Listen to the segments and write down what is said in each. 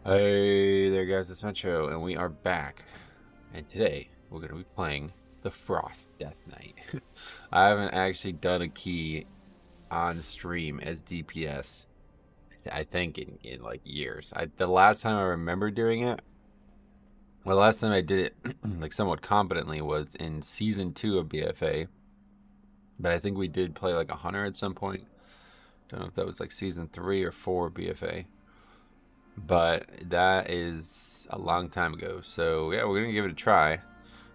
Hey there guys, it's Metro, and we are back. And today, we're going to be playing the Frost Death Knight. I haven't actually done a key on stream as DPS, I think, in like years. The last time I remember doing it, well, the last time I did it, like somewhat competently, was in Season 2 of BFA. But I think we did play like a Hunter at some point. Don't know if that was like Season 3 or 4 of BFA. But that is a long time ago. So yeah, we're gonna give it a try.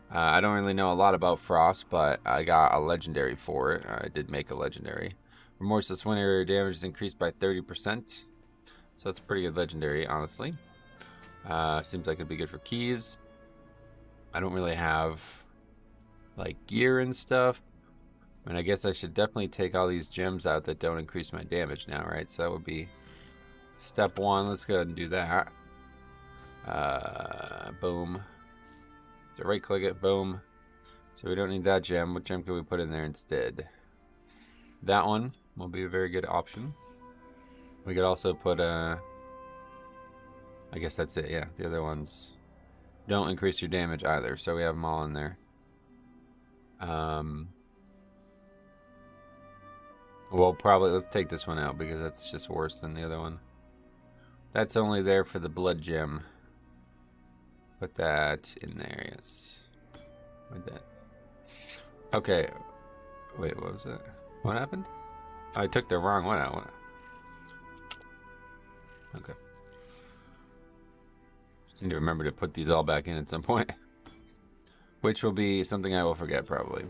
I don't really know a lot about Frost, but I got a legendary for it. I did make a legendary. Remorseless wind area damage is increased by 30%. So that's a pretty good legendary, honestly. Seems like it'd be good for keys. I don't really have like gear and stuff. I mean, I guess I should definitely take all these gems out that don't increase my damage now, right? So that would be step one. Let's go ahead and do that. Boom. So right click it, boom. So we don't need that gem. What gem can we put in there instead? That one will be a very good option. We could also put I guess that's it, yeah. The other ones don't increase your damage either, so we have them all in there. Well, probably let's take this one out because that's just worse than the other one. That's only there for the blood gem. Put that in there, yes. Like that. Okay. Wait, what was that? What happened? Oh, I took the wrong one out. Okay. Just need to remember to put these all back in at some point. Which will be something I will forget probably.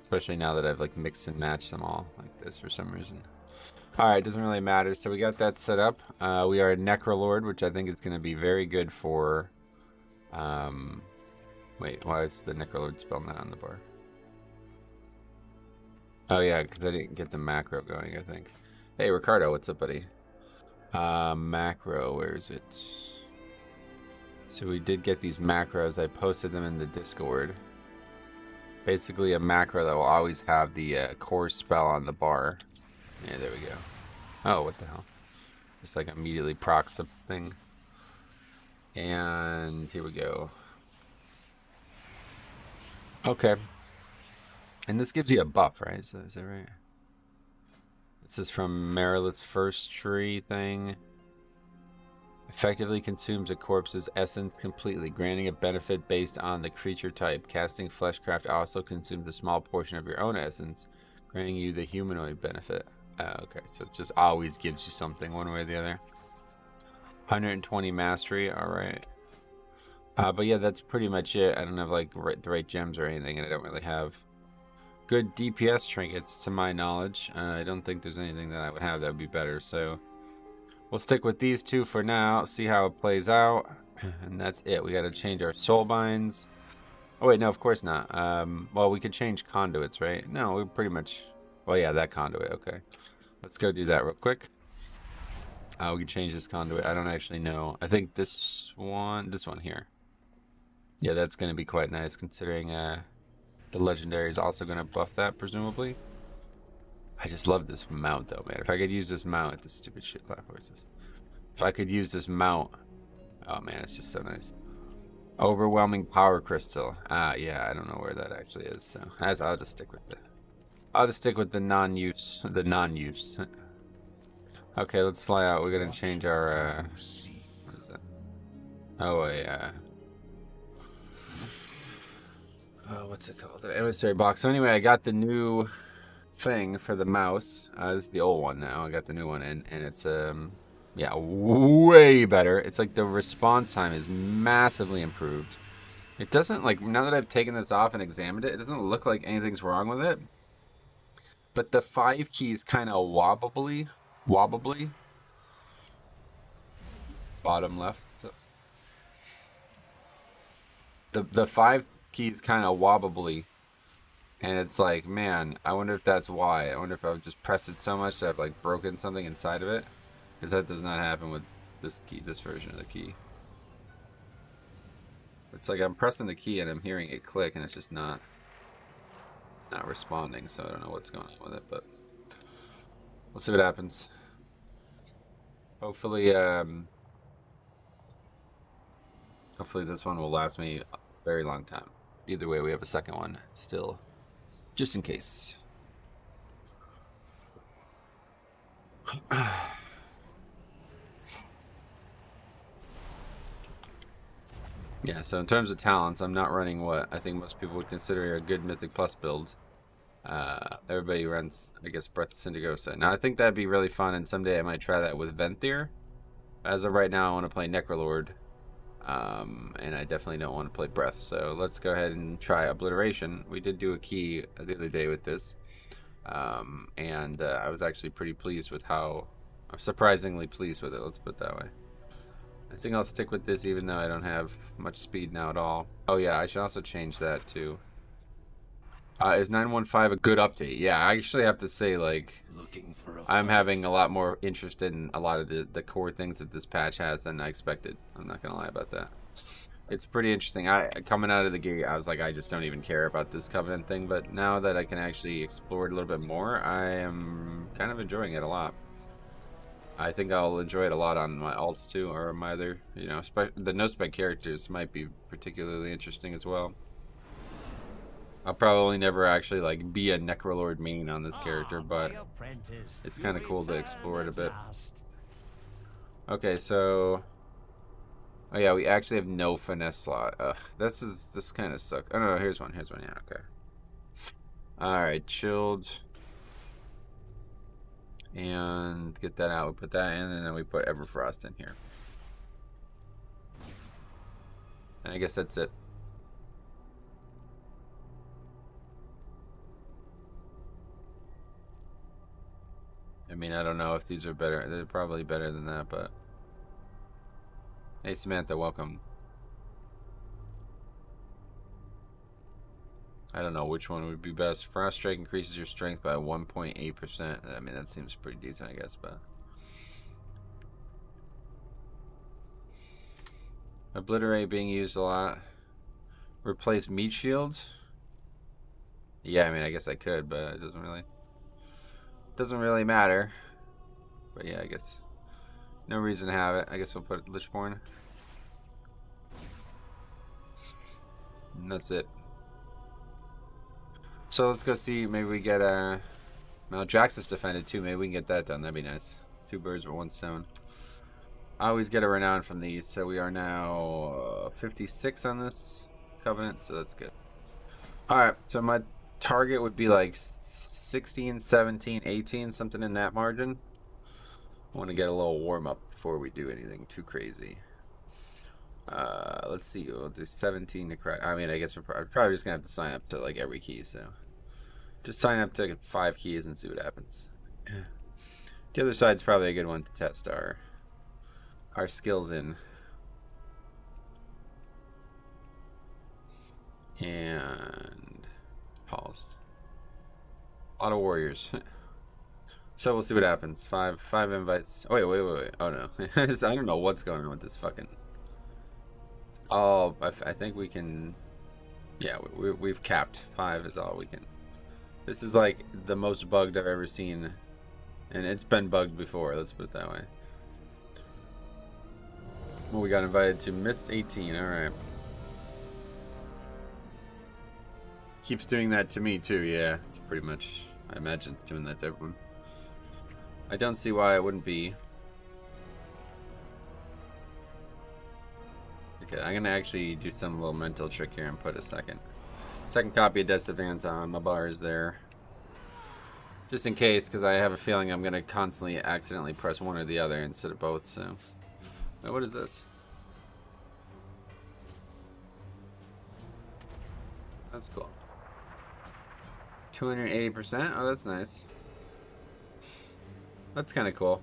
Especially now that I've like mixed and matched them all like this for some reason. Alright, doesn't really matter. So we got that set up. We are a Necrolord, which I think is going to be very good for... wait, why is the Necrolord spell not on the bar? Oh yeah, because I didn't get the macro going, I think. Hey, Ricardo, what's up, buddy? Macro, where is it? So we did get these macros. I posted them in the Discord. Basically a macro that will always have the core spell on the bar. Yeah, there we go. Oh, what the hell? Just like immediately procs the thing. And here we go. Okay. And this gives you a buff, right? Is that right? This is from Merilith's first tree thing. Effectively consumes a corpse's essence completely, granting a benefit based on the creature type. Casting Fleshcraft also consumes a small portion of your own essence, granting you the humanoid benefit. Okay, so it just always gives you something one way or the other. 120 mastery, alright. But yeah, that's pretty much it. I don't have like the right gems or anything, and I don't really have good DPS trinkets to my knowledge. I don't think there's anything that I would have that would be better, so we'll stick with these two for now, see how it plays out, and that's it. We got to change our soul binds. Oh wait, no, of course not. Well, we could change conduits, right? No, we pretty much, well, yeah, that conduit, okay. Let's go do that real quick. We can change this conduit. I don't actually know. I think this one here. Yeah, that's going to be quite nice considering the legendary is also going to buff that, presumably. I just love this mount, though, man. If I could use this mount at this stupid shit platforms. If I could use this mount. Oh, man, it's just so nice. Overwhelming power crystal. Yeah, I don't know where that actually is. So I'll just stick with the non-use. Okay, let's fly out. We're gonna change our what is that? Oh, what's it called? An emissary box. So anyway, I got the new thing for the mouse. This is the old one now. I got the new one in, and it's yeah, way better. It's like the response time is massively improved. It doesn't, like, now that I've taken this off and examined it, it doesn't look like anything's wrong with it. But the 5 keys kind of wobbly. Bottom left. So the 5 keys kind of wobbly. And it's like, man, I wonder if that's why. I wonder if I would just press it so much that I've like broken something inside of it. Because that does not happen with this key, this version of the key. It's like I'm pressing the key and I'm hearing it click and it's just not responding. So I don't know what's going on with it, but we'll see what happens. Hopefully, Hopefully this one will last me a very long time. Either way, we have a second one still, just in case. Yeah, so in terms of talents, I'm not running what I think most people would consider a good Mythic Plus build. Everybody runs, I guess, Breath of Syndagosa. Now, I think that'd be really fun, and someday I might try that with Venthyr. As of right now, I want to play Necrolord, and I definitely don't want to play Breath, so let's go ahead and try Obliteration. We did do a key the other day with this, and I was actually pretty pleased with how... I'm surprisingly pleased with it, let's put it that way. I think I'll stick with this even though I don't have much speed now at all. Oh yeah, I should also change that too. Is 915 a good update? Yeah, I actually have to say, like, I'm having a lot more interest in a lot of the core things that this patch has than I expected. I'm not gonna lie about that. It's pretty interesting. Coming out of the gate, I was like, I just don't even care about this Covenant thing, but now that I can actually explore it a little bit more, I am kind of enjoying it a lot. I think I'll enjoy it a lot on my alts too, or my other, you know, the no-spec characters might be particularly interesting as well. I'll probably never actually like be a Necrolord main on this character, but it's kind of cool to explore it a bit. Okay, so oh yeah, we actually have no finesse slot. Ugh, this kind of sucks. Oh no, here's one. Yeah, okay. All right, chilled. And get that out. We put that in, and then we put Everfrost in here. And I guess that's it. I mean, I don't know if these are better. They're probably better than that, but... Hey, Samantha, welcome. I don't know which one would be best. Frost Strike increases your strength by 1.8%. I mean, that seems pretty decent, I guess, but... Obliterate being used a lot. Replace meat shields? Yeah, I mean, I guess I could, but it doesn't really matter. But yeah, I guess no reason to have it. I guess we'll put Lichborn. And that's it. So let's go see, maybe we get a... Well, Jax is defended too, maybe we can get that done, that'd be nice. 2 birds with 1 stone. I always get a renown from these, so we are now 56 on this Covenant, so that's good. Alright, so my target would be like 16, 17, 18, something in that margin. I want to get a little warm-up before we do anything too crazy. Let's see, we'll do 17 to crack. I mean, I guess we're probably just gonna have to sign up to like every key, so just sign up to 5 keys and see what happens. The other side's probably a good one to test our skills in. And pause. A lot of warriors. So we'll see what happens. Five invites. Oh wait. Oh no. I don't know what's going on with this fucking... Oh, I think we can... Yeah, we've capped. 5 is all we can. This is like the most bugged I've ever seen. And it's been bugged before, let's put it that way. Well, we got invited to Mist 18, alright. Keeps doing that to me too, yeah. It's pretty much... I imagine it's doing that to everyone. I don't see why it wouldn't be. Okay, I'm gonna actually do some little mental trick here and put a second copy of Death's Advance on my bars there. Just in case, because I have a feeling I'm gonna constantly accidentally press one or the other instead of both, so. Wait, what is this? That's cool. 280%? Oh, that's nice. That's kind of cool.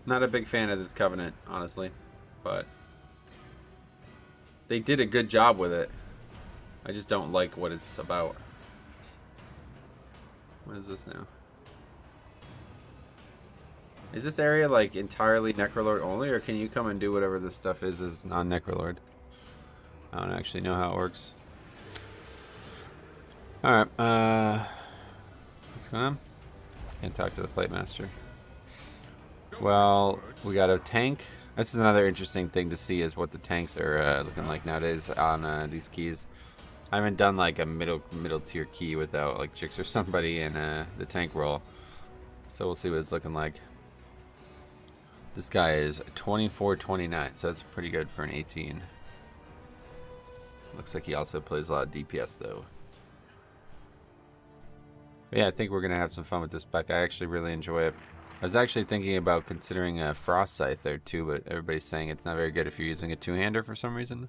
Not a big fan of this Covenant, honestly, but they did a good job with it. I just don't like what it's about. What is this now? Is this area like entirely Necrolord only, or can you come and do whatever this stuff is as non-Necrolord? I don't actually know how it works. Alright, what's going on? Can't talk to the Plate Master. Well, we got a tank. This is another interesting thing to see is what the tanks are looking like nowadays on these keys. I haven't done like a middle tier key without like Jix or somebody in the tank role. So we'll see what it's looking like. This guy is 24-29, so that's pretty good for an 18. Looks like he also plays a lot of DPS though. But yeah, I think we're gonna have some fun with this spec. I actually really enjoy it. I was actually thinking about considering a Frost Scythe there too, but everybody's saying it's not very good if you're using a two-hander for some reason.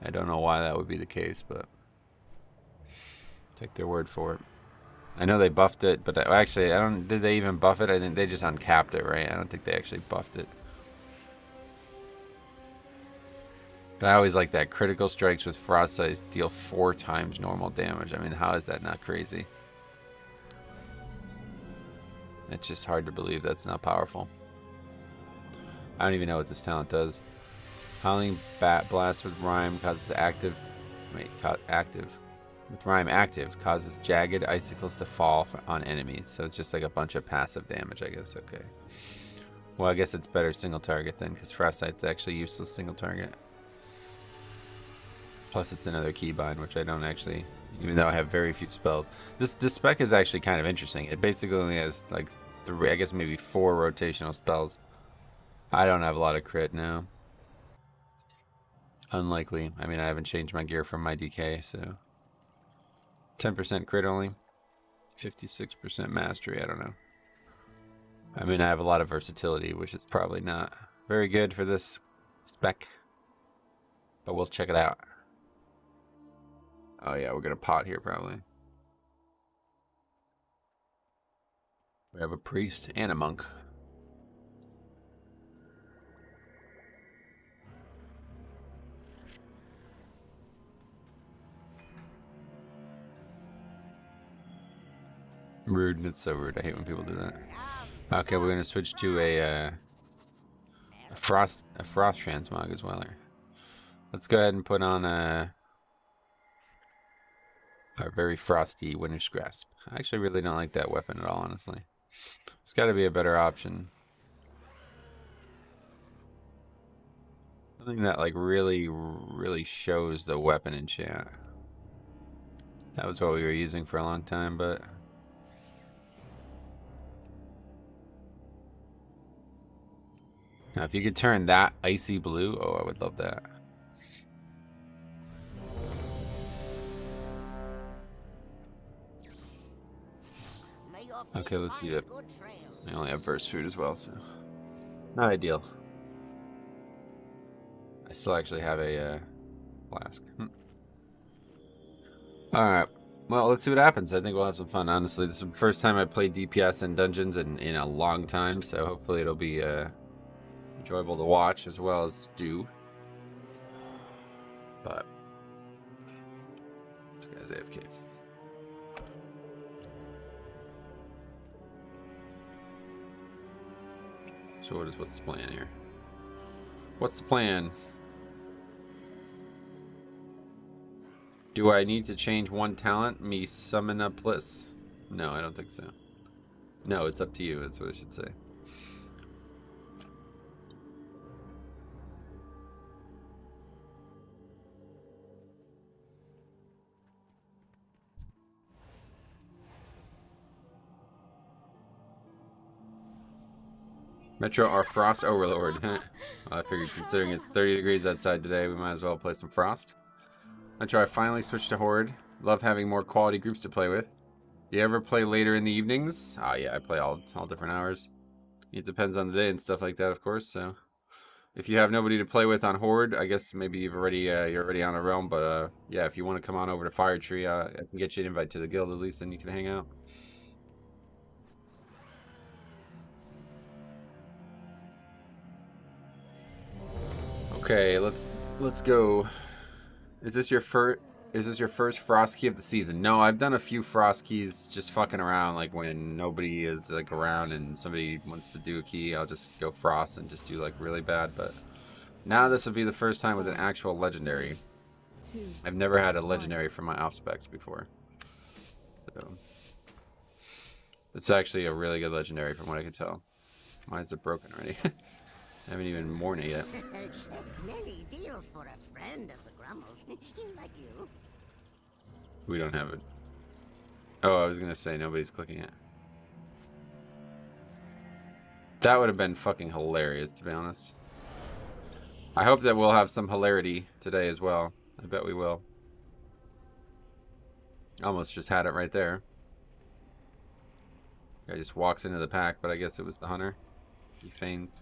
I don't know why that would be the case, but take their word for it. I know they buffed it, but actually, I don't. Did they even buff it? I think they just uncapped it, right? I don't think they actually buffed it. But I always like that critical strikes with Frost Scythe deal 4 times normal damage. I mean, how is that not crazy? It's just hard to believe that's not powerful. I don't even know what this talent does. Howling Bat Blast with Rhyme causes active. Wait, active. With Rhyme active causes jagged icicles to fall on enemies. So it's just like a bunch of passive damage, I guess. Okay. Well, I guess it's better single target then, because Frost Scythe's actually useless single target. Plus, it's another keybind, which I don't actually. Even though I have very few spells, this spec is actually kind of interesting. It basically only has like 3, I guess maybe 4 rotational spells. I don't have a lot of crit now. Unlikely. I mean, I haven't changed my gear from my DK, so 10% crit only, 56% mastery. I don't know. I mean, I have a lot of versatility, which is probably not very good for this spec, but we'll check it out. Oh yeah, we're gonna pot here probably. We have a priest and a monk. Rude. It's so rude. I hate when people do that. Okay, we're gonna switch to a frost transmog as well here. Let's go ahead and put on a very frosty Winter's Grasp. I actually really don't like that weapon at all, honestly. There's got to be a better option. Something that like really shows the weapon in chat. That was what we were using for a long time, but now if you could turn that icy blue, oh, I would love that. Okay, let's eat it. I only have verse food as well, so not ideal. I still actually have a flask. Alright, well, let's see what happens. I think we'll have some fun. Honestly, this is the first time I played DPS in dungeons in a long time, so hopefully it'll be enjoyable to watch as well as do. But this guy's AFK. So what's the plan here? What's the plan? Do I need to change one talent? Me summon a bliss? No, I don't think so. No, it's up to you. That's what I should say. Metro or Frost Overlord. I figured considering it's 30 degrees outside today, we might as well play some Frost. Metro, I finally switched to Horde. Love having more quality groups to play with. You ever play later in the evenings? Ah, yeah, I play all different hours. It depends on the day and stuff like that, of course. So, if you have nobody to play with on Horde, I guess maybe you're already on a realm. But yeah, if you want to come on over to Fire Tree, I can get you an invite to the guild at least, and you can hang out. Okay, let's go. Is this your first Frost Key of the season? No, I've done a few Frost Keys just fucking around, like when nobody is like around and somebody wants to do a key, I'll just go Frost and just do like really bad. But now this would be the first time with an actual legendary. I've never had a legendary for my off specs before. So it's actually a really good legendary from what I can tell. Why is it broken already? I haven't even worn it yet. Many deals for a friend of the Grummels, like you. We don't have it. Oh, I was gonna say nobody's clicking it. That would have been fucking hilarious, to be honest. I hope that we'll have some hilarity today as well. I bet we will. Almost just had it right there. Guy just walks into the pack, but I guess it was the hunter. He feigns.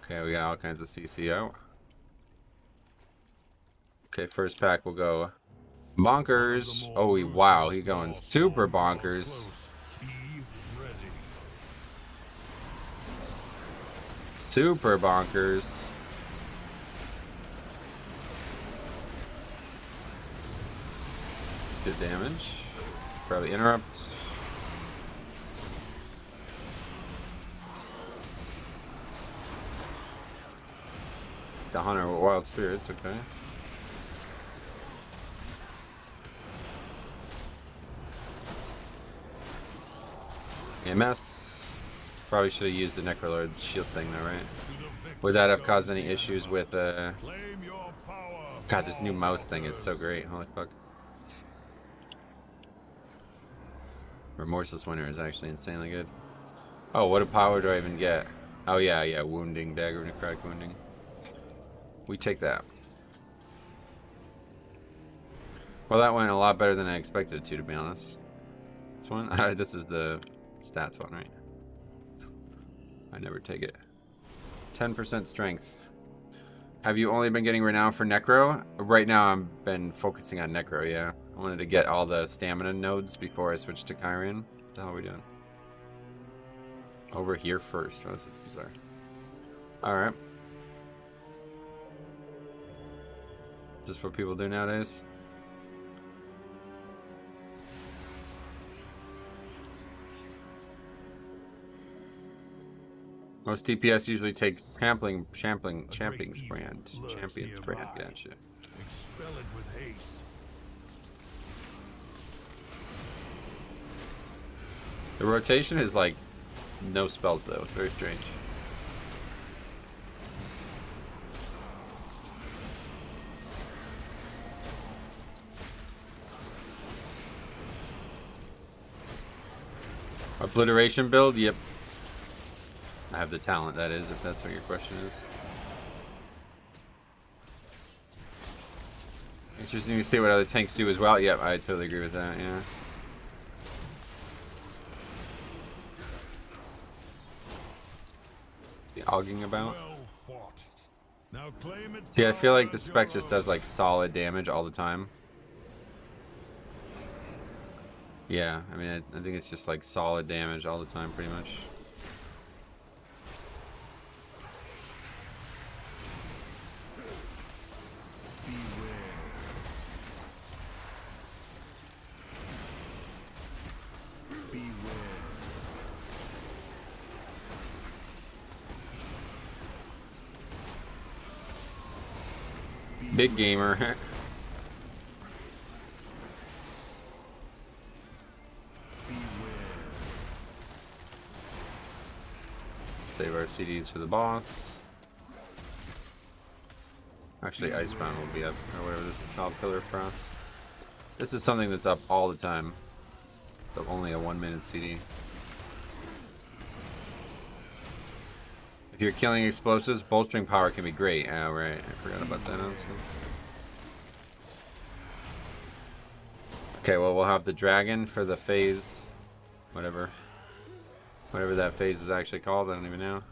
Okay, we got all kinds of CC out. Okay, first pack will go bonkers. Oh, wow, he's going super bonkers. Super bonkers. Good damage. Probably interrupt. The hunter with wild spirits, okay. MS. Probably should have used the Necrolord shield thing though, right? Would that have caused any issues with God, this new mouse thing is so great. Holy fuck. Remorseless Winter is actually insanely good. Oh, what power do I even get? Oh yeah, wounding, dagger, necrotic wounding. We take that. Well, that went a lot better than I expected it to be honest. This one? This is the stats one, right? I never take it. 10% strength. Have you only been getting renown for Necro? Right now I've been focusing on Necro, yeah. I wanted to get all the stamina nodes before I switched to Kyrian. What the hell are we doing? Over here first. Oh, this is bizarre. Alright. Is this what people do nowadays? Most DPS usually take Champion's brand. Champion's brand, gotcha. Expel it with haste. The rotation is like no spells though, it's very strange. Obliteration build? Yep. I have the talent, that is, if that's what your question is. Interesting to see what other tanks do as well. Yep, I totally agree with that, yeah. The auging about. Well now claim it. See, I feel like the spec just does like solid damage all the time. Yeah, I mean, I think it's just like solid damage all the time, pretty much. Big gamer. Save our CDs for the boss. Actually, Icebound will be up, or whatever this is called, Pillar of Frost. This is something that's up all the time. So only a 1-minute CD. If you're killing explosives, bolstering power can be great. Oh, right. I forgot about that also. Okay, well, we'll have the dragon for the phase. Whatever that phase is actually called, I don't even know.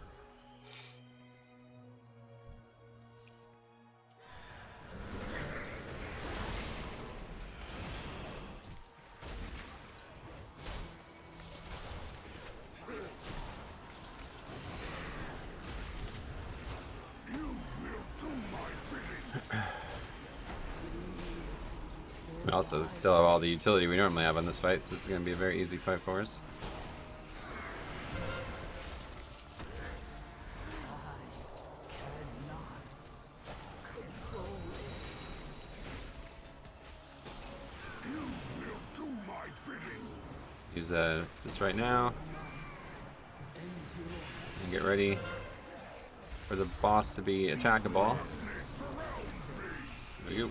We also still have all the utility we normally have on this fight, so this is going to be a very easy fight for us. Use this right now. And get ready for the boss to be attackable. There we go.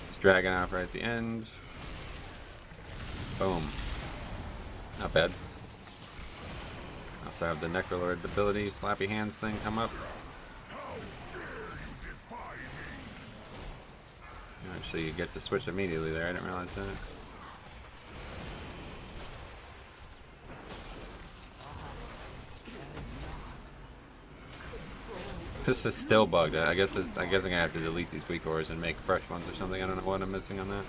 It's dragging off right at the end. Boom. Not bad. Also have the Necrolord ability, slappy hands thing come up. Actually, you get to switch immediately there. I didn't realize that. This is still bugged. I guess I'm gonna have to delete these weak ores and make fresh ones or something. I don't know what I'm missing on that.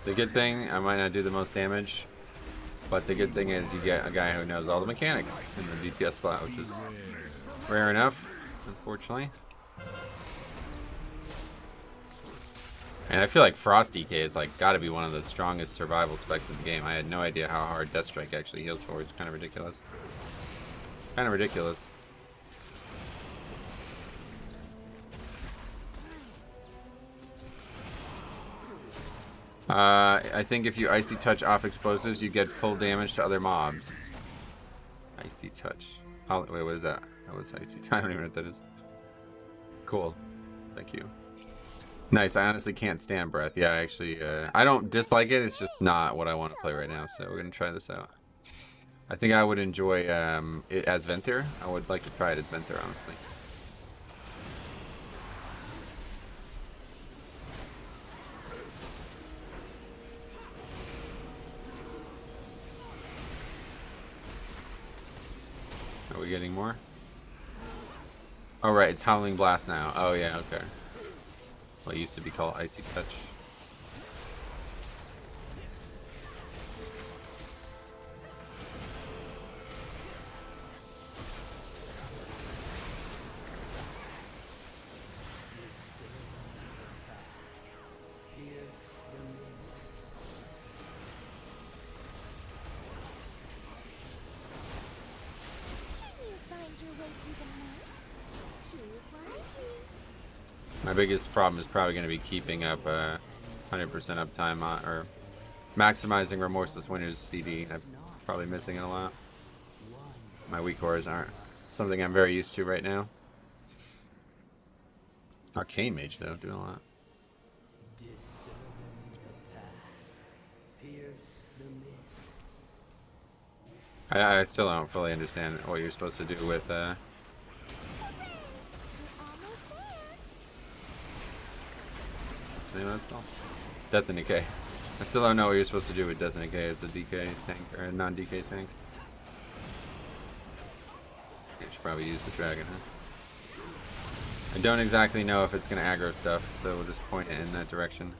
The good thing, I might not do the most damage, but the good thing is you get a guy who knows all the mechanics in the DPS slot, which is rare enough, unfortunately. And I feel like Frost DK is like got to be one of the strongest survival specs in the game. I had no idea how hard Deathstrike actually heals for. It's kind of ridiculous. Kind of ridiculous. I think if you Icy Touch off explosives, you get full damage to other mobs. Icy Touch. Oh, wait, what is that? That was Icy Touch. I don't even know what that is. Cool. Thank you. Nice. I honestly can't stand Breath. Yeah, actually, I don't dislike it. It's just not what I want to play right now. So we're going to try this out. I think I would enjoy it as Venter. I would like to try it as Venter, honestly. Are we getting more? Oh, right, it's Howling Blast now. Oh, yeah, okay. What used to be called Icy Touch. My biggest problem is probably going to be keeping up 100% uptime on, or maximizing Remorseless Winter's CD. I'm probably missing it a lot. My weak cores aren't something I'm very used to right now. Arcane Mage, though, doing a lot. I still don't fully understand what you're supposed to do with what's the name of that spell? Death and Decay. I still don't know what you're supposed to do with Death and Decay. It's a DK tank, or a non-DK tank. I should probably use the dragon, huh? I don't exactly know if it's going to aggro stuff, so we'll just point it in that direction.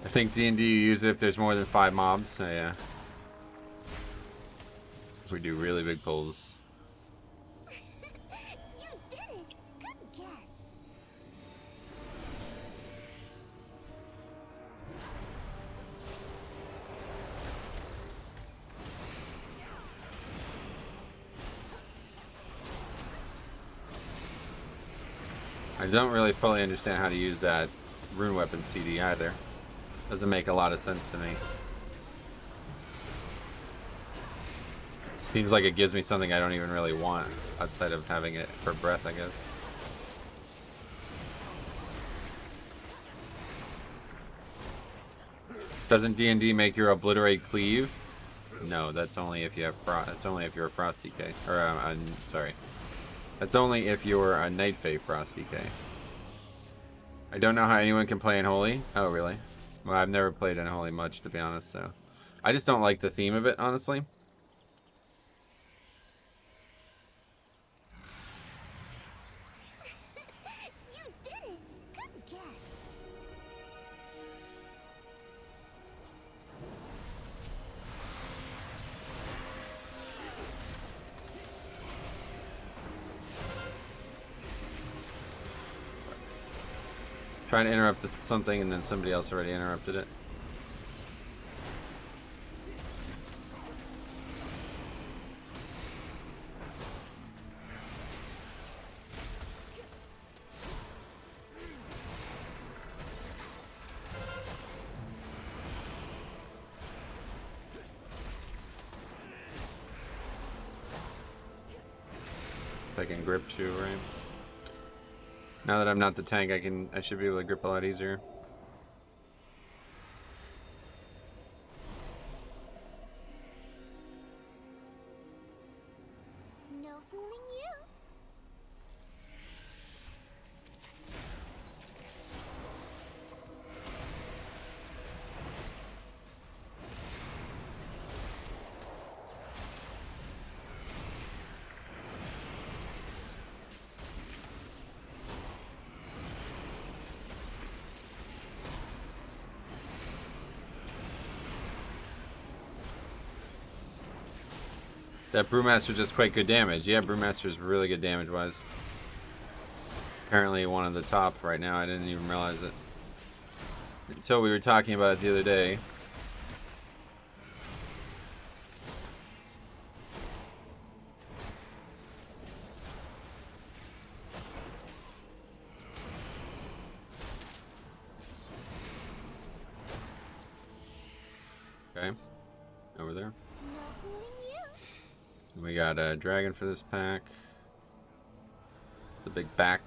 I think D&D you use it if there's more than 5 mobs, so yeah. If we do really big pulls. You did it! Good guess. I don't really fully understand how to use that rune weapon CD either. Doesn't make a lot of sense to me. It seems like it gives me something I don't even really want outside of having it for breath, I guess. Doesn't D&D make your obliterate cleave? No, that's only if you have that's only if you're a Frost DK. Or sorry. That's only if you're a Night Fae Frost DK. I don't know how anyone can play Unholy. Oh, really? Well, I've never played Unholy much, to be honest, so... I just don't like the theme of it, honestly. You did it! Good guess. Trying to interrupt something and then somebody else already interrupted it. I can grip too, right? Now that I'm not the tank, I should be able to grip a lot easier. No fooling you. That Brewmaster just quite good damage. Yeah, Brewmaster's really good damage-wise. Apparently one of the top right now. I didn't even realize it until we were talking about it the other day. Okay, over there. No fooling you. We got a dragon for this pack. The big back.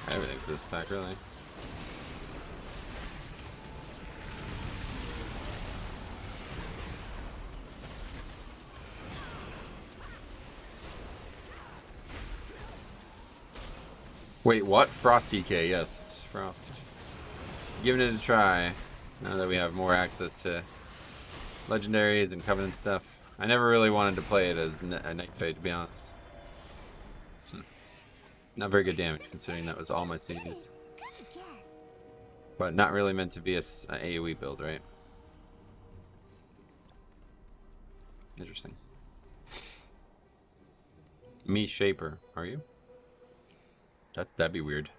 Everything for this pack, really. Wait, what? Frost DK, yes. Frost. Giving it a try. Now that we have more access to legendaries and covenant stuff. I never really wanted to play it as a Night Fade, to be honest. Not very good damage, considering that was all my CDs. Good guess. But not really meant to be an AoE build, right? Interesting. Me Shaper, are you? That'd be weird.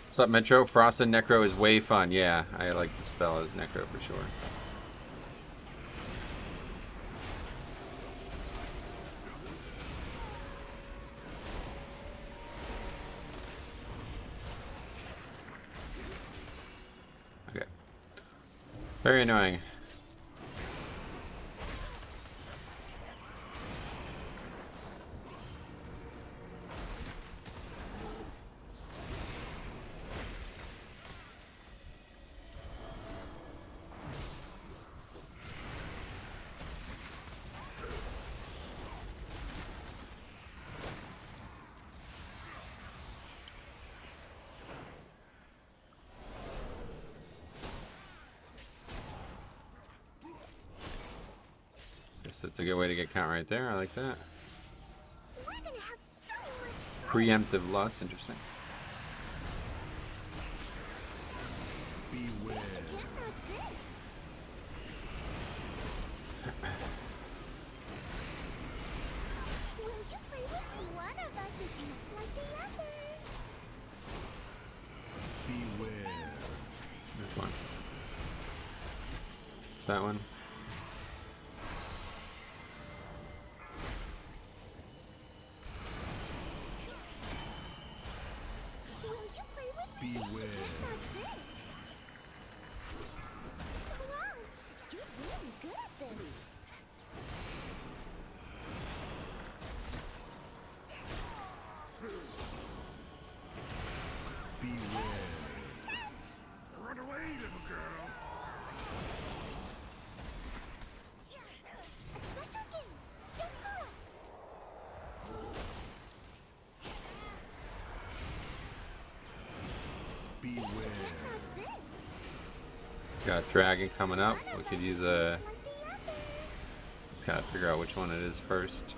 What's up, Metro? Frost and Necro is way fun. Yeah, I like the spell as Necro for sure. Okay. Very annoying. Guess that's a good way to get count right there. I like that. We're gonna have so much fun. Preemptive loss, interesting. Beware. Can't that's it. When you play with me, one of us is not like the other. Beware. There's one. That one. When you play with me, Beware. that's it. Wow, you're really good at this. Beware. Run away, little girl. A special game. Jump up. Beware. That's it. Got dragon coming up. We could use a. Gotta figure out which one it is first.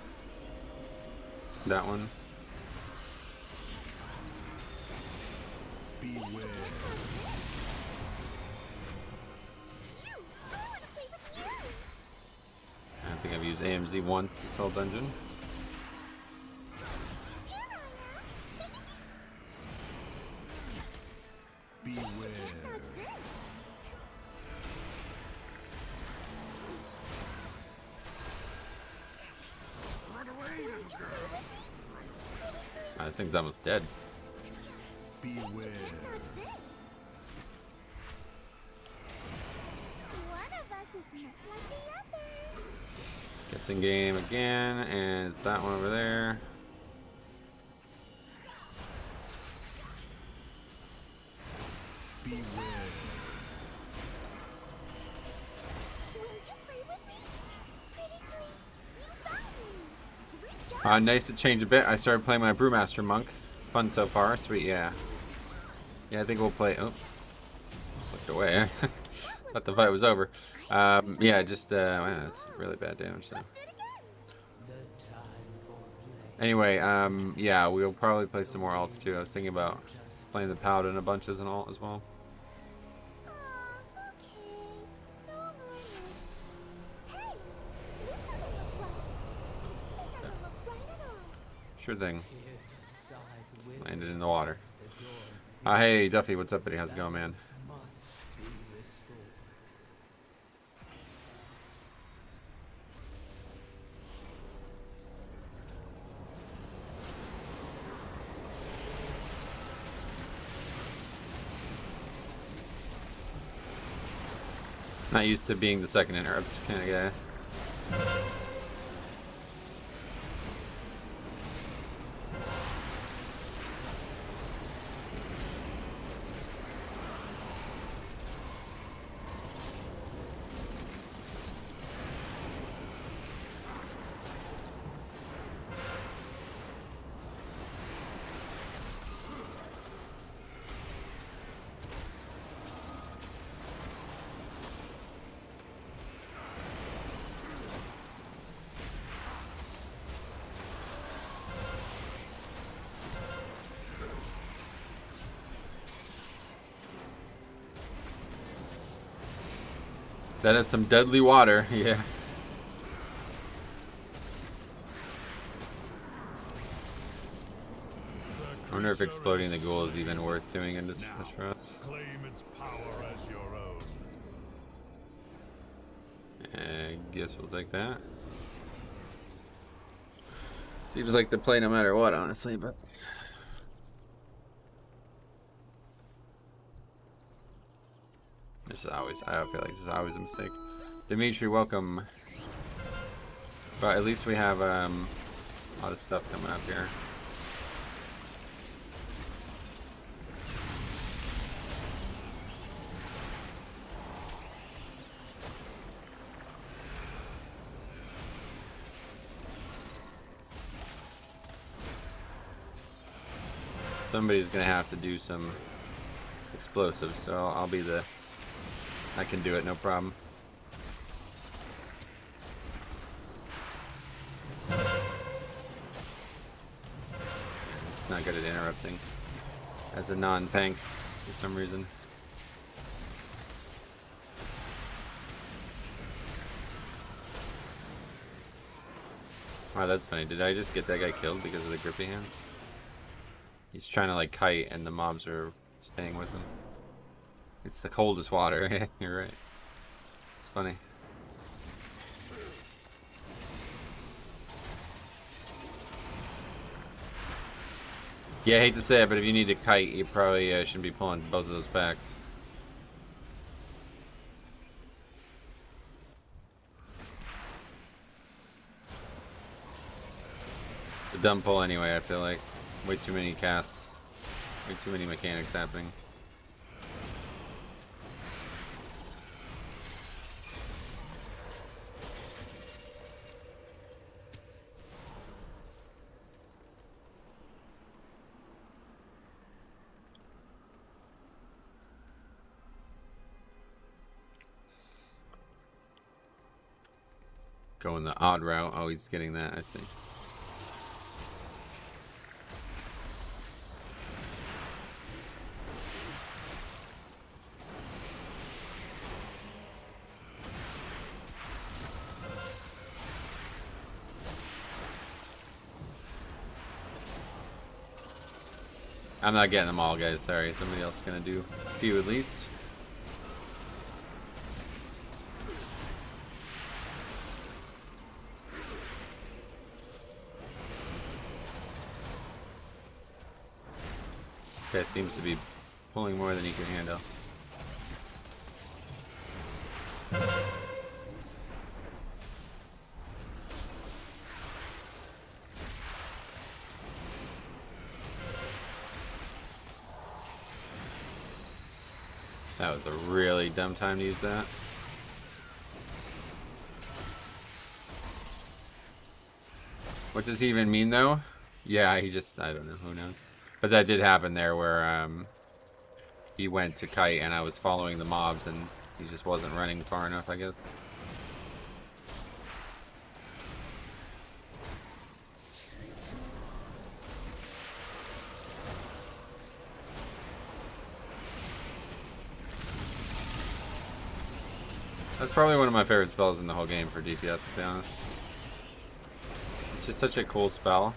That one. Beware. I don't think I've used AMZ once this whole dungeon. Beware. Run away, little girl. I think that was dead. Beware. One of us is not like the other. Guessing game again, and it's that one over there. Beware. Will you play with me? Pretty please, you found me. Great job. Nice to change a bit. I started playing my Brewmaster Monk. Fun so far. Sweet, yeah. Yeah, I think we'll play. Oh, just looked away. Thought the fight was over. Yeah, just wow, that's really bad damage. So. Let's do it again. Anyway, yeah, we'll probably play some more alts too. I was thinking about playing the Paladin a bunch as an alt as well. Aw, okay. No more notes. Hey, this doesn't look right. It doesn't look right at all. Sure thing. Just landed in the water. Hey Duffy, what's up, buddy? How's it going, man? Not used to being the second interrupt kind of guy. That is some deadly water, yeah. I wonder if exploding the ghoul is even worth doing in this route. Claim its power as your own. I guess we'll take that. Seems like the play no matter what, honestly, but. This is always, I feel like this is always a mistake. Dimitri, welcome. But at least we have a lot of stuff coming up here. Somebody's gonna have to do some explosives, so I'll be the. I can do it, no problem. It's not good at interrupting as a non-tank for some reason. Wow, that's funny. Did I just get that guy killed because of the grippy hands? He's trying to like kite and the mobs are staying with him. It's the coldest water. You're right. It's funny. Yeah, I hate to say it, but if you need to kite, you probably shouldn't be pulling both of those packs. The dumb pull anyway, I feel like. Way too many casts. Way too many mechanics happening. Going the odd route. Oh, he's getting that. I see. I'm not getting them all, guys. Sorry. Somebody else is going to do a few at least. Guy seems to be pulling more than he can handle. That was a really dumb time to use that. What does he even mean, though? Yeah, he just, I don't know, who knows. But that did happen there where he went to kite and I was following the mobs and he just wasn't running far enough, I guess. That's probably one of my favorite spells in the whole game for DPS, to be honest. It's just such a cool spell,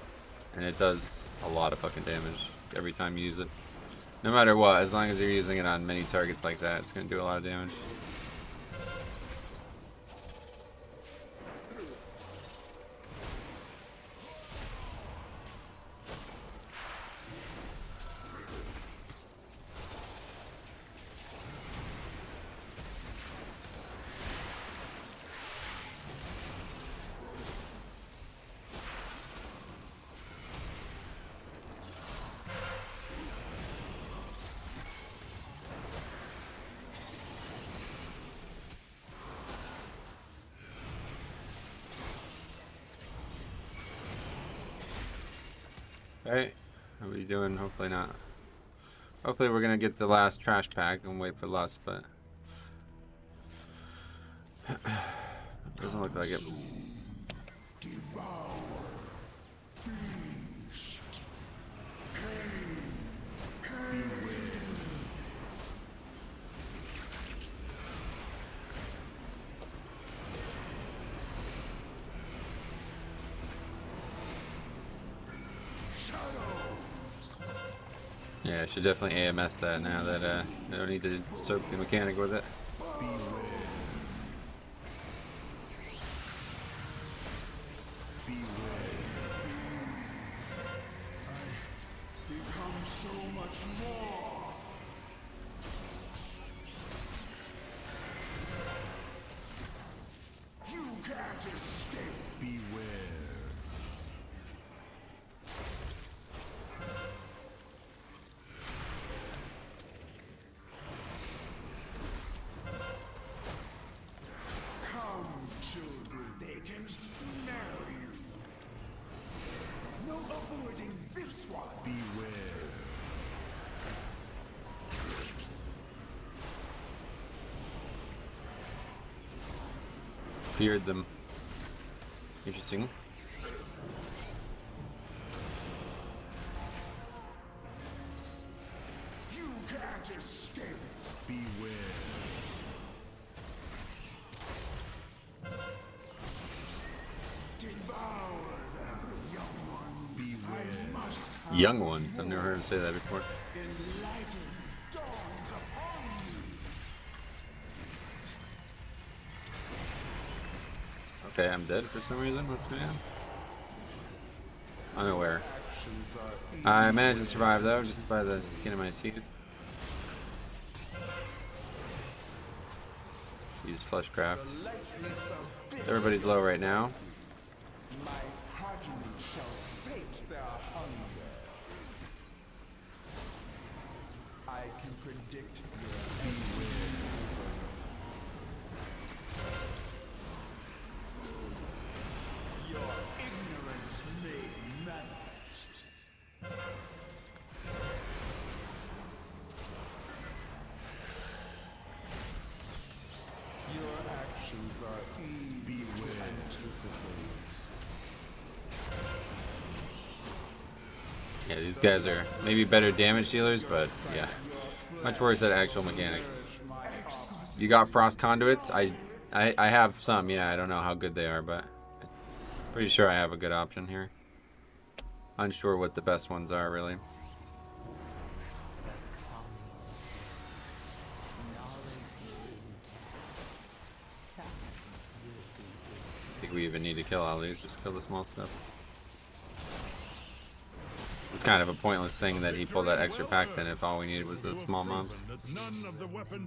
and it does a lot of fucking damage every time you use it. No matter what, as long as you're using it on many targets like that, it's going to do a lot of damage. Alright, what are we doing? Hopefully not. Hopefully we're gonna get the last trash pack and wait for lust, but doesn't look like it. Yeah, I should definitely AMS that now that I don't need to soak the mechanic with it. Feared them. Interesting. You can't escape. Beware. Devour them, young ones. Beware. I must have Young ones. I've never heard him say that before. enlightened dawns upon you. Okay, I'm dead for some reason. What's going on? Unaware. I managed to survive though, just by the skin of my teeth. Let's use Fleshcraft. So everybody's low right now. My progeny shall sate their hunger. I can predict your beware. Your ignorance made manifest. Your actions are easy to anticipate. Yeah, these guys are maybe better damage dealers, but yeah, much worse at actual mechanics. You got frost conduits? I have some. Yeah, I don't know how good they are, but pretty sure I have a good option here. Unsure what the best ones are, really. I think we even need to kill all these. Just kill the small stuff. It's kind of a pointless thing that he pulled that extra pack then if all we needed was the small mobs.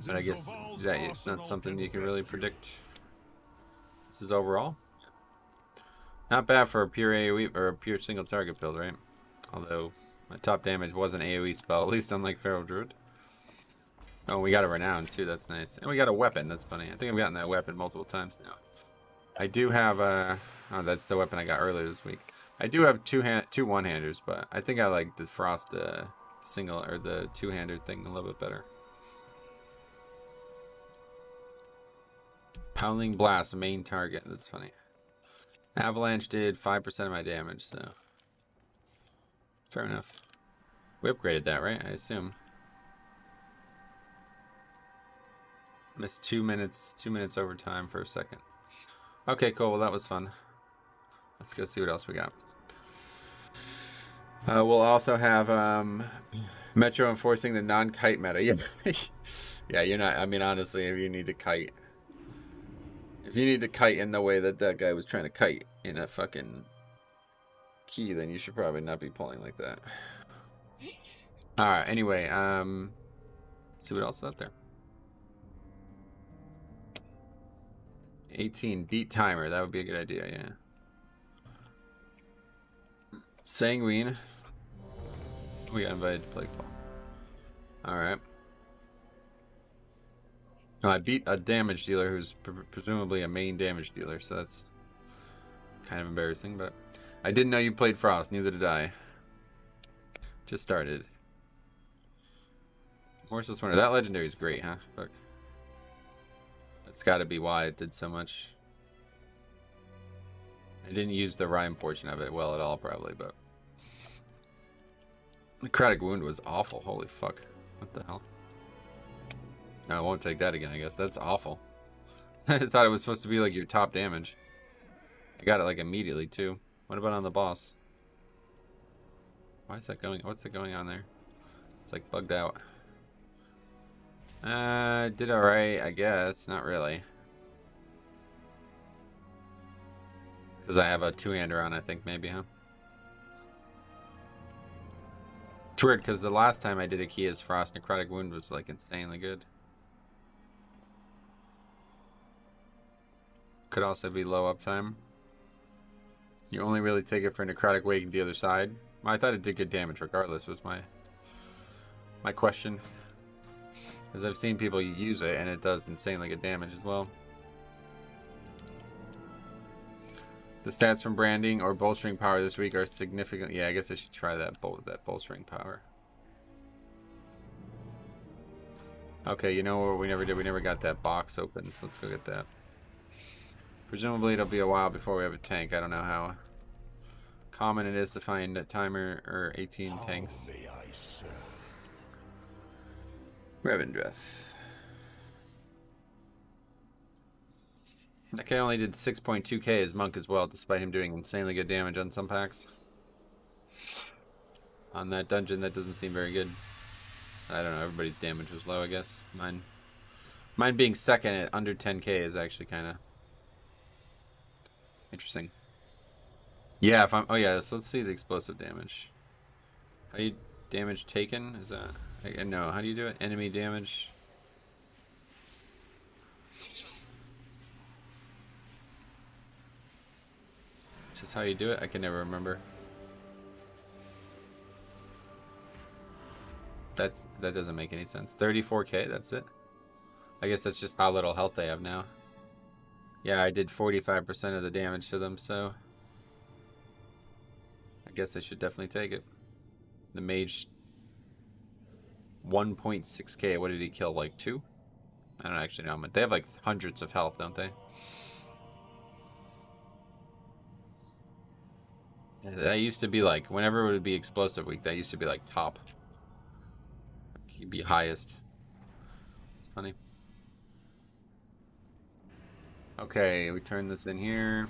But I guess that it's not something you can really predict. This is overall not bad for a pure AoE or a pure single target build, right? Although my top damage was an AoE spell, at least unlike Feral Druid. Oh, we got a renown too, that's nice. And we got a weapon, that's funny. I think I've gotten that weapon multiple times now. I do have a... Oh, that's the weapon I got earlier this week. I do have two one-handers, but I think I like the frost single or the two-hander thing a little bit better. Pounding Blast, main target. That's funny. Avalanche did 5% of my damage, so fair enough. We upgraded that, right? I assume. Missed 2 minutes overtime for a second. Okay, cool. Well, that was fun. Let's go see what else we got. We'll also have Metro enforcing the non-kite meta. Yeah, yeah. You're not. I mean, honestly, if you need to kite in the way that that guy was trying to kite in a fucking key, then you should probably not be pulling like that. All right. Anyway, see what else is out there. 18 beat timer. That would be a good idea. Yeah. Sanguine. We got invited to play ball. Alright. No, I beat a damage dealer who's presumably a main damage dealer, so that's kind of embarrassing, but I didn't know you played Frost, neither did I. Just started. Morseless Winter. That legendary is great, huh? Fuck. That's gotta be why it did so much. I didn't use the rhyme portion of it well at all, probably, but the necrotic wound was awful. Holy fuck. What the hell? No, I won't take that again, I guess. That's awful. I thought it was supposed to be like your top damage. I got it like immediately, too. What about on the boss? Why is that going? What's going on there? It's like bugged out. Did alright, I guess. Not really. Because I have a two-hander on, I think, maybe, huh? It's weird, because the last time I did a Kia's Frost Necrotic Wound was, like, insanely good. Could also be low uptime. You only really take it for Necrotic Wake the other side. Well, I thought it did good damage regardless, was my question. Because I've seen people use it, and it does insanely good damage as well. The stats from branding or bolstering power this week are significant. Yeah, I guess I should try that bolstering power. Okay, you know what we never did? We never got that box open, so let's go get that. Presumably it'll be a while before we have a tank. I don't know how common it is to find a timer or 18 tanks. Revendreth. That guy only did 6.2k as monk as well, despite him doing insanely good damage on some packs. On that dungeon, that doesn't seem very good. I don't know, everybody's damage was low, I guess. Mine being second at under 10k is actually kind of interesting. Yeah, if I'm... Oh yeah, so let's see the explosive damage. How do you damage taken? Is that... No, how do you do it? Enemy damage... Is how you do it? I can never remember. That doesn't make any sense. 34k, that's it. I guess that's just how little health they have now. Yeah, I did 45% of the damage to them, so I guess I should definitely take it. The mage 1.6k. What did he kill? Like 2? I don't actually know, but they have like hundreds of health, don't they? That used to be like, whenever it would be explosive week, that used to be like top. He'd be highest. It's funny. Okay, we turn this in here.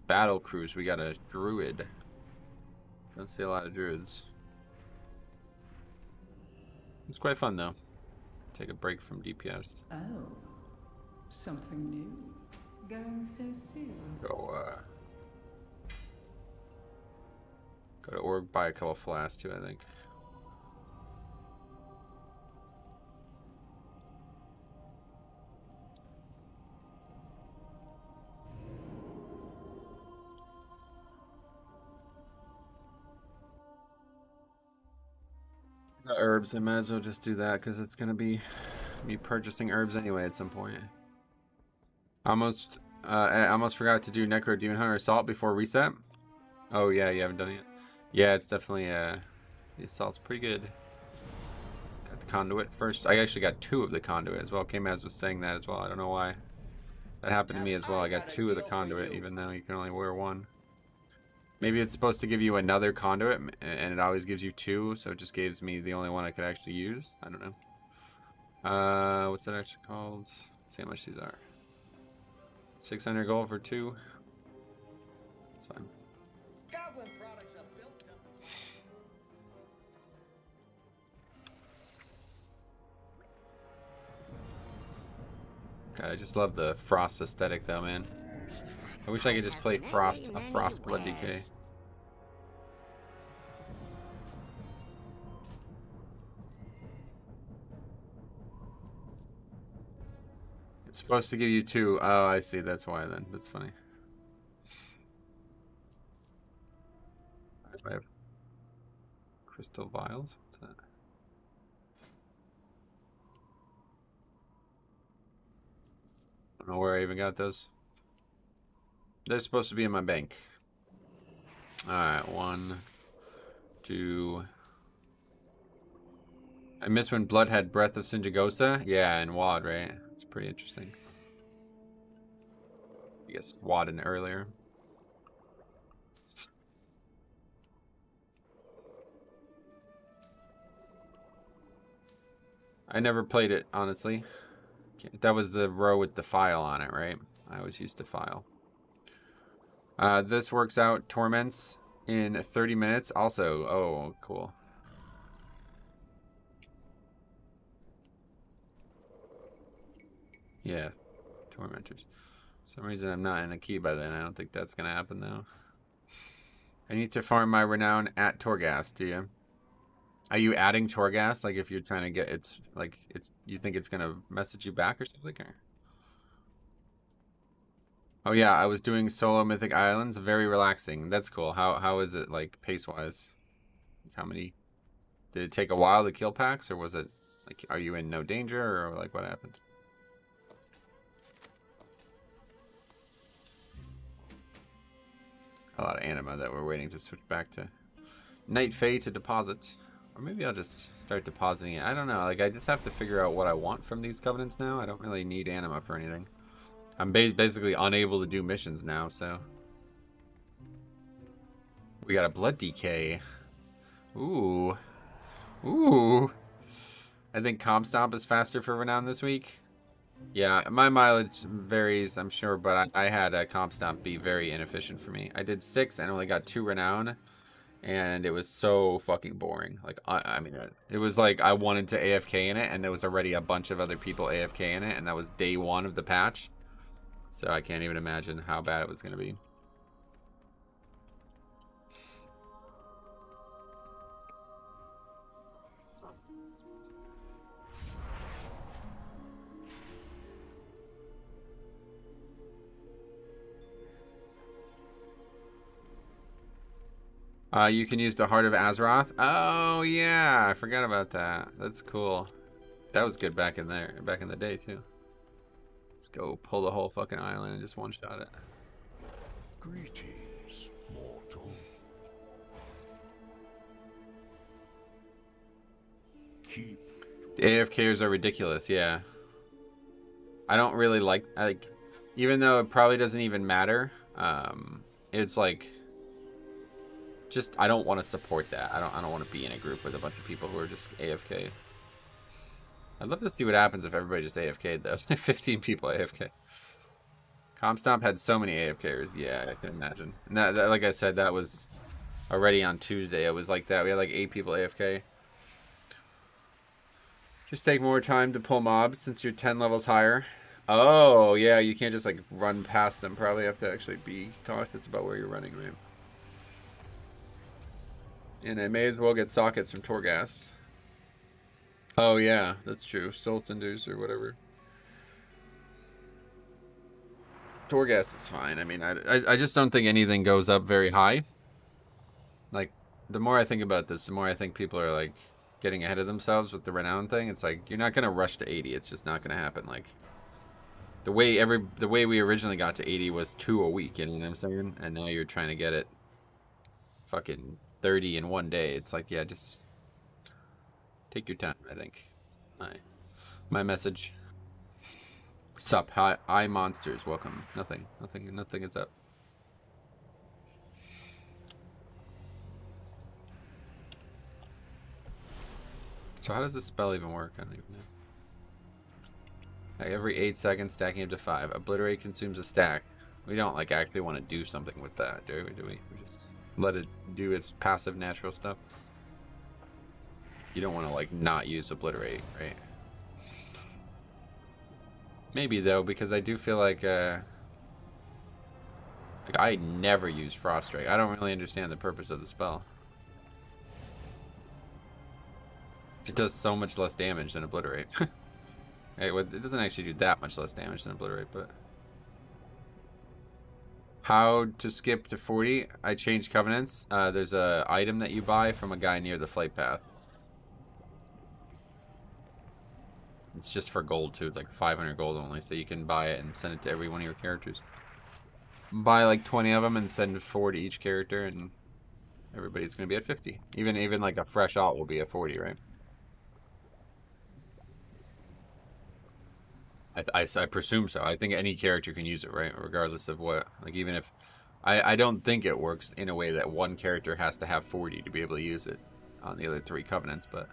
Battle cruise. We got a druid. Don't see a lot of druids. It's quite fun though. Take a break from DPS. Oh, something new. Going so soon. Go to org, buy a couple flasks too, I think. Got herbs, I might as well just do that because it's gonna be me purchasing herbs anyway at some point. I almost forgot to do Necro Demon Hunter Assault before reset. Oh yeah, you haven't done it yet. Yeah, it's definitely the assault's pretty good. Got the conduit first. I actually got 2 of the conduit as well. K-Maz was saying that as well. I don't know why. That happened to me as well. I got 2 of the conduit, even though you can only wear 1. Maybe it's supposed to give you another conduit, and it always gives you 2, so it just gives me the only one I could actually use. I don't know. What's that actually called? Let's see how much these are. 600 gold for 2. That's fine. Goblin products are built up. God, I just love the frost aesthetic though, man. I wish I could just play a frost blood DK. It's supposed to give you 2. Oh, I see. That's why then. That's funny. I have crystal vials. What's that? I don't know where I even got those. They're supposed to be in my bank. Alright, 1, 2. I miss when Blood had Breath of Sinjagosa. Yeah, and WoD, right? It's pretty interesting. I guess WoD in earlier. I never played it, honestly. That was the row with the file on it, right? I always used to file. This works out torments in 30 minutes. Also, oh, cool. Yeah, tormentors. For some reason I'm not in a key by then. I don't think that's gonna happen though. I need to farm my renown at Torghast, do you? Are you adding Torghast? Like if you're trying to get it's you think it's gonna message you back or something? Or? Oh yeah, I was doing solo Mythic Islands. Very relaxing. That's cool. How is it like pace wise? How many? Did it take a while to kill packs, or was it like are you in no danger, or like what happened? A lot of anima that we're waiting to switch back to Night Fae to deposit. Or maybe I'll just start depositing it. I don't know. Like I just have to figure out what I want from these covenants now. I don't really need anima for anything. I'm basically unable to do missions now, so. We got a blood DK. Ooh. Ooh. I think Comp Stomp is faster for Renown this week. Yeah, my mileage varies, I'm sure, but I had a Comp Stomp be very inefficient for me. I did 6 and only got 2 Renown, and it was so fucking boring. Like, I mean, it was like I wanted to AFK in it, and there was already a bunch of other people AFK in it, and that was day 1 of the patch. So I can't even imagine how bad it was going to be. You can use the Heart of Azeroth. Oh yeah, I forgot about that. That's cool. That was good back in the day too. Let's go pull the whole fucking island and just one-shot it. Greetings, mortal. Keep. The AFKers are ridiculous, yeah. I don't really like even though it probably doesn't even matter, it's like just I don't want to support that. I don't want to be in a group with a bunch of people who are just AFK. I'd love to see what happens if everybody just AFK'd though. 15 people AFK. Comstomp had so many AFKers. Yeah, I can imagine. And that, like I said, that was already on Tuesday. It was like that. We had like 8 people AFK. Just take more time to pull mobs since you're 10 levels higher. Oh, yeah, you can't just like run past them. Probably have to actually be cautious about where you're running, right? And I may as well get sockets from Torghast. Oh, yeah, that's true. Sultanders or whatever. Torghast is fine. I mean, I just don't think anything goes up very high. Like, the more I think about this, the more I think people are like getting ahead of themselves with the renown thing. It's like you're not gonna rush to 80. It's just not gonna happen. Like the way we originally got to 80 was 2 a week. You know what I'm saying? And now you're trying to get it fucking 30 in one day. It's like, yeah, just take your time. I think. My message. Sup? Hi, monsters. Welcome. Nothing is up. So how does this spell even work? I don't even know. Like every 8 seconds, stacking up to 5. Obliterate consumes a stack. We don't like actually want to do something with that, do we? We just let it do its passive natural stuff. You don't want to like not use obliterate, right? Maybe though, because I do feel like I never use Frost Strike. I don't really understand the purpose of the spell. It does so much less damage than Obliterate. Hey, well, it doesn't actually do that much less damage than Obliterate, but... How to skip to 40? I changed Covenants. There's a item that you buy from a guy near the flight path. It's just for gold, too. It's like 500 gold only, so you can buy it and send it to every one of your characters. Buy like 20 of them and send 4 to each character, and everybody's going to be at 50. Even like a fresh alt will be at 40, right? I presume so. I think any character can use it, right? Regardless of what. Like, even if... I don't think it works in a way that one character has to have 40 to be able to use it on the other 3 Covenants, but...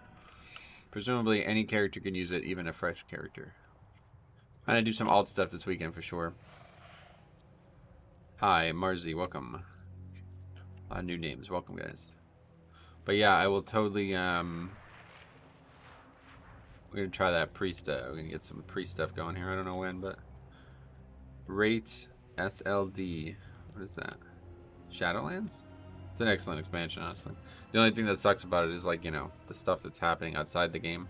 Presumably, any character can use it, even a fresh character. I'm gonna do some alt stuff this weekend for sure. Hi, Marzi, welcome. New names, welcome, guys. But yeah, I will totally... We're gonna try that priest. We're gonna get some priest stuff going here. I don't know when, but rate SLD. What is that? Shadowlands? It's an excellent expansion, honestly. The only thing that sucks about it is like, you know, the stuff that's happening outside the game.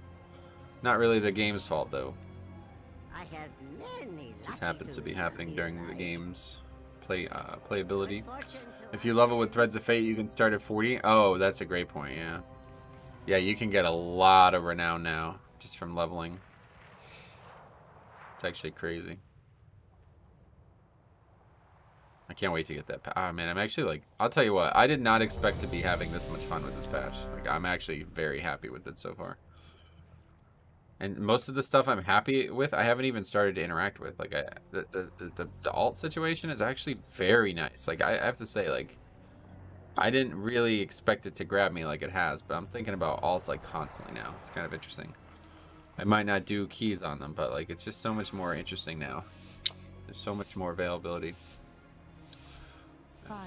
Not really the game's fault though. I have many Just lucky happens to be tools happening in during the life. game's playability. Good fortune to If you level with Threads of Fate, you can start at 40. Oh, that's a great point. Yeah. Yeah, you can get a lot of renown now. Just from leveling. It's actually crazy. I can't wait to get that. Ah, man, I'm actually like, I'll tell you what, I did not expect to be having this much fun with this patch. Like, I'm actually very happy with it so far. And most of the stuff I'm happy with, I haven't even started to interact with. Like, the alt situation is actually very nice. Like, I have to say, like, I didn't really expect it to grab me like it has, but I'm thinking about alts like constantly now. It's kind of interesting. I might not do keys on them, but like it's just so much more interesting now. There's so much more availability.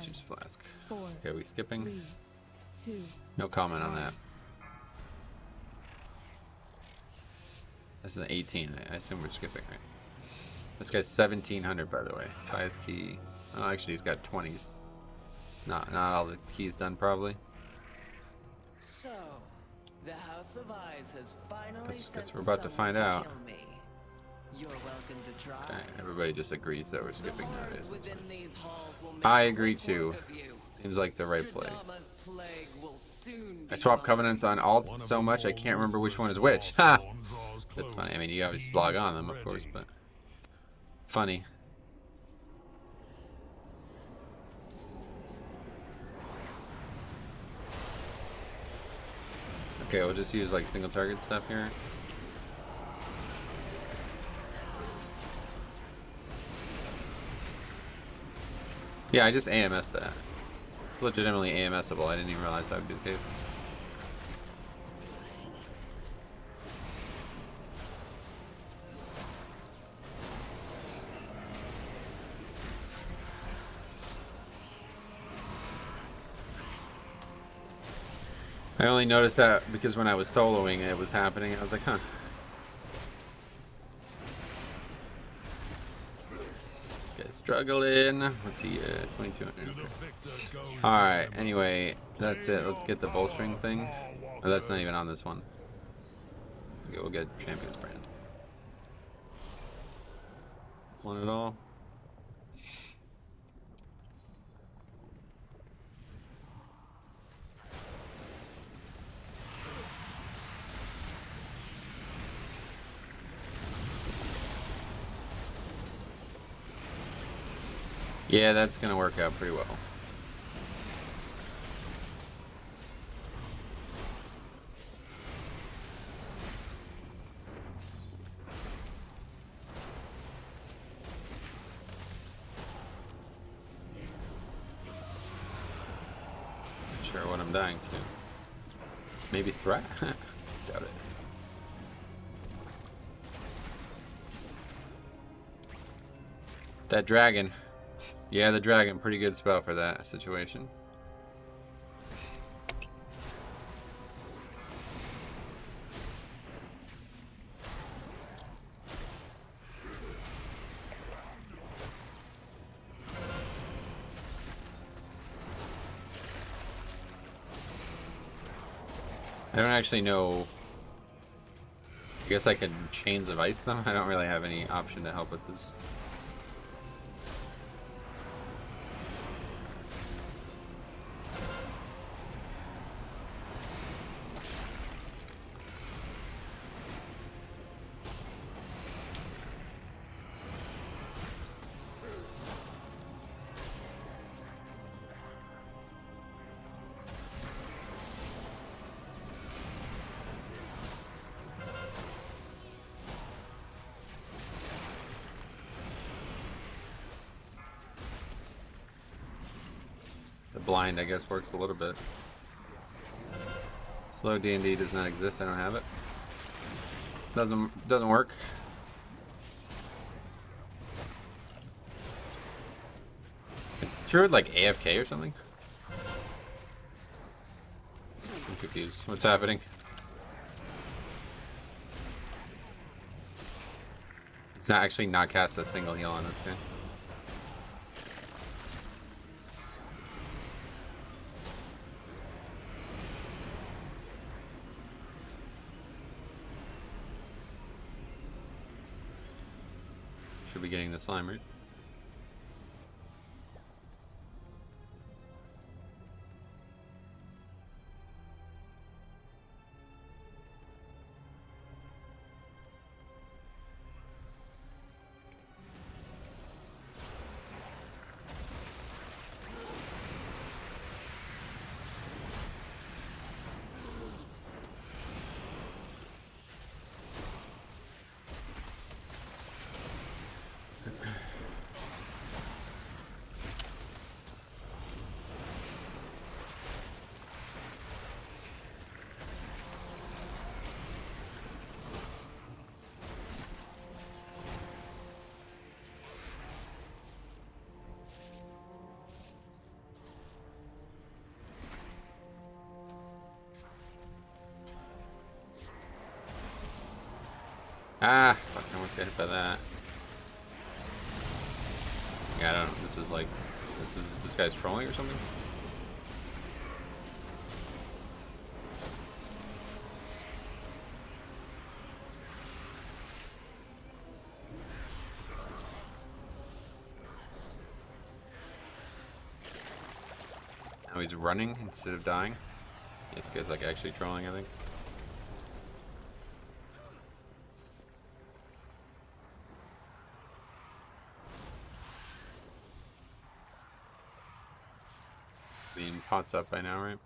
Juice flask. 4, Okay, are we skipping? 3, 2. No comment on that. This is an 18. I assume we're skipping, right? This guy's 1700, by the way. His highest key. Oh, actually, he's got 20s. Not all the keys done, probably. So, the House of Eyes has finally Guess we're about to find someone out. kill me. You're welcome to try. Okay, everybody just agrees that we're skipping The nowadays. horrors That's within fine. these halls will make I a agree quick too. work of you. Seems like the right play. Stradamus' plague will soon I be swap mine. covenants on alts so much I can't remember which one is which. Ha! That's funny. I mean, you obviously log on them, of course, but funny. Okay, we'll just use like single target stuff here. Yeah, I just AMS that. legitimately AMSable. I didn't even realize that would be the case. I only noticed that because when I was soloing it was happening. I was like, huh. This guy's struggling. What's he at? 2200. Okay. Alright, anyway, that's it. Let's get the bolstering thing. Oh, that's not even on this one. Okay, we'll get Champion's Brand. Want it all? Yeah, that's gonna work out pretty well. Not sure what I'm dying to. Maybe threat? Doubt it. That dragon. Yeah, the dragon, pretty good spell for that situation. I don't actually know. I guess I could Chains of Ice them. I don't really have any option to help with this. The blind, I guess, works a little bit. Slow D&D does not exist. I don't have it. Doesn't work. It's true, like AFK or something. I'm confused. What's happening? It's not actually not cast a single heal on this guy. Should be getting the slime, right? Ah, fuck, I almost got hit by that. Yeah, I don't know. This is like, this guy's trolling or something? Oh, he's running instead of dying. Yeah, this guy's like actually trolling, I think. Being pots up by now, right?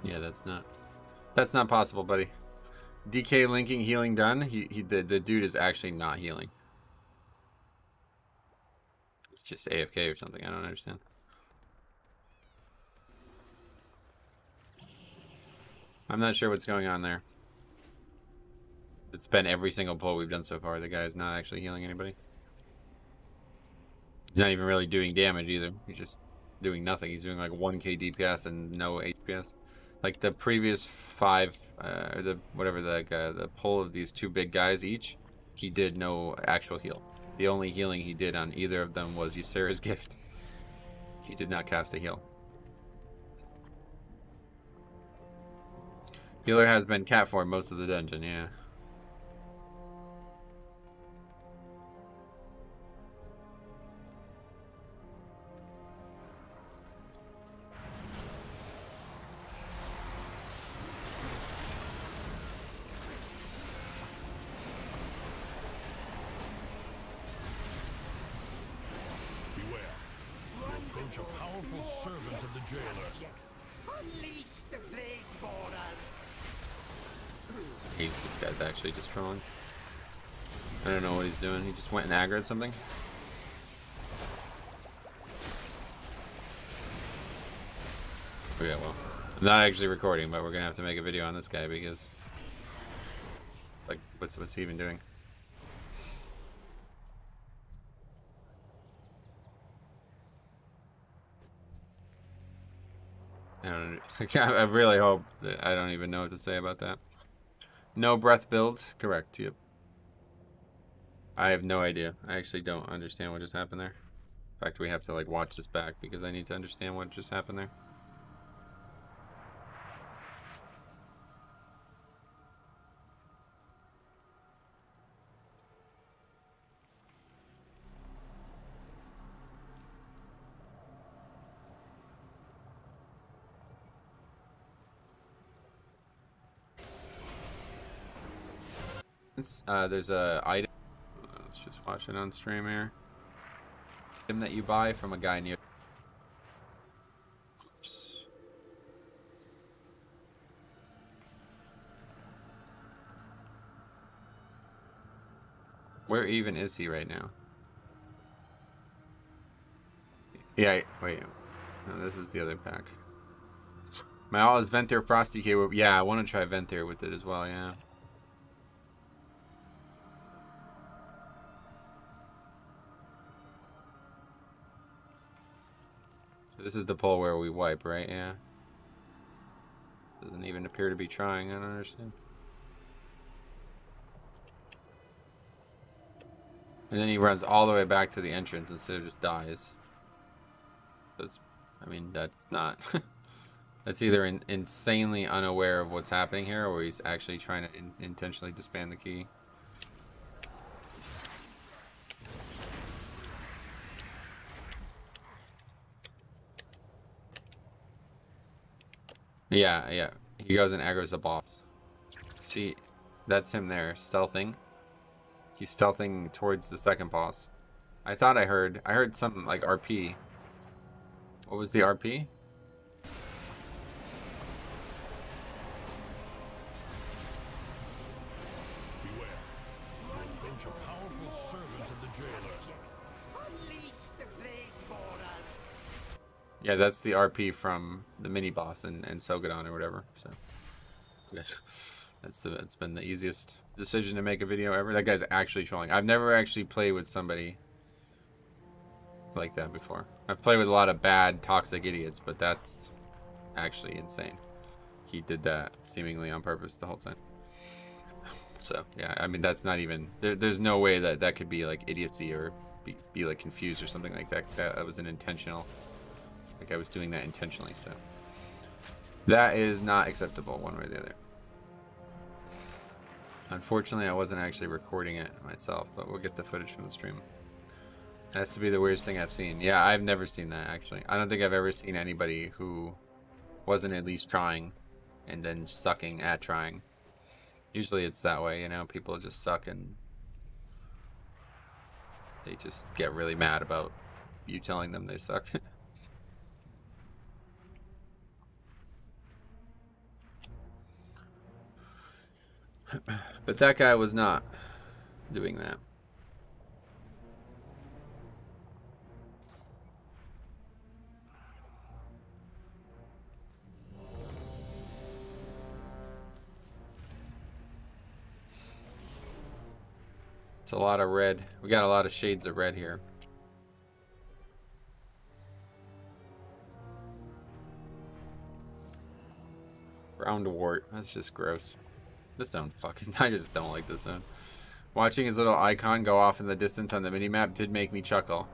Yeah, that's not possible, buddy. DK linking healing done. The dude is actually not healing. It's just AFK or something. I don't understand. I'm not sure what's going on there. It's been every single pull we've done so far. The guy is not actually healing anybody. He's not even really doing damage either. He's just doing nothing. He's doing like 1k DPS and no HPS. Like the previous 5, or the pull of these 2 big guys each, he did no actual heal. The only healing he did on either of them was Ysera's gift. He did not cast a heal. Healer has been cat form most of the dungeon, yeah. A powerful servant of the jailer. Unleash the blade border. This guy's actually just trolling. I don't know what he's doing. He just went and aggroed something. Oh, yeah, well, I'm not actually recording, but we're gonna have to make a video on this guy because it's like, what's he even doing? I really hope that I don't even know what to say about that. No breath build, correct? Yep. I have no idea. I actually don't understand what just happened there. In fact, we have to like watch this back because I need to understand what just happened there. There's a item. Let's just watch it on stream here. Item that you buy from a guy near. Oops. Where even is he right now? Yeah, wait. No, this is the other pack. My all is Venthyr Frosty K. Yeah, I want to try Venthyr with it as well, yeah. This is the pull where we wipe, right? Yeah. Doesn't even appear to be trying. I don't understand. And then he runs all the way back to the entrance instead of just dies. That's, I mean, that's not. That's either insanely unaware of what's happening here, or he's actually trying to intentionally disband the key. Yeah. He goes and aggro's the boss. See, that's him there, stealthing. He's stealthing towards the second boss. I thought I heard some like RP. What was the RP? Beware. You approach a powerful servant of the jailer. Unleash the blade border. Yeah, that's the RP from the mini boss and Sogadon or whatever. So that's been the easiest decision to make a video ever. That guy's actually trolling. I've never actually played with somebody like that before. I've played with a lot of bad, toxic idiots, but that's actually insane. He did that seemingly on purpose the whole time. So yeah, I mean that's not even there's no way that could be like idiocy or be like confused or something like that. That was an intentional. Like I was doing that intentionally, so that is not acceptable one way or the other. Unfortunately, I wasn't actually recording it myself, but we'll get the footage from the stream. It has to be the weirdest thing I've seen. Yeah, I've never seen that actually. I don't think I've ever seen anybody who wasn't at least trying and then sucking at trying. Usually it's that way, you know, people just suck and they just get really mad about you telling them they suck. But that guy was not doing that. It's a lot of red. We got a lot of shades of red here. Brown wart. That's just gross. This sound fucking... I just don't like this sound. Watching his little icon go off in the distance on the minimap did make me chuckle.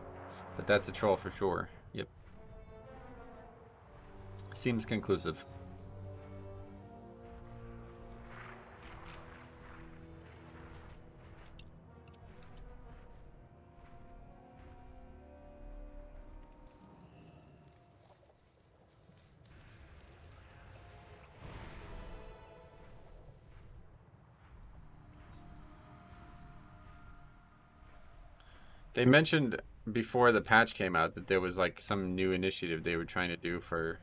But that's a troll for sure. Yep. Seems conclusive. They mentioned before the patch came out that there was like some new initiative they were trying to do for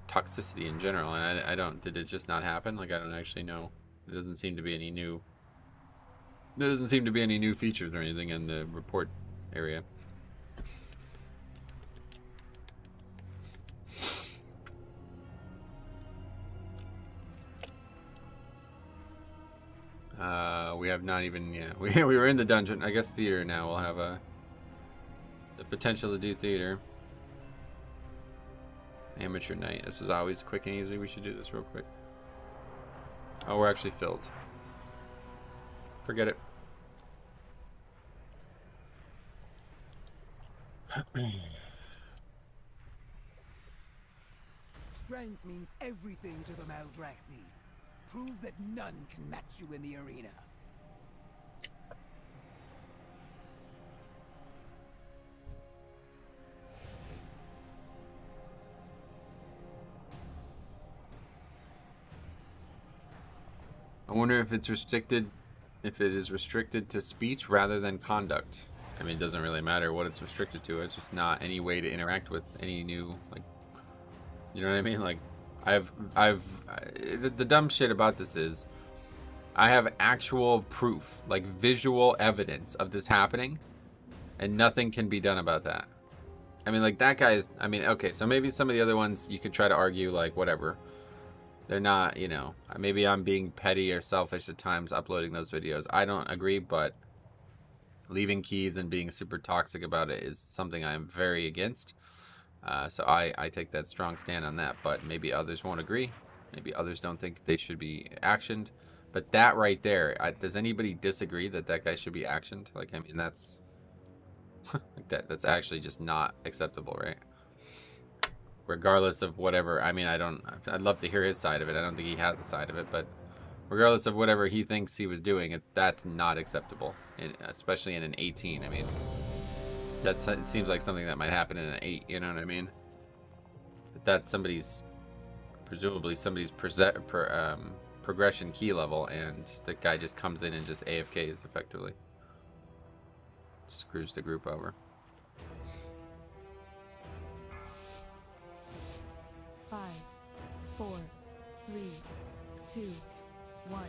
toxicity in general, and I don't, did it just not happen? Like, I don't actually know. There doesn't seem to be any new, there doesn't seem to be any new features or anything in the report area. We have not even, yeah, we were in the dungeon. I guess theater now will have the potential to do theater. Amateur night. This is always quick and easy. We should do this real quick. Oh, we're actually filled. Forget it. Strength means everything to the Maldraxi. Prove that none can match you in the arena. I wonder if it's restricted, if it is restricted to speech rather than conduct. I mean, it doesn't really matter what it's restricted to. It's just not any way to interact with any new, like, you know what I mean? Like, the dumb shit about this is I have actual proof, like visual evidence of this happening, and nothing can be done about that. I mean, like, that guy's, I mean, okay, so maybe some of the other ones you could try to argue, like, whatever. They're not, you know, maybe I'm being petty or selfish at times uploading those videos. I don't agree, but leaving keys and being super toxic about it is something I'm very against. So I take that strong stand on that, but maybe others won't agree. Maybe others don't think they should be actioned. But that right there, does anybody disagree that that guy should be actioned? Like, I mean, that's like that's actually just not acceptable, right? Regardless of whatever, I mean, I'd love to hear his side of it. I don't think he had the side of it, but regardless of whatever he thinks he was doing, that's not acceptable, especially in an 18. I mean, it seems like something that might happen in an 8, you know what I mean? But that's presumably somebody's progression key level, and the guy just comes in and just AFKs effectively. Screws the group over. 5, 4, 3, 2, 1.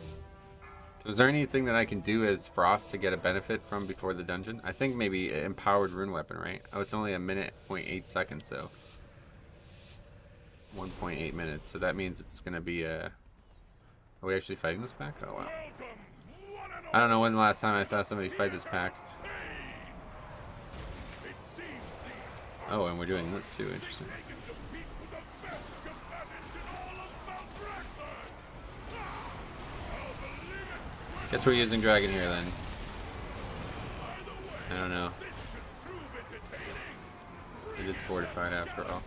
So is there anything that I can do as Frost to get a benefit from before the dungeon? I think maybe empowered rune weapon, right? Oh, it's only a minute, 0.8 seconds, so 1.8 minutes. So that means it's gonna be a... Are we actually fighting this pack? Oh wow. I don't know when the last time I saw somebody fight this pack. Oh, and we're doing this too. Interesting. Guess we're using dragon here then. I don't know. It is fortified after all.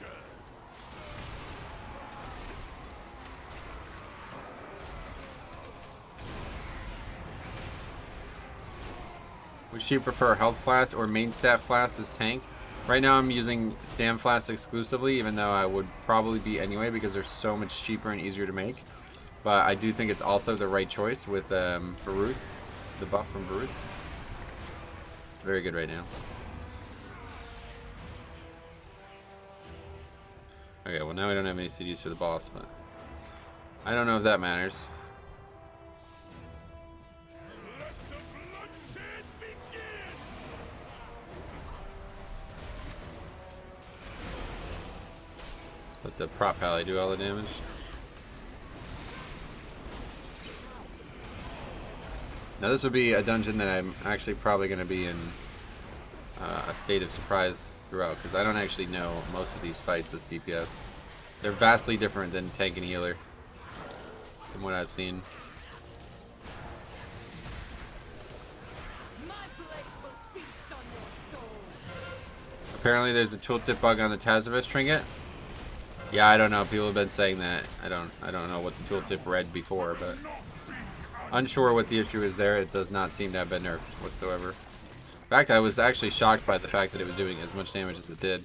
Would she prefer health flask or main stat flask as tank? Right now I'm using stam flask exclusively, even though I would probably be anyway because they're so much cheaper and easier to make. But I do think it's also the right choice with Baruth, the buff from Baruth. It's very good right now. Okay, well now we don't have any CDs for the boss, but I don't know if that matters. Let the prop pally do all the damage. Now this will be a dungeon that I'm actually probably going to be in a state of surprise throughout, because I don't actually know most of these fights as DPS. They're vastly different than tank and healer, from what I've seen. Apparently there's a tooltip bug on the Tazavest trinket. Yeah, I don't know. People have been saying that. I don't know what the tooltip read before, but unsure what the issue is there. It does not seem to have been nerfed whatsoever. In fact, I was actually shocked by the fact that it was doing as much damage as it did.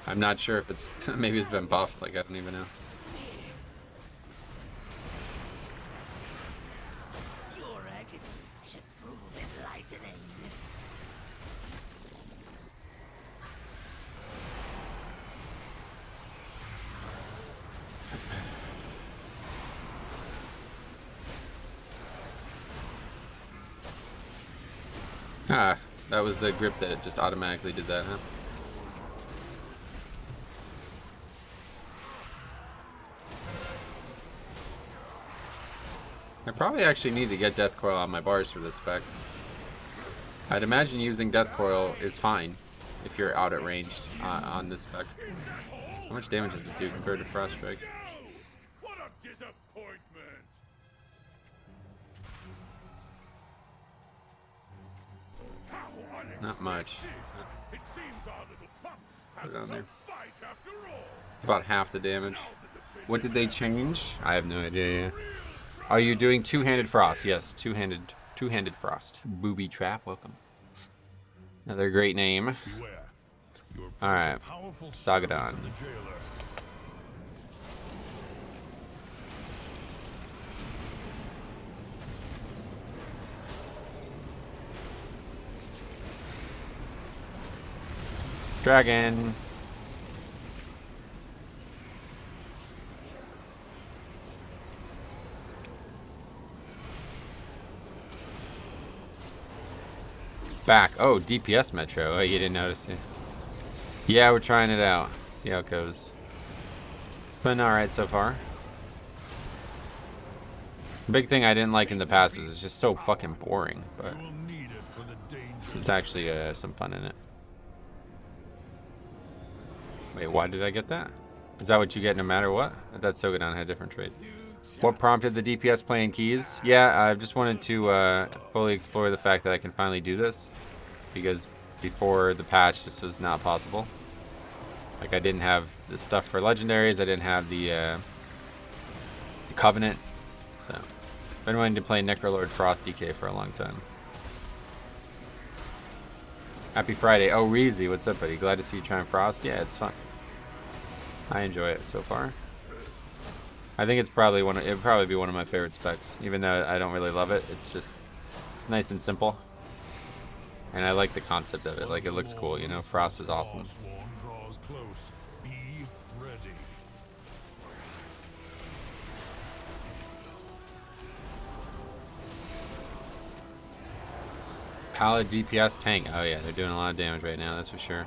I'm not sure if it's maybe it's been buffed. Like, I don't even know. Your agony should prove enlightening. Ah, that was the grip that it just automatically did that, huh? I probably actually need to get Death Coil on my bars for this spec. I'd imagine using Death Coil is fine if you're out at range on this spec. How much damage does it do compared to Frost Strike? What a disappointment! Not much. It seems our little pups Put had it on there. some fight after all. About half the damage. What did they change? I have no idea. Yeah. Are you doing two-handed frost? Yes, two-handed frost. Booby trap, welcome. Another great name. Beware. Your All right, powerful Sagadon. servant to the jailer. Dragon. Back. Oh, DPS Metro. Oh, you didn't notice it. Yeah, we're trying it out. See how it goes. It's been alright so far. Big thing I didn't like in the past was it's just so fucking boring, but You will need it for the danger. it's actually some fun in it. Wait, why did I get that? Is that what you get no matter what? I thought Sogadon had different traits. What prompted the DPS playing keys? Yeah, I just wanted to fully explore the fact that I can finally do this, because before the patch this was not possible. Like, I didn't have the stuff for legendaries, I didn't have the Covenant, so I've been wanting to play Necrolord Frost DK for a long time. Happy Friday. Oh, Reezy, what's up, buddy? Glad to see you trying Frost. Yeah, it's fun. I enjoy it so far. I think it's probably it'd probably be one of my favorite specs, even though I don't really love it. It's nice and simple, and I like the concept of it. Like, it looks cool, you know. Frost is awesome. Swarm draws close. Be ready. Pallid DPS tank. Oh yeah, they're doing a lot of damage right now. That's for sure.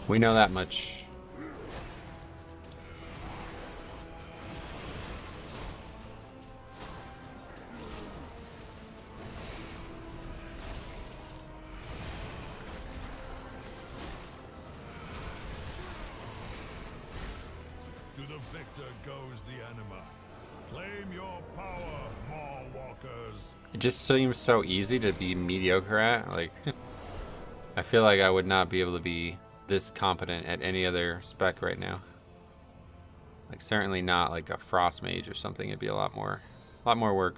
We know that much. To the victor goes the anima. Claim your power, Maw Walkers. It just seems so easy to be mediocre at. Like, I feel like I would not be able to be this competent at any other spec right now. Like, certainly not like a Frost Mage or something. It'd be a lot more work.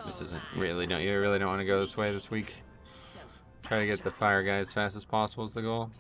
This isn't really, you really don't want to go this way this week. Try to get the fire guy as fast as possible is the goal.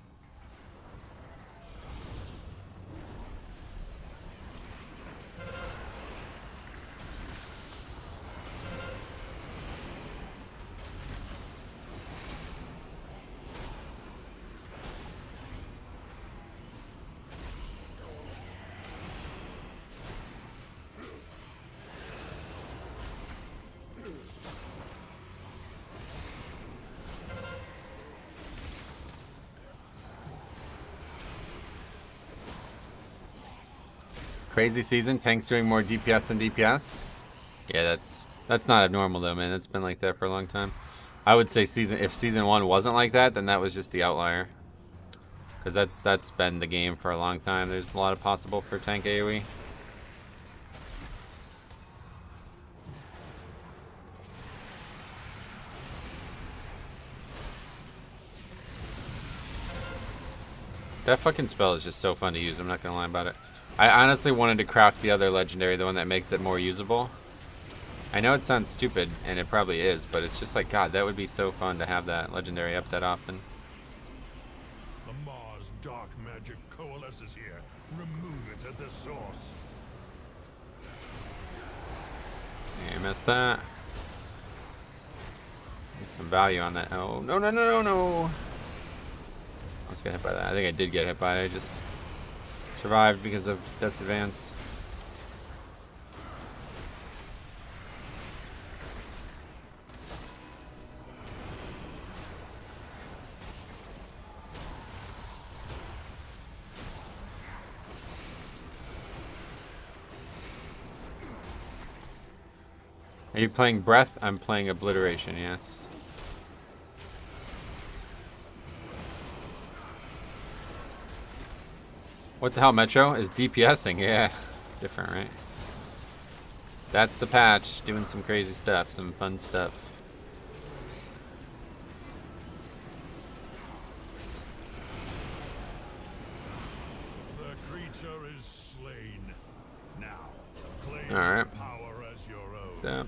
Crazy season. Tanks doing more DPS than DPS. Yeah, that's not abnormal though, man. It's been like that for a long time. I would say if season 1 wasn't like that, then that was just the outlier. Because that's been the game for a long time. There's a lot of possible for tank AoE. That fucking spell is just so fun to use. I'm not gonna lie about it. I honestly wanted to craft the other legendary, the one that makes it more usable. I know it sounds stupid, and it probably is, but it's just like, God, that would be so fun to have that legendary up that often. The Mars dark magic coalesces here. Remove it at the source. Yeah, missed that. Get some value on that. Oh, no, no, no, no, no. I was gonna hit by that. I think I did get hit by it. I just survived because of Death's Advance. Are you playing Breath? I'm playing Obliteration, yes. What the hell, Metro? Is DPSing? Yeah. Different, right? That's the patch. Doing some crazy stuff, some fun stuff. The creature is slain. Now, claim All right. its power as your own. Yeah.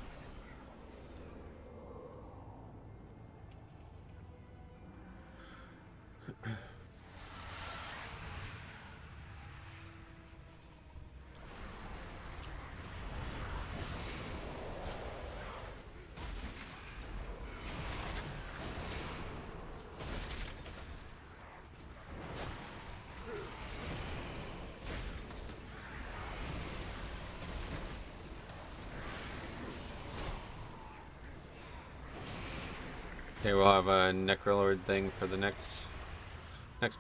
Okay, we'll have a Necrolord thing for the next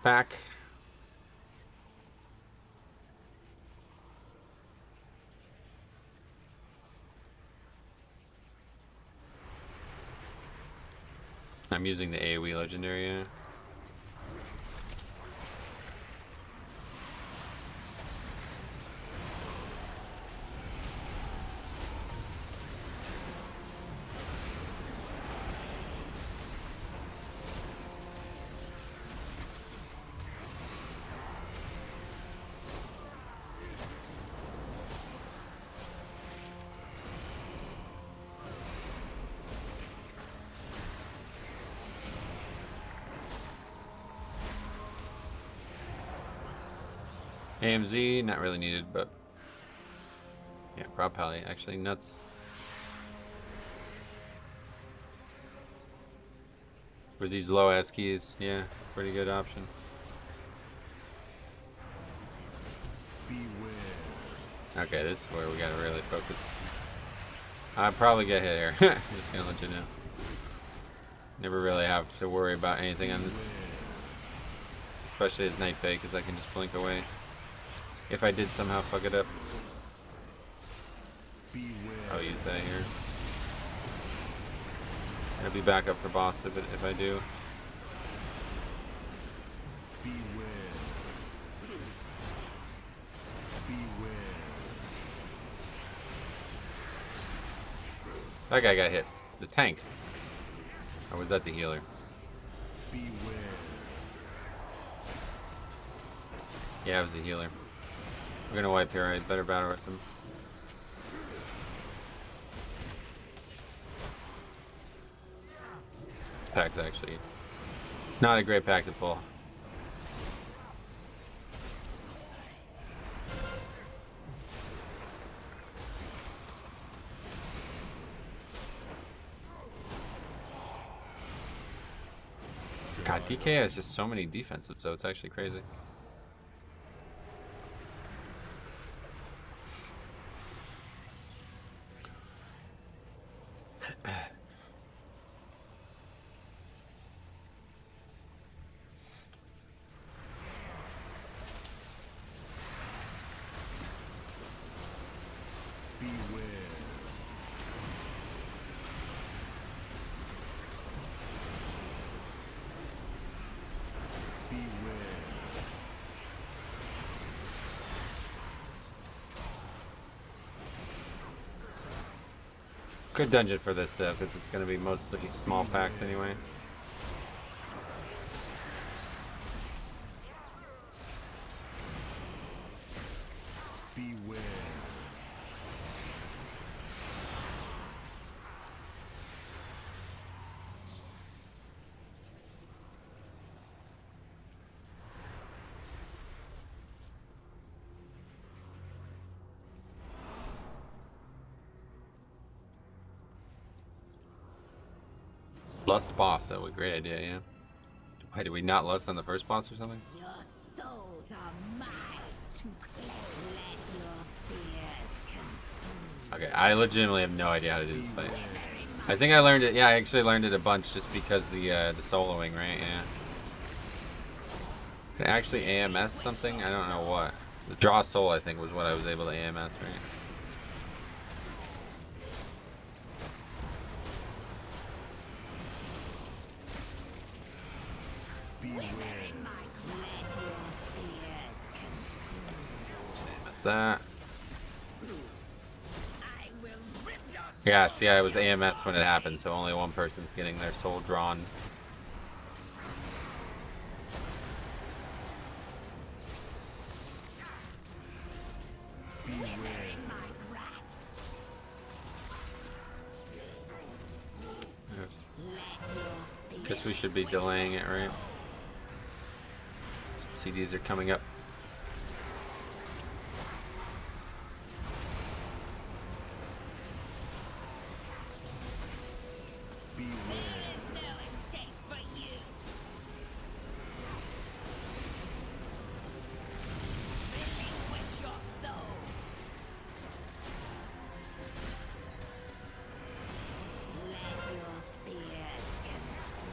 pack. I'm using the AoE legendary, yeah. AMZ, not really needed, but yeah, Prop Pally, actually nuts. For these low ass keys, yeah, pretty good option. Beware. Okay, this is where we gotta really focus. I'll probably get hit here. Just gonna let you know. Never really have to worry about anything on this, especially as Night Fade, because I can just blink away. If I did somehow fuck it up, Beware. I'll use that here. I'll be back up for boss if I do. Beware. Beware. That guy got hit. The tank. Or was that the healer? Beware. Yeah, it was the healer. We're gonna wipe here, right? Better battle with him. This pack's actually not a great pack to pull. God, DK has just so many defensive, so it's actually crazy. Beware. Beware. Good dungeon for this stuff, because it's going to be mostly small packs anyway. Beware. Lust boss, that would be a great idea, yeah. Why did we not lust on the first boss or something? Your souls are mine to claim. Let your fears consume. Okay, I legitimately have no idea how to do this fight. I think I learned it, yeah, I actually learned it a bunch just because the soloing, right? Yeah. Can I actually AMS something? I don't know what. The draw soul, I think, was what I was able to AMS, right? AMS that. Yeah, see, I was AMS when it happened, so only one person's getting their soul drawn. Guess we should be delaying it, right? CDs are coming up.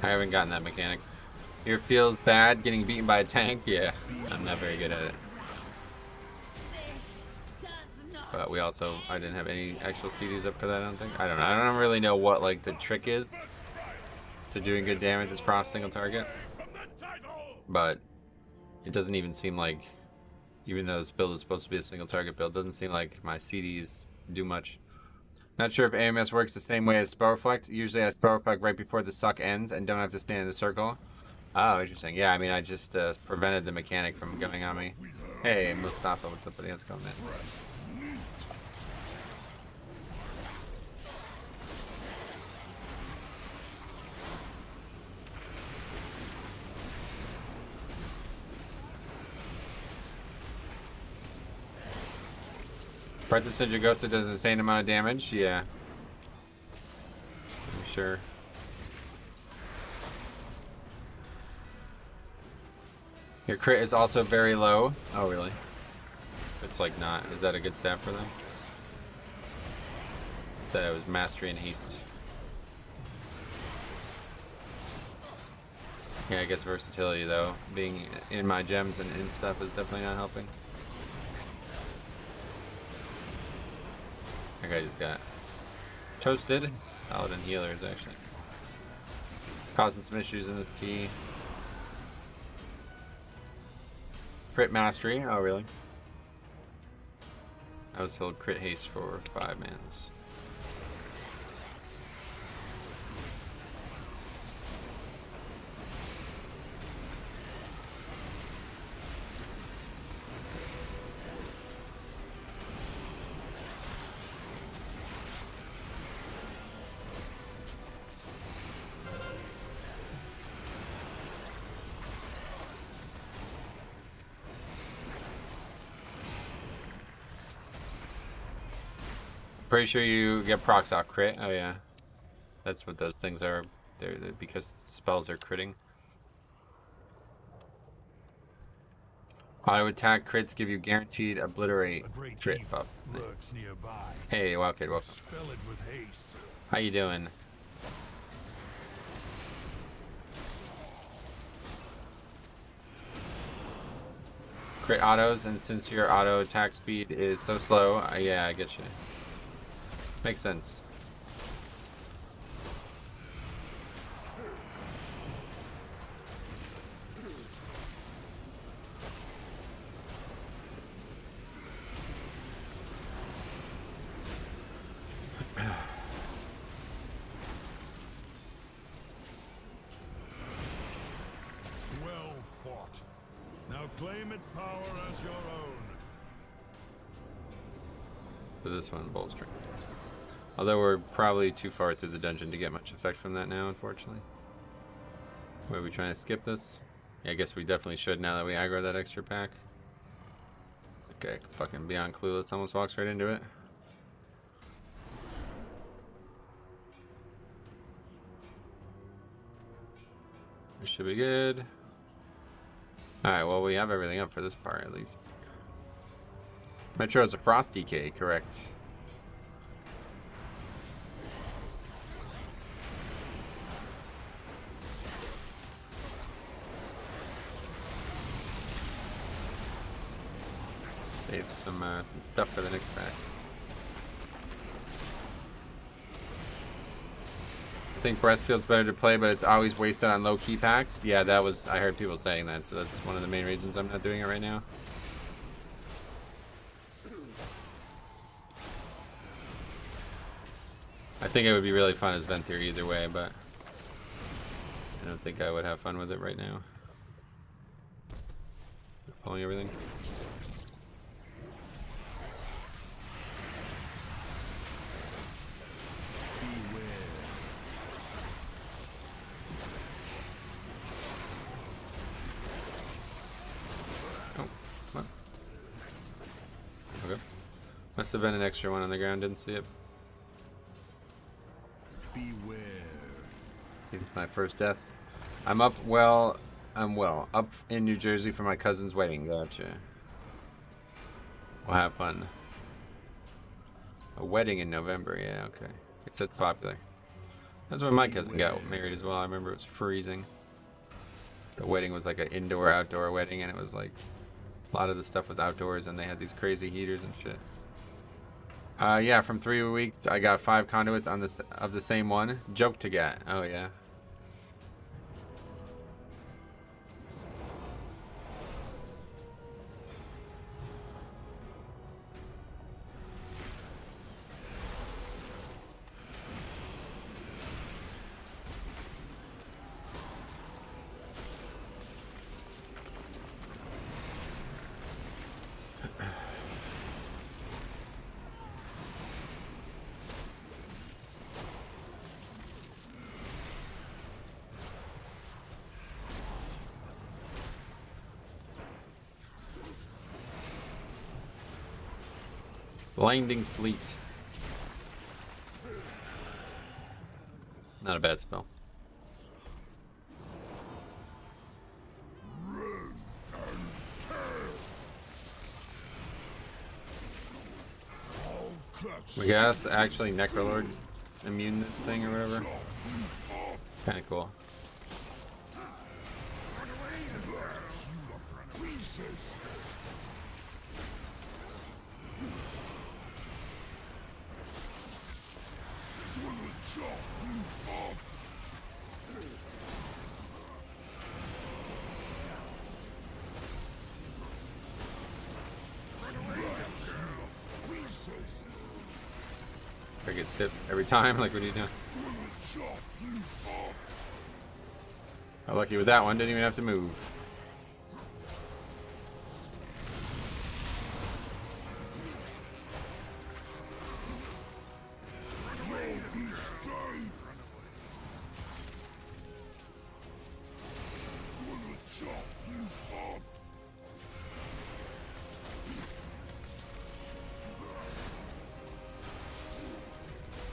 I haven't gotten that mechanic. Here feels bad getting beaten by a tank? Yeah, I'm not very good at it. But we also, I didn't have any actual CDs up for that, I don't think. I don't know. I don't really know what, like, the trick is to doing good damage as Frost single target. But it doesn't even seem like, even though this build is supposed to be a single target build, doesn't seem like my CDs do much. Not sure if AMS works the same way as Spell Reflect. Usually I Spell Reflect right before the suck ends and don't have to stand in the circle. Oh, interesting. Yeah, I mean, I just prevented the mechanic from going on me. Hey, Mustafa, what's up, buddy? How's it going, man? Breath of Sindragosa does the insane amount of damage, yeah. I'm sure. Your crit is also very low. Oh, really? It's like not. Is that a good stat for them? That it was mastery and haste. Yeah, I guess versatility though. Being in my gems and in stuff is definitely not helping. That guy just got toasted. Paladin healers actually. Causing some issues in this key. Crit mastery. Oh, really? I was told crit haste for 5 mans. Pretty sure you get procs off crit. Oh yeah, that's what those things are. They're because spells are critting. Auto attack crits give you guaranteed obliterate crit buff. Nice. Hey, wow kid, welcome. Spell it with haste. How you doing? Crit autos, and since your auto attack speed is so slow, yeah, I get you. Makes sense. Well fought. Now claim its power as your own. For this one, bolt string. Although we're probably too far through the dungeon to get much effect from that now, unfortunately. Wait, are we trying to skip this? Yeah, I guess we definitely should now that we aggro that extra pack. Okay, fucking beyond clueless. Almost walks right into it. This should be good. Alright, well, we have everything up for this part, at least. Metro is a frost decay, correct? Save some stuff for the next pack. I think breath feels better to play, but it's always wasted on low key packs. Yeah, that was, I heard people saying that, so that's one of the main reasons I'm not doing it right now. I think it would be really fun as Venthyr either way, but I don't think I would have fun with it right now. Pulling everything. Must have been an extra one on the ground, didn't see it. Beware. I think it's my first death. I'm up, well, up in New Jersey for my cousin's wedding. Gotcha. We'll have fun. A wedding in November, yeah, okay. It's such popular. That's when my cousin got married as well. I remember it was freezing. The wedding was like an indoor-outdoor wedding, and it was like, a lot of the stuff was outdoors, and they had these crazy heaters and shit. Yeah, from 3 weeks, I got 5 conduits on this of the same one. Joke to get. Oh yeah. Blinding Sleet. Not a bad spell. We guess actually Necrolord immune this thing or whatever. Kinda cool. I get hit every time, like what are you doing? How lucky with that one, didn't even have to move.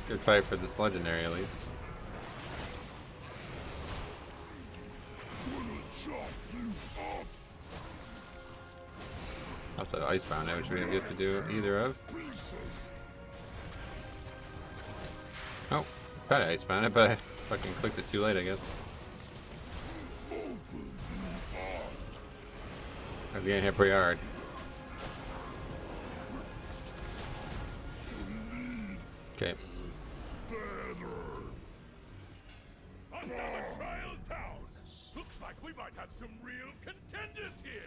Good fight for this legendary, at least. Also, Icebound, which we didn't get to do either of. Oh, tried to Icebound it, but I fucking clicked it too late, I guess. I was getting hit pretty hard. Okay. Another trial down. Looks like we might have some real contenders here.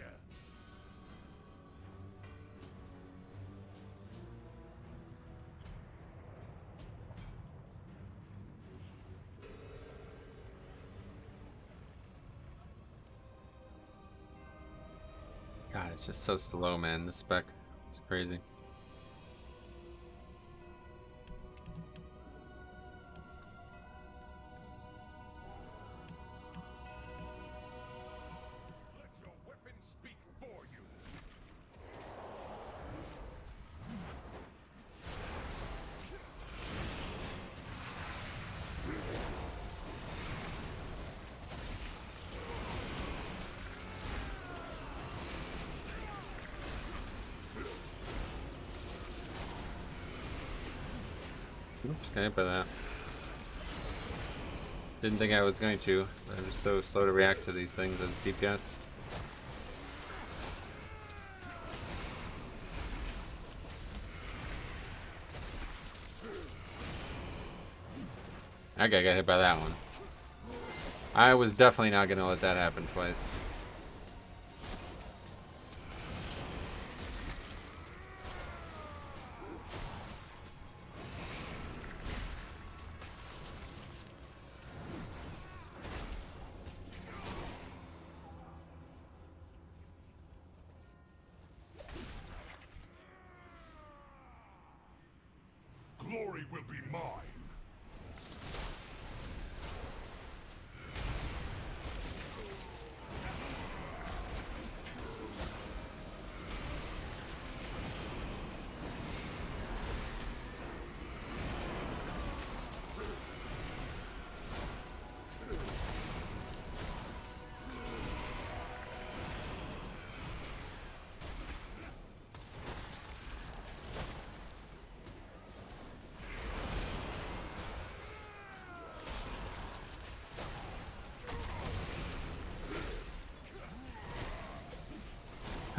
God, it's just so slow, man. The spec. It's crazy. Let your weapon speak for you. Oops, got hit by that. Didn't think I was going to, but I'm just so slow to react to these things as DPS. That guy got hit by that one. I was definitely not going to let that happen twice. Glory will be mine.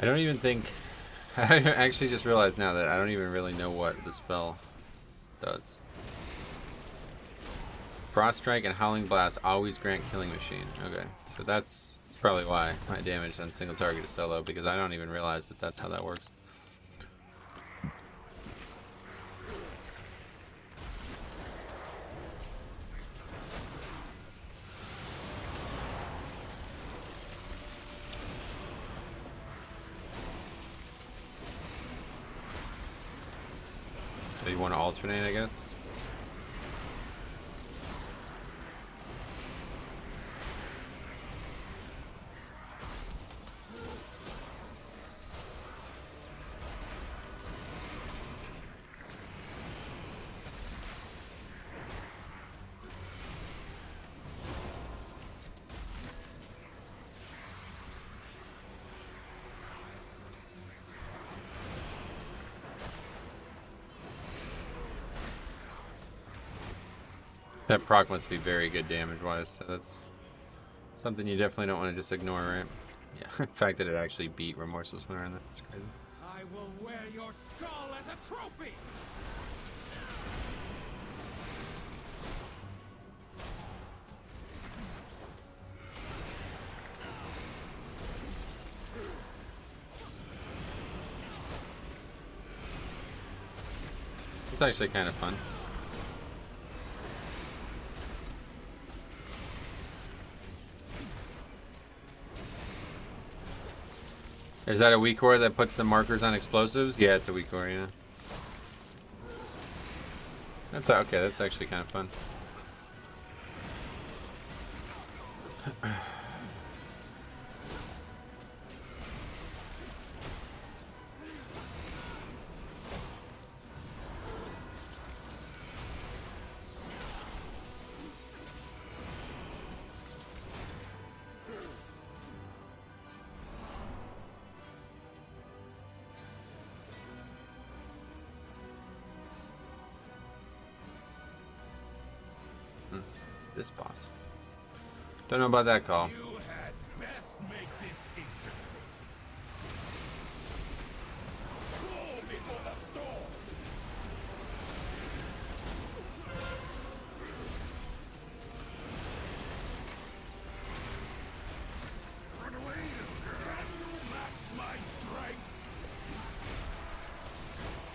I don't even think... I actually just realized now that I don't even really know what the spell does. Frost Strike and Howling Blast always grant Killing Machine. Okay, so that's probably why my damage on single target is so low, because I don't even realize that that's how that works. So you want to alternate, I guess? That proc must be very good damage-wise, so that's something you definitely don't want to just ignore, right? Yeah, the fact that it actually beat Remorseless Winter in that, that's crazy. I will wear your skull as a trophy! It's actually kind of fun. Is that a weak core that puts the markers on explosives? Yeah, it's a weak core, yeah. That's okay, that's actually kind of fun. This boss. Don't know about that call. You had best make this interesting. Crawl before the storm.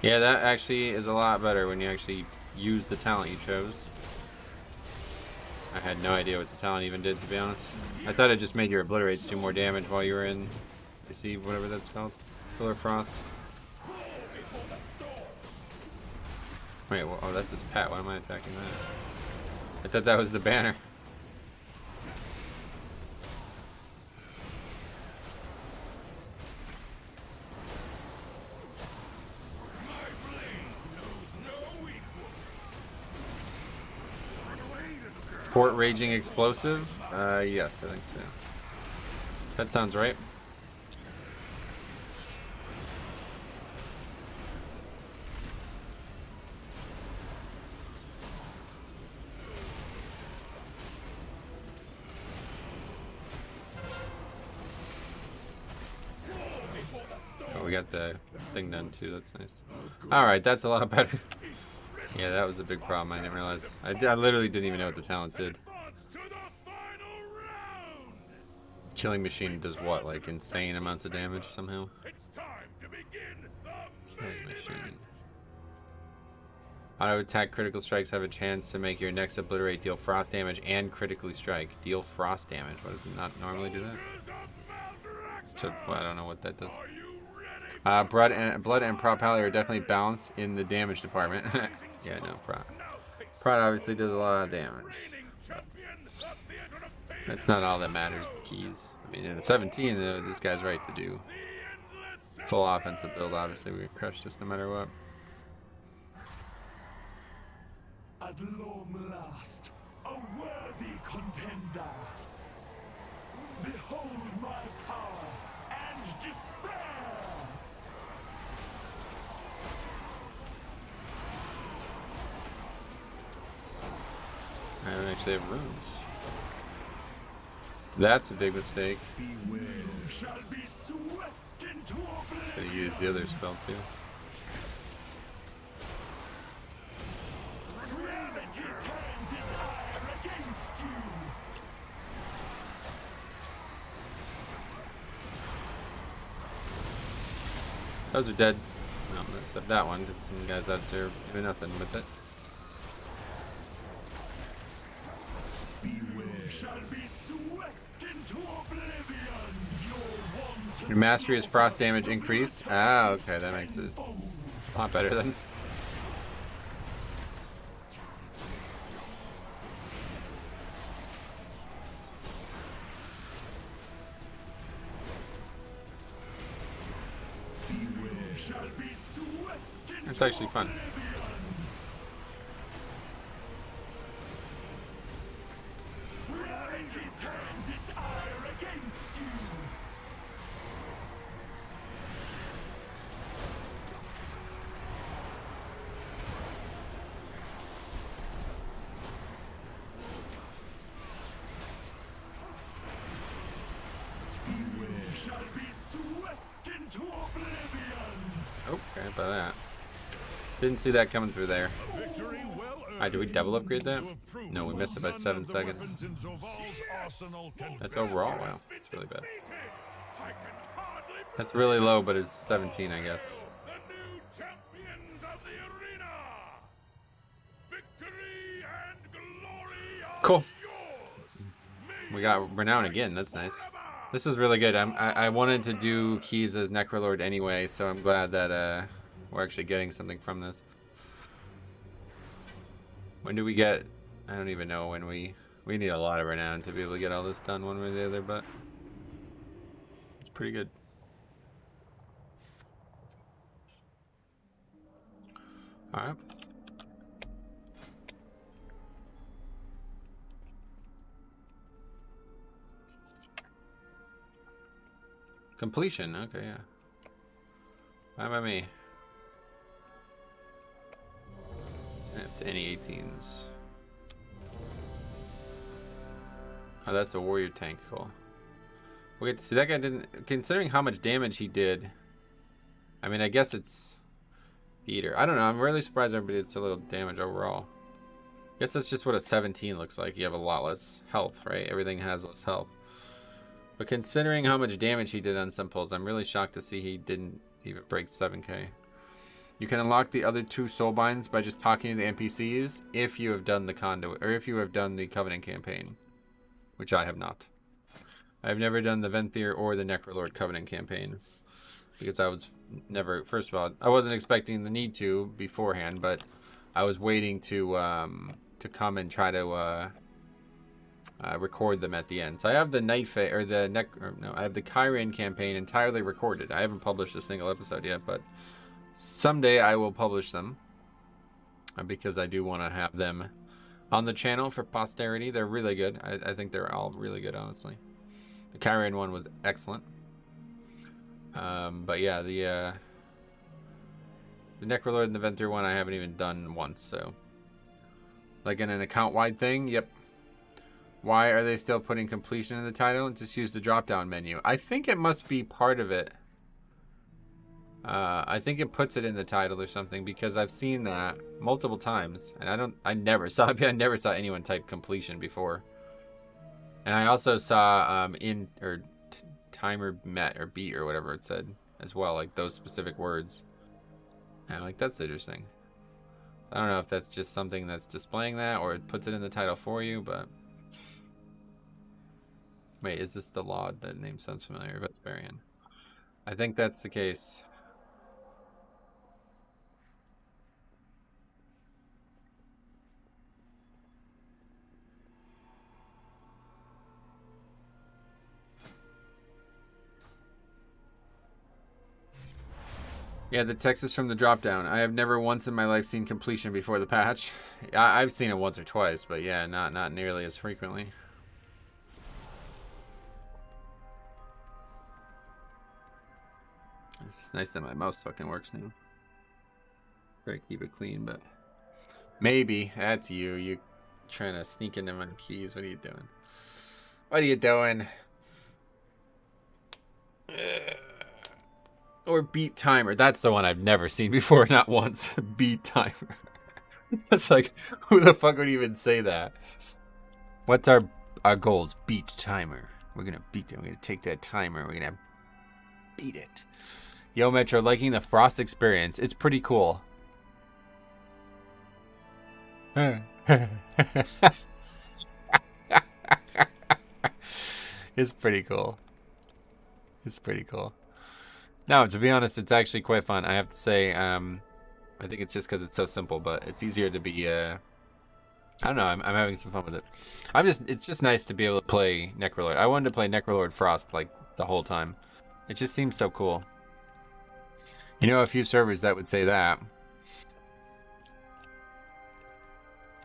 Yeah, that actually is a lot better when you actually use the talent you chose. I had no idea what the talent even did, to be honest. I thought it just made your obliterates do more damage while you were in, you see, whatever that's called. Pillar Frost. Wait, well, oh, that's his pet. Why am I attacking that? I thought that was the banner. Port Raging Explosive? Yes, I think so. That sounds right. Oh, we got the thing done too, that's nice. Alright, that's a lot better. Yeah, that was a big problem. I didn't realize. I literally didn't even know what the talent did. Killing Machine does what? Like insane amounts of damage somehow? Killing Machine. Auto attack critical strikes have a chance to make your next obliterate deal frost damage and critically strike. Deal frost damage. What does it not normally do that? So, well, I don't know what that does. Blood and Propelli are definitely balanced in the damage department. Yeah, no, Prod obviously does a lot of damage. That's not all that matters, keys. I mean, in a 17, this guy's right to do full offensive build. Obviously, we crush this no matter what. At long last, a worthy contender. Behold my power and despair. I don't actually have runes. That's a big mistake. Should have used the other spell too. Those are dead. No, except that one, because some guys out there do nothing with it. Your mastery is frost damage increase. Ah, okay, that makes it a lot better then. It's actually fun. Okay, by that. Didn't see that coming through there. Alright, did we double upgrade that? No, we missed it by 7 seconds. That's overall, wow. It's really bad. That's really low, but it's 17, I guess. Cool. We got Renown again, that's nice. This is really good. I wanted to do keys as Necrolord anyway, so I'm glad that we're actually getting something from this. When do we get... I don't even know when we need a lot of Renown to be able to get all this done one way or the other, but it's pretty good. Alright. Completion, okay, yeah. Why about me? Snap to any 18s. Oh, that's a warrior tank, cool. We get to see that guy didn't, considering how much damage he did. I mean, I guess it's Eater. I don't know, I'm really surprised everybody did so little damage overall. I guess that's just what a 17 looks like. You have a lot less health, right? Everything has less health. But considering how much damage he did on some pulls, I'm really shocked to see he didn't even break 7k. You can unlock the other 2 soulbinds by just talking to the NPCs if you have done the conduit, or if you have done the Covenant campaign, which I have not. I've never done the Venthyr or the Necrolord Covenant campaign because I was never. First of all, I wasn't expecting the need to beforehand, but I was waiting to come and try to record them at the end. So I have the I have the Kyrian campaign entirely recorded. I haven't published a single episode yet, but someday I will publish them because I do want to have them on the channel for posterity. They're really good. I think they're all really good, honestly. The Kyrian one was excellent. But yeah, the Necrolord and the Venthyr one I haven't even done once, so. Like in an account-wide thing, yep. Why are they still putting completion in the title? Just use the drop-down menu. I think it must be part of it. I think it puts it in the title or something because I've seen that multiple times, and I never saw anyone type completion before. And I also saw timer met or beat or whatever it said as well, like those specific words. And I'm like, that's interesting. I don't know if that's just something that's displaying that or it puts it in the title for you, but wait, is this the Laud? That name sounds familiar. Vesperian. I think that's the case. Yeah, the text is from the drop-down. I have never once in my life seen completion before the patch. I've seen it once or twice, but yeah, not nearly as frequently. It's just nice that my mouse fucking works now. Try to keep it clean, but maybe that's you. You trying to sneak into my keys. What are you doing? What are you doing? Or beat timer. That's the one I've never seen before, not once. Beat timer. That's like, who the fuck would even say that? What's our goals? Beat timer. We're gonna beat it. We're gonna take that timer. We're gonna beat it. Yo, Metro, liking the Frost experience. It's pretty cool. It's pretty cool. It's pretty cool. No, to be honest, it's actually quite fun. I have to say, I think it's just because it's so simple, but it's easier to be, I don't know, I'm having some fun with it. It's just nice to be able to play Necrolord. I wanted to play Necrolord Frost, like, the whole time. It just seems so cool. You know, a few servers that would say that.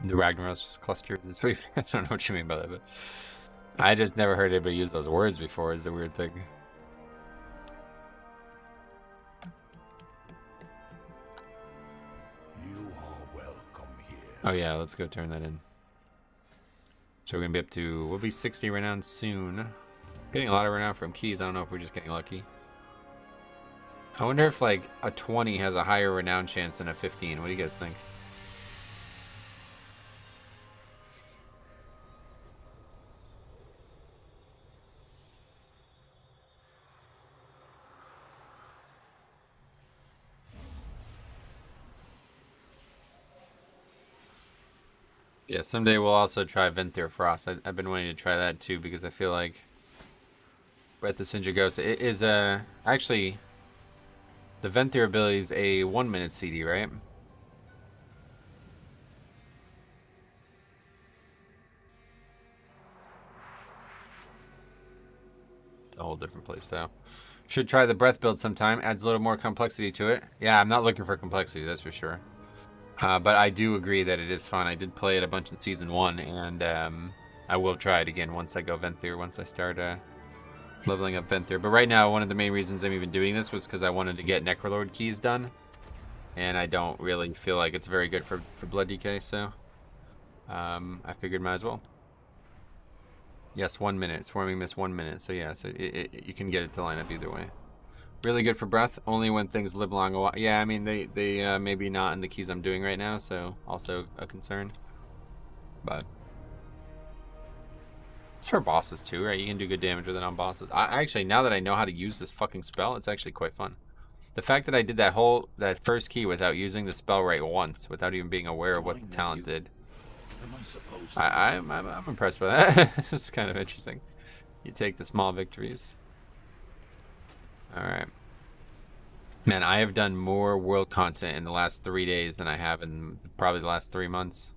The Ragnaros clusters is pretty, I don't know what you mean by that, but I just never heard anybody use those words before, is the weird thing. Oh yeah, let's go turn that in. So we're gonna be up to, we'll be 60 renown soon. Getting a lot of renown from keys. I don't know if we're just getting lucky. I wonder if like a 20 has a higher renown chance than a 15. What do you guys think? Yeah, someday we'll also try Venthyr Frost. I've been wanting to try that too because I feel like Breath of Sindragosa it is actually the Venthyr ability is a 1-minute CD, right? A whole different playstyle. Should try the breath build sometime. Adds a little more complexity to it. Yeah, I'm not looking for complexity, that's for sure. But I do agree that it is fun. I did play it a bunch in Season 1, and I will try it again once I go Venthyr, once I start leveling up Venthyr. But right now, one of the main reasons I'm even doing this was because I wanted to get Necrolord keys done. And I don't really feel like it's very good for Blood DK, so I figured might as well. Yes, 1 minute. Swarming miss 1 minute. So yeah, so you can get it to line up either way. Really good for breath, only when things live long a while. Yeah, I mean, they maybe not in the keys I'm doing right now, so also a concern. But it's for bosses too, right? You can do good damage with it on bosses. I actually, now that I know how to use this fucking spell, it's actually quite fun. The fact that I did that first key without using the spell right once, without even being aware of what the talent did. I'm impressed by that. It's kind of interesting. You take the small victories. Alright. Man, I have done more world content in the last 3 days than I have in probably the last 3 months.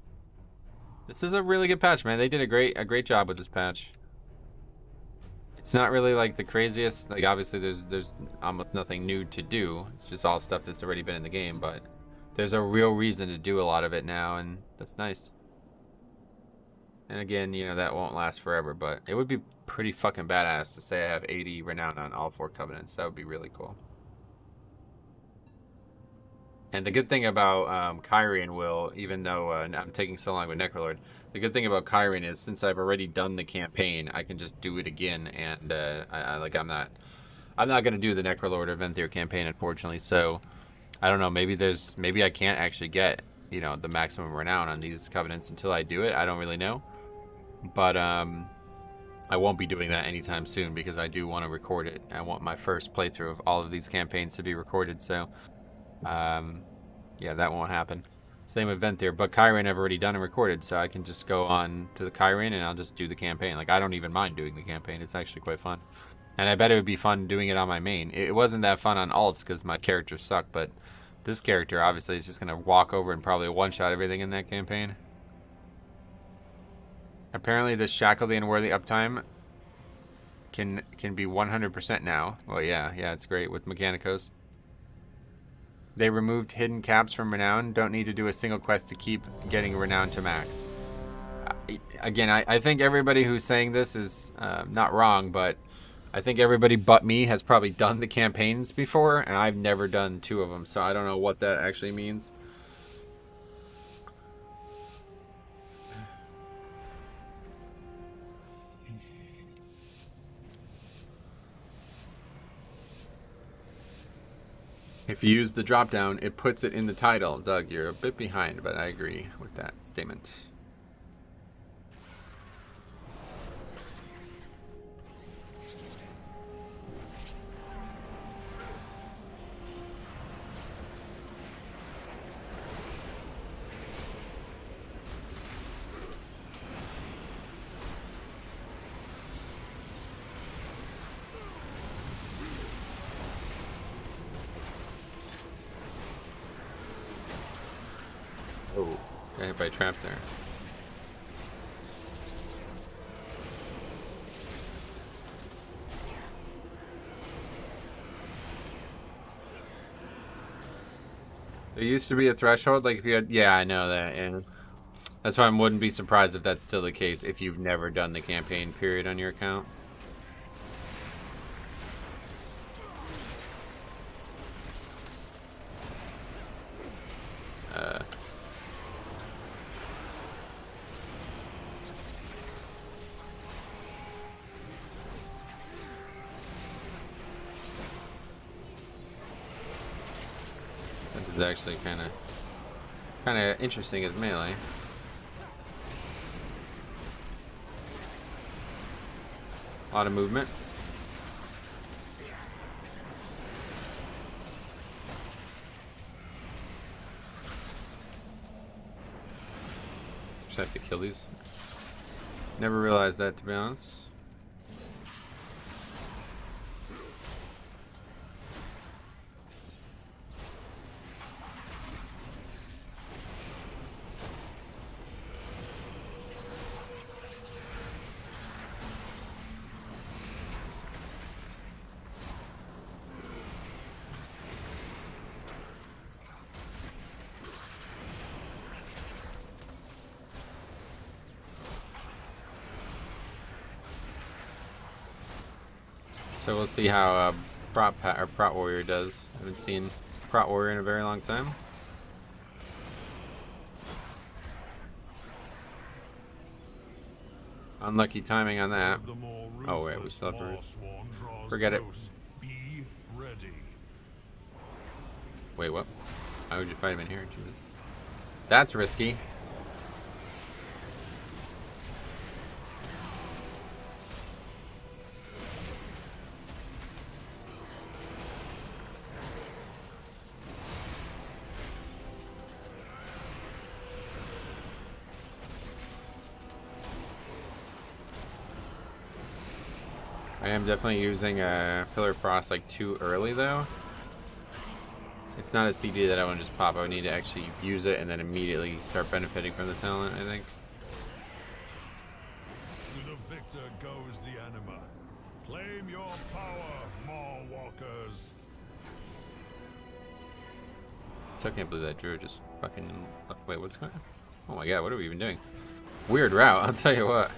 This is a really good patch, man. They did a great job with this patch. It's not really like the craziest. Like obviously there's almost nothing new to do. It's just all stuff that's already been in the game, but there's a real reason to do a lot of it now, and that's nice. And again, you know, that won't last forever, but it would be pretty fucking badass to say I have 80 renown on all 4 covenants. That would be really cool. And the good thing about Kyrian, Will, even though I'm taking so long with Necrolord, the good thing about Kyrian is since I've already done the campaign, I can just do it again, and I'm not gonna do the Necrolord or Venthyr campaign, unfortunately. So I don't know. Maybe I can't actually get, you know, the maximum renown on these covenants until I do it. I don't really know, but I won't be doing that anytime soon because I do want to record it. I want my first playthrough of all of these campaigns to be recorded. So. Yeah, that won't happen. Same with Venthyr, but Kyrian I've already done and recorded, so I can just go on to the Kyrian and I'll just do the campaign. Like, I don't even mind doing the campaign. It's actually quite fun. And I bet it would be fun doing it on my main. It wasn't that fun on alts because my characters suck, but this character obviously is just going to walk over and probably one-shot everything in that campaign. Apparently the Shackle the Unworthy uptime can be 100% now. Well, yeah, it's great with Mechanicos. They removed hidden caps from renown. Don't need to do a single quest to keep getting renown to max. Again, I think everybody who's saying this is not wrong, but I think everybody but me has probably done the campaigns before, and I've never done 2 of them, so I don't know what that actually means. If you use the drop-down, it puts it in the title. Doug, you're a bit behind, but I agree with that statement. Oh, got hit by a trap there. There used to be a threshold, like if you had... Yeah, I know that, and that's why I wouldn't be surprised if that's still the case if you've never done the campaign period on your account. This is actually kind of interesting as melee. A lot of movement. Just have to kill these. Never realized that, to be honest. So we'll see how Prot Warrior does. I haven't seen Prot Warrior in a very long time. Unlucky timing on that. Oh wait, we still have to... Forget it. Wait, what? Why would you fight him in here? Jesus. That's risky. I am definitely using Pillar Frost like too early though. It's not a CD that I want to just pop. I would need to actually use it and then immediately start benefiting from the talent, I think. To the victor goes the anima. Claim your power, Maw Walkers. Still can't believe that Drew just fucking... Wait, what's going on? Oh my god, what are we even doing? Weird route, I'll tell you what.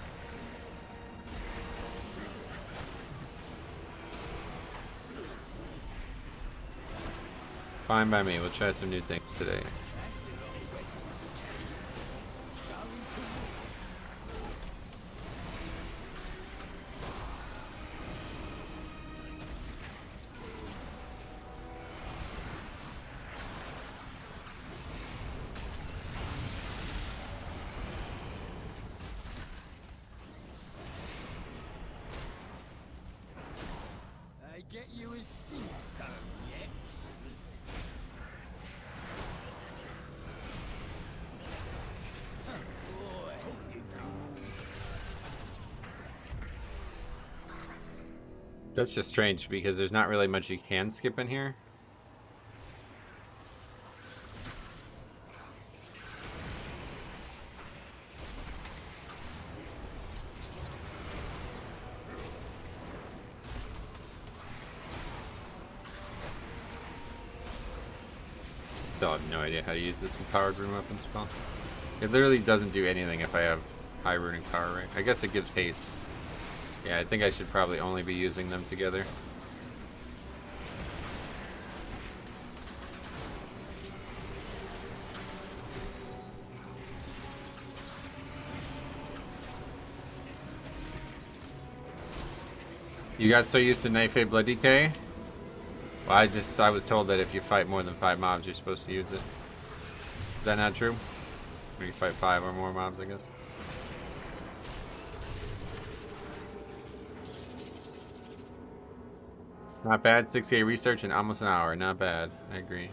Fine by me, we'll try some new things today. I get you a stone yet? That's just strange because there's not really much you can skip in here. Still have no idea how to use this powered rune weapon spell. It literally doesn't do anything if I have high runing power, right? I guess it gives haste. Yeah, I think I should probably only be using them together. You got so used to Nightfade Blood Decay? Well, I was told that if you fight more than 5 mobs, you're supposed to use it. Is that not true? Or you fight 5 or more mobs, I guess. Not bad. 6K research in almost an hour. Not bad. I agree.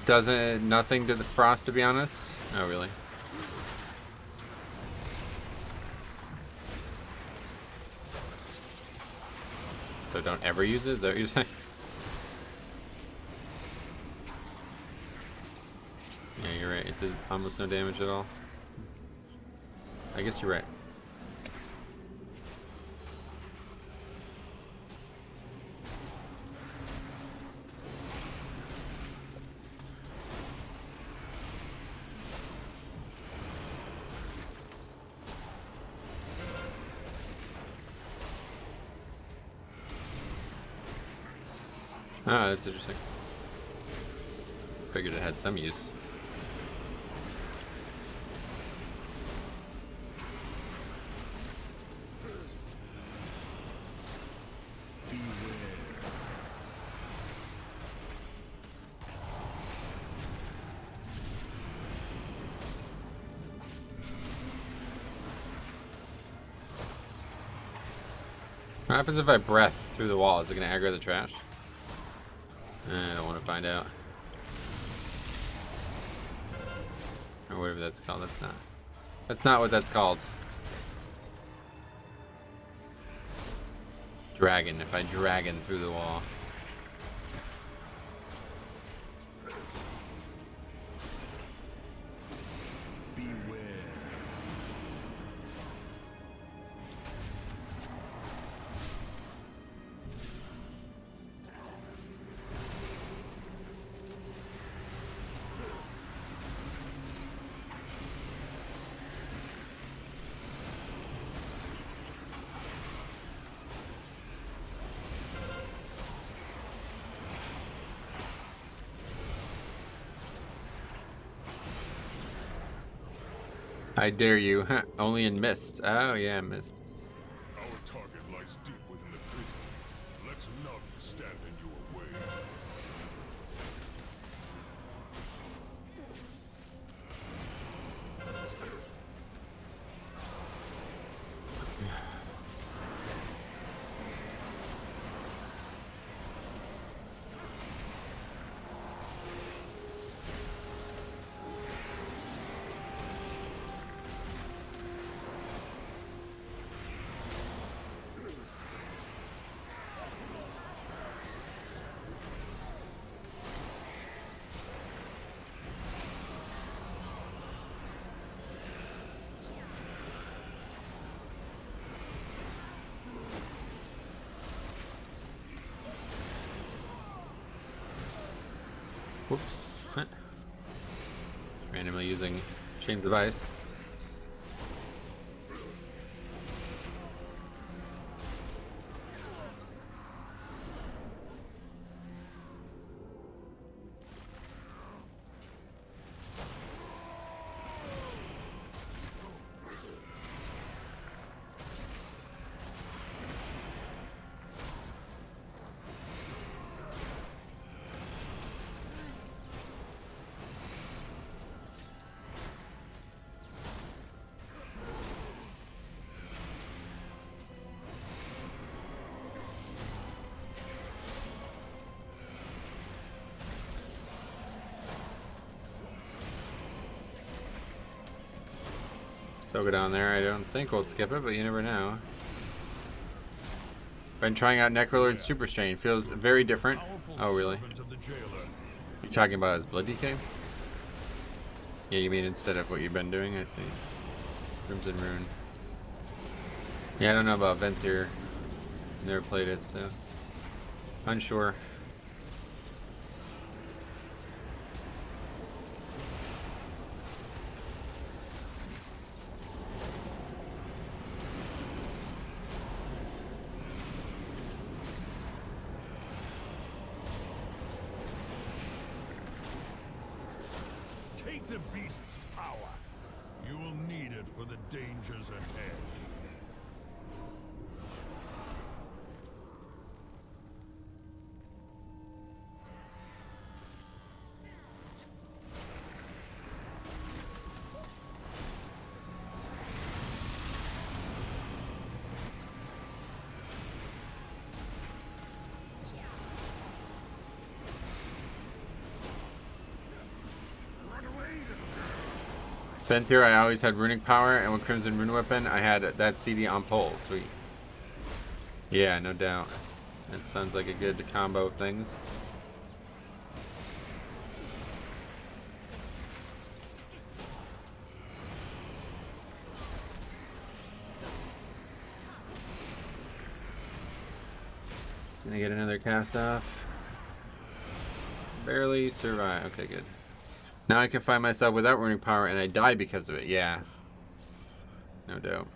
Doesn't nothing to the frost, to be honest. Oh, really? So don't ever use it? Is that what you're saying? Yeah, you're right. It did almost no damage at all. I guess you're right. Oh, that's interesting. Figured it had some use. What happens if I breath through the wall? Is it gonna aggro the trash? I don't want to find out. Or whatever that's called. That's not what that's called. Dragon. If I dragon through the wall. I dare you. Only in mists. Oh yeah, mists. Our target lies deep within the prison. Let's not stand Whoops. Randomly using chain device. So go down there. I don't think we'll skip it, but you never know. Been trying out Necrolord Super Strain. Feels very different. Oh, really? You talking about his blood decay? Yeah, you mean instead of what you've been doing? I see. Crimson Rune. Yeah, I don't know about Ventir. Never played it, so unsure. Take the beast's power. You will need it for the dangers ahead. Ventir, I always had runic power, and with Crimson Rune Weapon, I had that CD on pole. Sweet. Yeah, no doubt. That sounds like a good combo of things. Gonna get another cast off. Barely survive. Okay, good. Now I can find myself without runic power and I die because of it. Yeah. No doubt.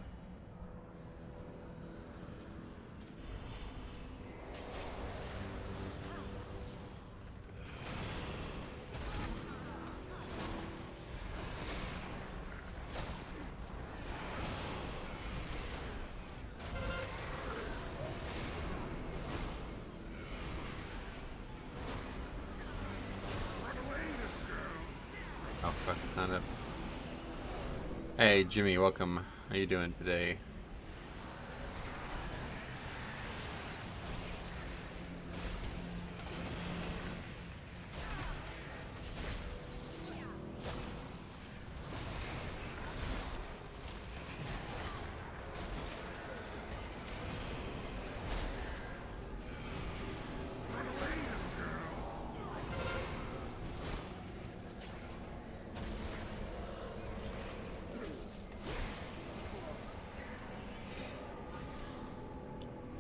Oh fuck, it's not up. Hey Jimmy, welcome. How you doing today?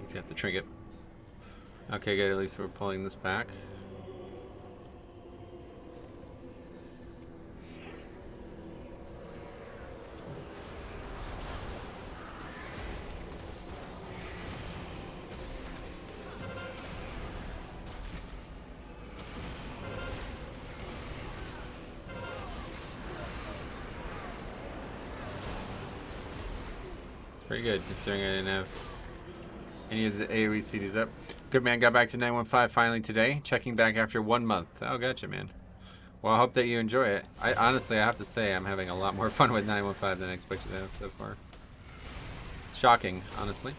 He's got the trinket. Okay, good. At least we're pulling this back. Pretty good, considering I didn't have any of the AoE CDs up. Good man, got back to 915 finally today. Checking back after 1 month. Oh, gotcha, man. Well, I hope that you enjoy it. Honestly, I have to say, I'm having a lot more fun with 915 than I expected to have so far. Shocking, honestly.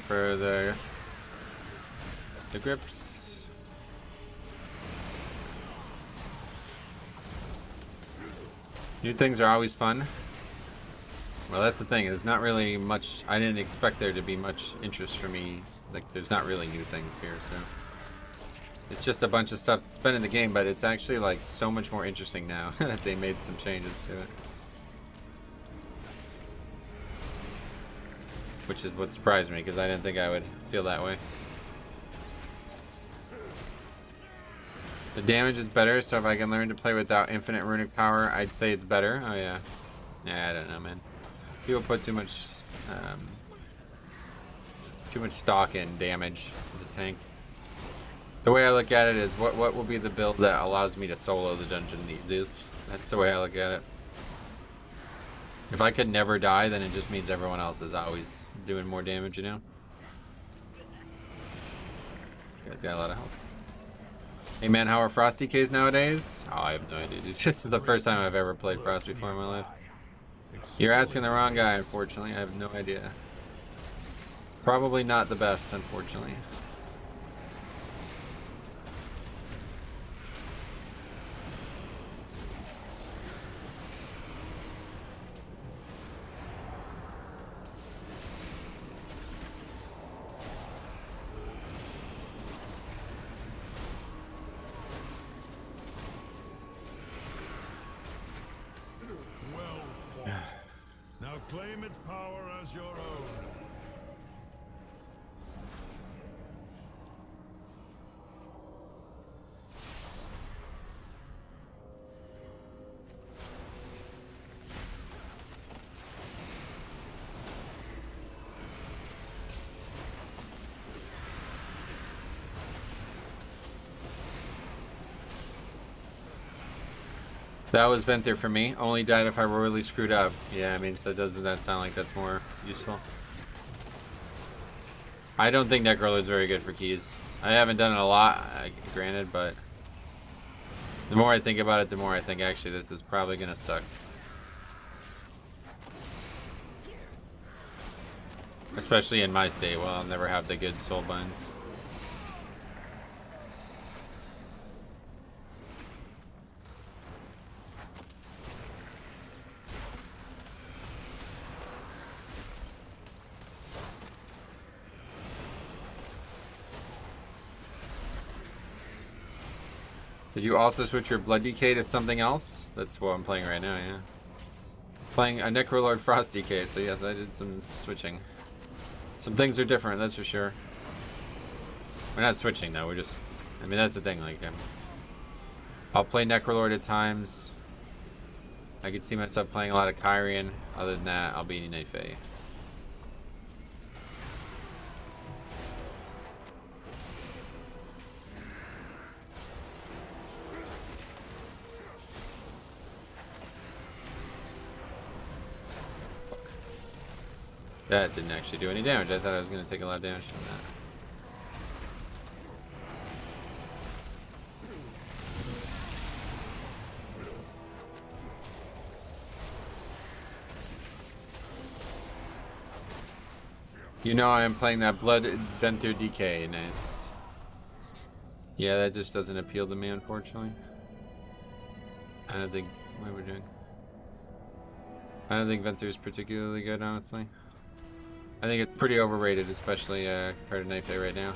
for the grips. New things are always fun. Well, that's the thing. There's not really much. I didn't expect there to be much interest for me. Like, there's not really new things here, so it's just a bunch of stuff that's been in the game, but it's actually like so much more interesting now that they made some changes to it. Which is what surprised me, because I didn't think I would feel that way. The damage is better, so if I can learn to play without infinite runic power, I'd say it's better. Oh yeah. Yeah, I don't know, man. People put too much stock in damage as a tank. The way I look at it is, what will be the build that allows me to solo the dungeon easiest? That's the way I look at it. If I could never die, then it just means everyone else is always doing more damage, you know? This guy's got a lot of health. Hey man, how are Frosty Ks nowadays? Oh, I have no idea, dude. This is the first time I've ever played Frost before in my life. You're asking the wrong guy, unfortunately. I have no idea. Probably not the best, unfortunately. Now claim its power as your own. That was Venthyr for me. Only died if I royally screwed up. Yeah, I mean, so doesn't that sound like that's more useful? I don't think Necrolord's very good for keys. I haven't done it a lot, granted, but the more I think about it, the more I think actually this is probably gonna suck. Especially in my state. Well, I'll never have the good soul binds. Did you also switch your Blood DK to something else? That's what I'm playing right now, yeah. Playing a Necrolord Frost DK, so yes, I did some switching. Some things are different, that's for sure. We're not switching though, we're just... I mean, that's the thing, like... I'll play Necrolord at times. I could see myself playing a lot of Kyrian. Other than that, I'll be Night Fae. That didn't actually do any damage. I thought I was going to take a lot of damage from that. You know I am playing that Blood Venthyr DK. Nice. Yeah, that just doesn't appeal to me, unfortunately. I don't think... What are we doing? I don't think Ventyr's particularly good, honestly. I think it's pretty overrated, especially compared to Night Fae right now.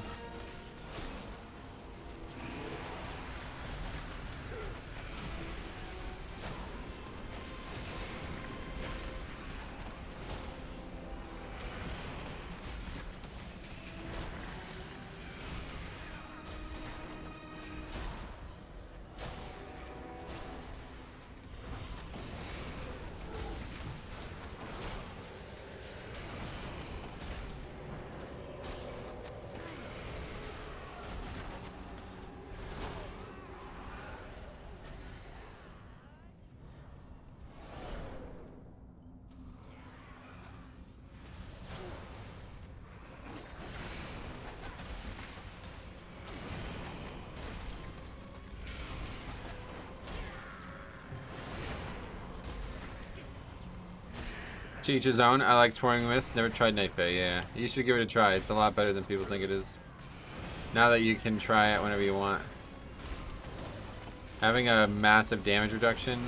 To each his own. I like Swarming Mist. Never tried Night Fae. Yeah, you should give it a try. It's a lot better than people think it is. Now that you can try it whenever you want. Having a massive damage reduction,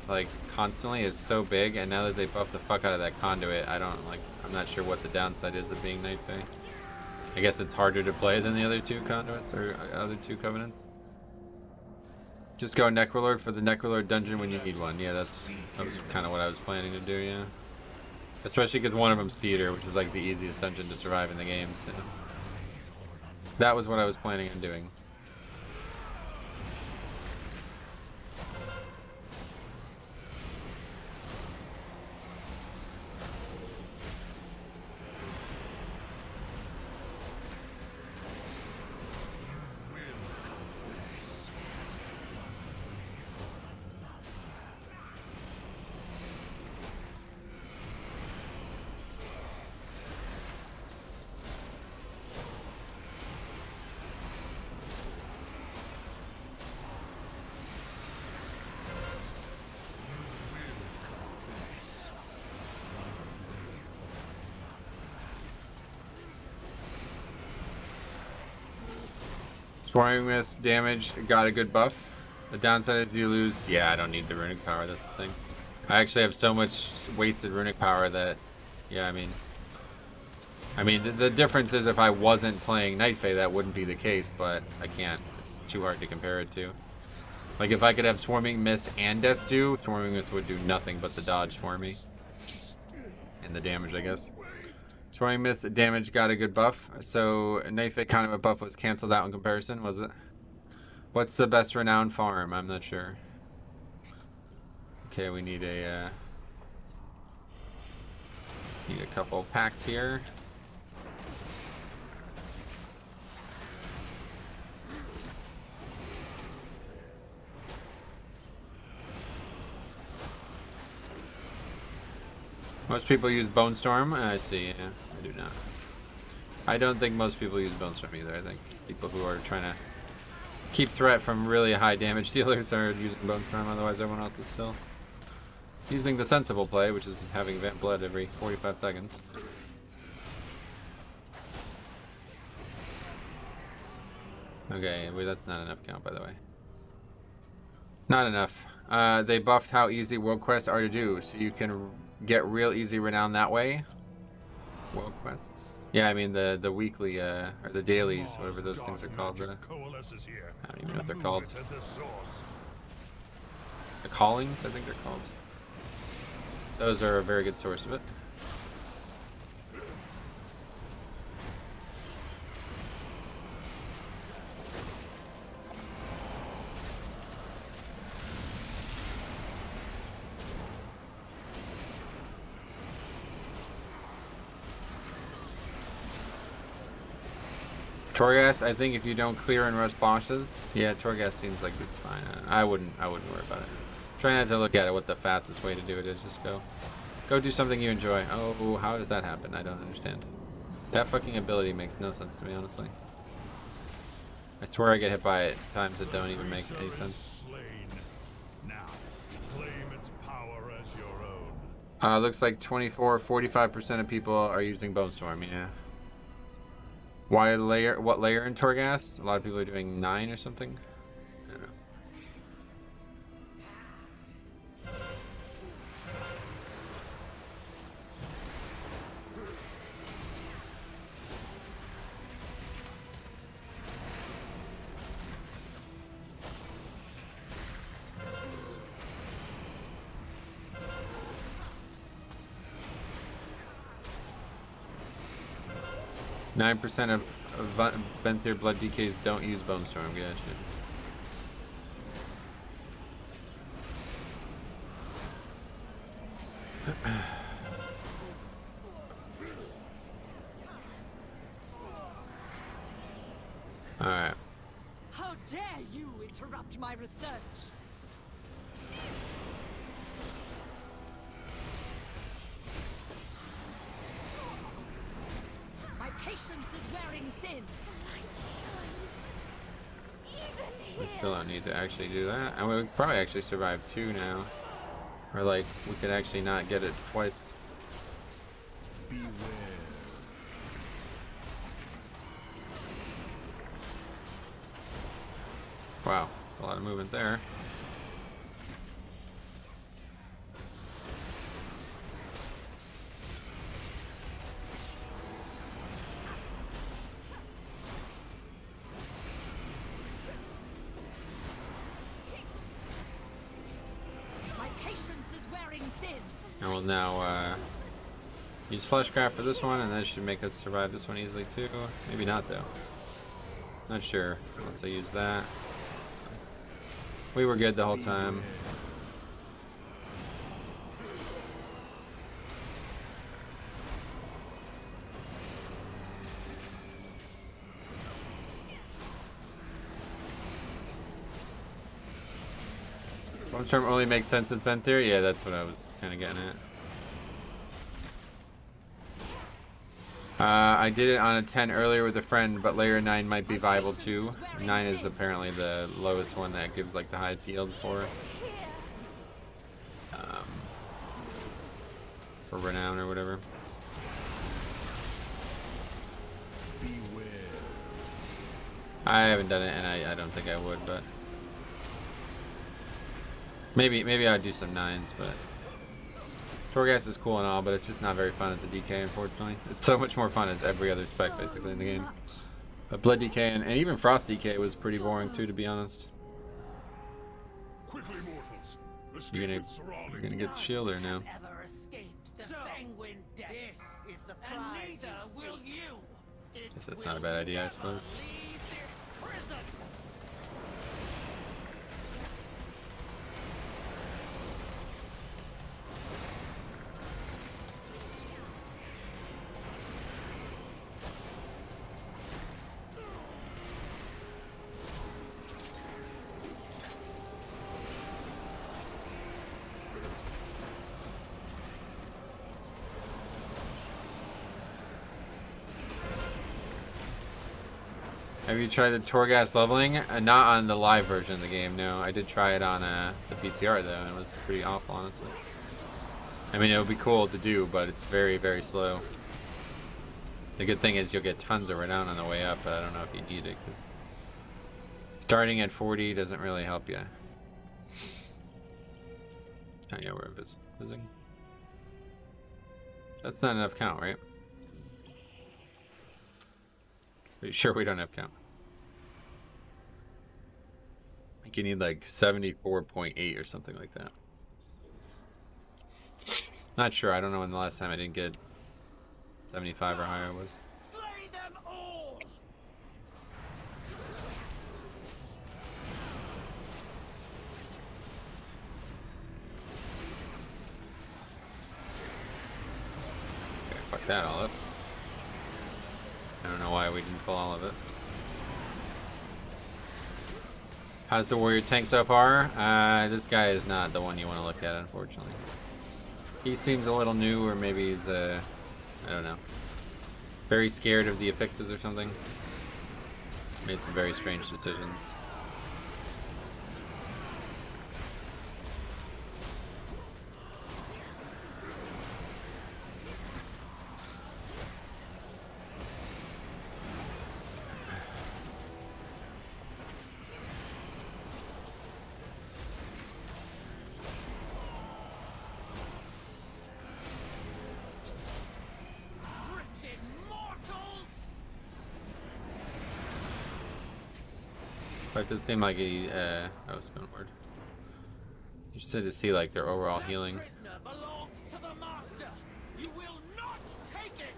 like, constantly is so big, and now that they buffed the fuck out of that conduit, I'm not sure what the downside is of being Night Fae. I guess it's harder to play than the other two conduits, or other two covenants. Just go Necrolord for the Necrolord dungeon when you need one. Yeah, that was kind of what I was planning to do, yeah. Especially because one of them's Theater, which is like the easiest dungeon to survive in the game, so. That was what I was planning on doing. Swarming Mist damage got a good buff. The downside is you lose. Yeah, I don't need the runic power. That's the thing. I actually have so much wasted runic power that, yeah, I mean, the difference is if I wasn't playing Night Fae, that wouldn't be the case, but I can't. It's too hard to compare it to. Like, if I could have Swarming Mist and Death Dew, Swarming Mist would do nothing but the dodge for me. And the damage, I guess. Swarming Mist damage got a good buff, so Night Fae kind of a buff was canceled out in comparison, was it? What's the best renowned farm? I'm not sure. Okay, we need a couple packs here. Most people use Bone Storm. I see, yeah, I do not. I don't think most people use Bone Storm either. I think people who are trying to keep threat from really high damage dealers are using Bone Storm, otherwise everyone else is still using the sensible play, which is having Vamp Blood every 45 seconds. Okay, wait, that's not enough count, by the way. Not enough. They buffed how easy world quests are to do, so you can get real easy renown that way. World quests. Yeah, I mean the weekly or the dailies, whatever those things are called. I don't even know what they're called. The callings, I think they're called. Those are a very good source of it. 'Torghast, I think if you don't clear and rust bosses, yeah, 'Torghast seems like it's fine. I wouldn't worry about it. Try not to look at it. What the fastest way to do it is. Just go do something you enjoy. Oh, how does that happen? I don't understand. That fucking ability makes no sense to me, honestly. I swear I get hit by it times that don't even make any sense. Looks like 45% of people are using Bone Storm, yeah. What layer in Torghast? A lot of people are doing 9 or something. I don't know. 9% of Ventir Blood DKs don't use Bone Storm, gotcha. Alright. How dare you interrupt my research? My patience is wearing thin. We still don't need to actually do that. And we could probably actually survive 2 now. Or like, we could actually not get it twice. Wow, there's a lot of movement there. My patience is wearing thin. And we'll now use Fleshcraft for this one, and that should make us survive this one easily too. Maybe not though. Not sure. Unless I use that. So, we were good the whole time. One term only makes sense in Fen Theory? Yeah, that's what I was kind of getting at. I did it on a 10 earlier with a friend, but layer 9 might be viable too. 9 is apparently the lowest one that gives like the highest yield for Renown or whatever. I haven't done it, and I don't think I would, but maybe I'd do some 9s, but Torghast is cool and all, but it's just not very fun as a DK, unfortunately. It's so much more fun as every other spec, basically, in the game. But Blood DK and even Frost DK was pretty boring, too, to be honest. Quickly, mortals. You're gonna get the shield there now. Ever escaped the Sanguine Depths. This is the prize. And neither will you. Guess that's not a bad idea, I suppose. Leave this prison. Have you tried the Torghast leveling? Not on the live version of the game, no. I did try it on the PTR though, and it was pretty awful, honestly. I mean, it would be cool to do, but it's very, very slow. The good thing is you'll get tons of renown on the way up, but I don't know if you need it, because starting at 40 doesn't really help you. Oh yeah, we're visiting. That's not enough count, right? Are you sure we don't have count? I think you need like 74.8 or something like that. Not sure. I don't know when the last time I didn't get 75 or higher was. Slay them all. Okay, fuck that all up. I don't know why we didn't pull all of it. How's the warrior tank so far? This guy is not the one you want to look at, unfortunately. He seems a little new, or maybe he's, I don't know, very scared of the affixes or something. Made some very strange decisions. But it does seem like he, oh, Stoneward. Interested to see like their overall healing. Prisoner belongs to the master. You will not take it.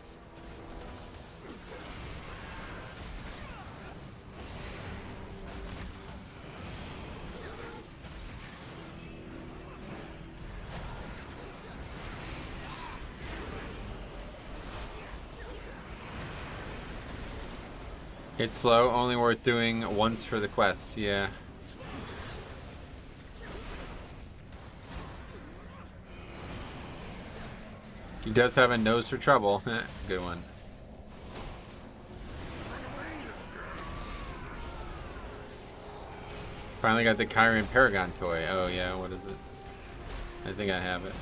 It's slow, only worth doing once for the quests, yeah. He does have a nose for trouble. Good one. Finally got the Kyrian Paragon toy. Oh yeah, what is it? I think I have it.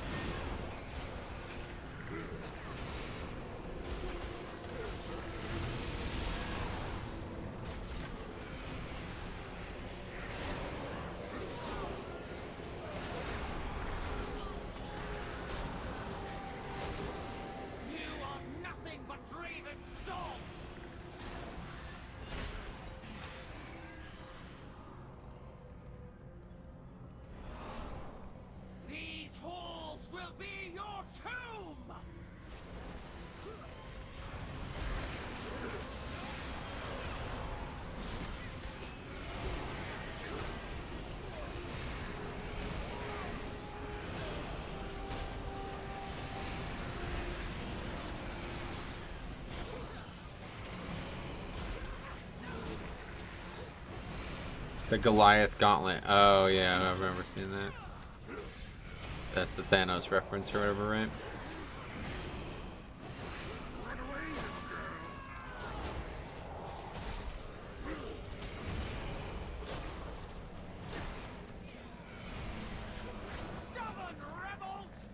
The Goliath Gauntlet. Oh yeah, I remember seeing that. That's the Thanos reference or whatever, right? Stubborn rebels!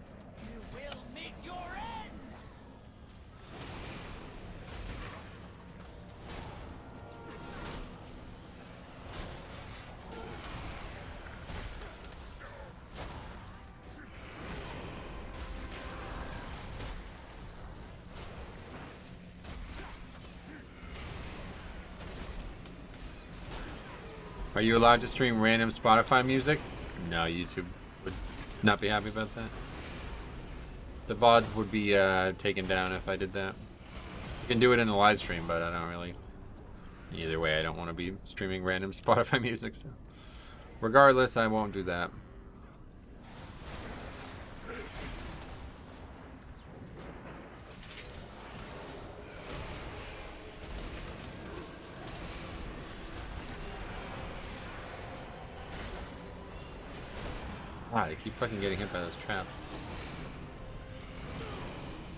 You will meet your end! Are you allowed to stream random Spotify music? No, YouTube would not be happy about that. The VODs would be taken down if I did that. You can do it in the live stream, but I don't really. Either way, I don't want to be streaming random Spotify music, so. Regardless, I won't do that. God, I keep fucking getting hit by those traps.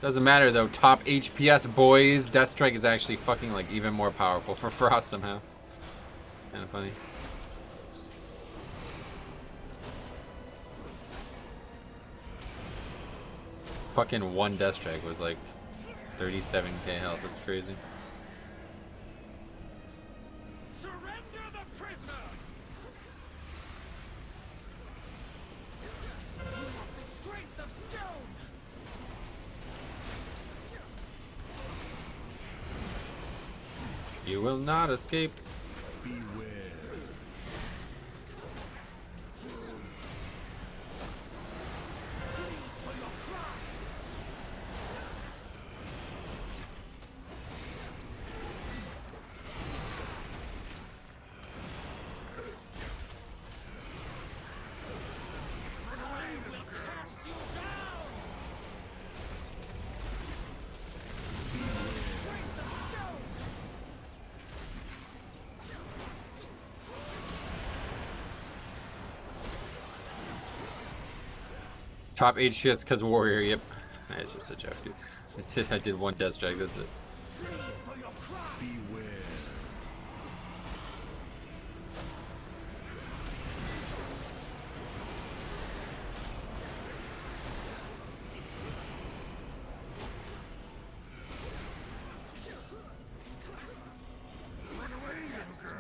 Doesn't matter though, top HPS boys. Deathstrike is actually fucking like even more powerful for Frost somehow. It's kind of funny. Fucking one Deathstrike was like 37k health, that's crazy. Surrender the prisoner! You have the strength of stone! You will not escape. Beware. Top 8 shits because Warrior, yep. It's just a joke, dude. It's just, I did one Deathstrike, that's it. Beware.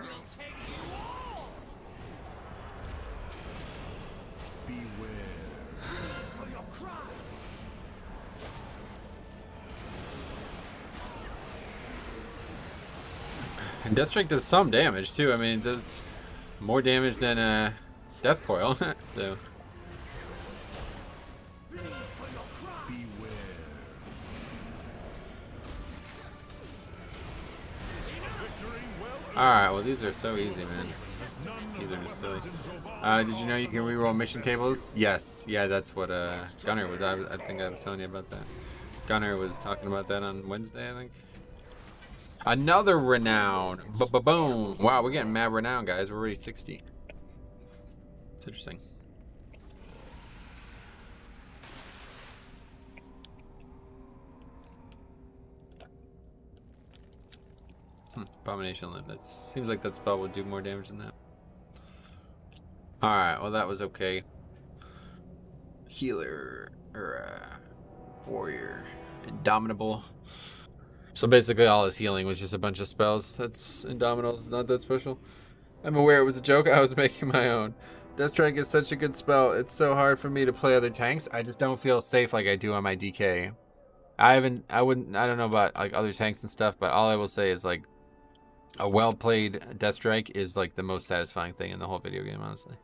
Will take you all! Beware. For your crimes! And Deathstrike does some damage too. I mean, it does more damage than Death Coil, so. Beware. Alright, well these are so easy, man. These are just silly. Did you know you can reroll mission tables? Yes. Yeah, that's what Gunner was. I think I was telling you about that. Gunner was talking about that on Wednesday, I think. Another renown. Boom. Wow, we're getting mad renown, guys. We're already 60. It's interesting. Abomination Limb. That seems like that spell would do more damage than that. Alright, well that was okay. Healer, or warrior, indomitable. So basically all his healing was just a bunch of spells. That's indomitable, it's not that special. I'm aware it was a joke, I was making my own. Deathstrike is such a good spell, it's so hard for me to play other tanks. I just don't feel safe like I do on my DK. I don't know about like other tanks and stuff, but all I will say is like a well-played Deathstrike is like the most satisfying thing in the whole video game, honestly.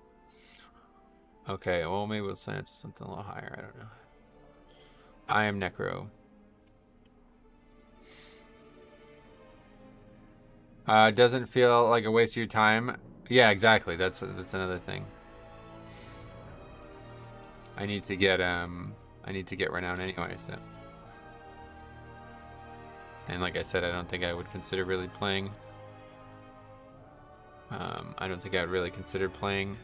Okay, well maybe we'll sign up to something a little higher, I don't know. I am Necro. Doesn't feel like a waste of your time. Yeah, exactly. That's another thing. I need to get renown anyway, so. And like I said, I don't think I would consider really playing I don't think I would really consider playing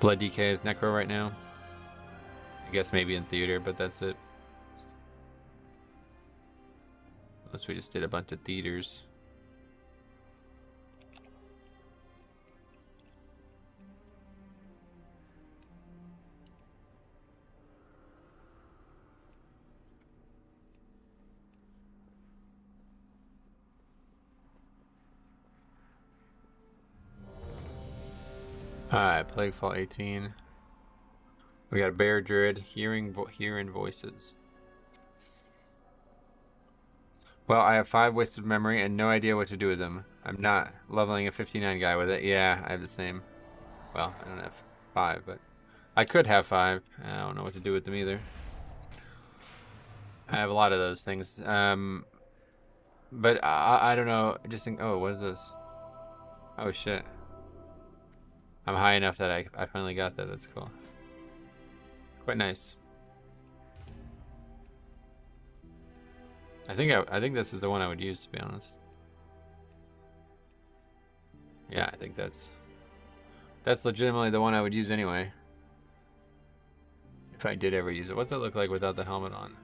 Blood DK as Necro right now. I guess maybe in theater, but that's it. Unless we just did a bunch of theaters. Alright, Plaguefall 18. We got Bear Druid, hearing voices. Well, I have 5 wasted memory and no idea what to do with them. I'm not leveling a 59 guy with it. Yeah, I have the same. Well, I don't have 5, but I could have 5. I don't know what to do with them either. I have a lot of those things. But I don't know. Just think, oh, what is this? Oh, shit. I'm high enough that I finally got that. That's cool. Quite nice. I think this is the one I would use, to be honest. Yeah, I think that's legitimately the one I would use anyway. If I did ever use it. What's it look like without the helmet on?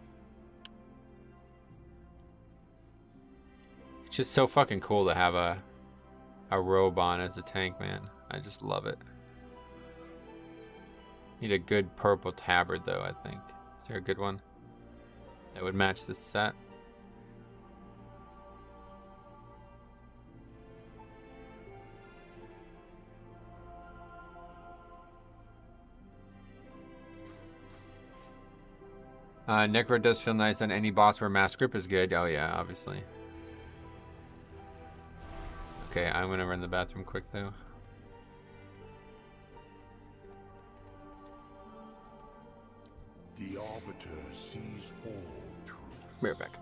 It's just so fucking cool to have a robe on as a tank, man. I just love it. Need a good purple tabard though, I think. Is there a good one that would match this set? Necro does feel nice on any boss where Mass Grip is good. Oh yeah, obviously. Okay, I'm gonna run the bathroom quick though. The Arbiter sees all truth. Be right back.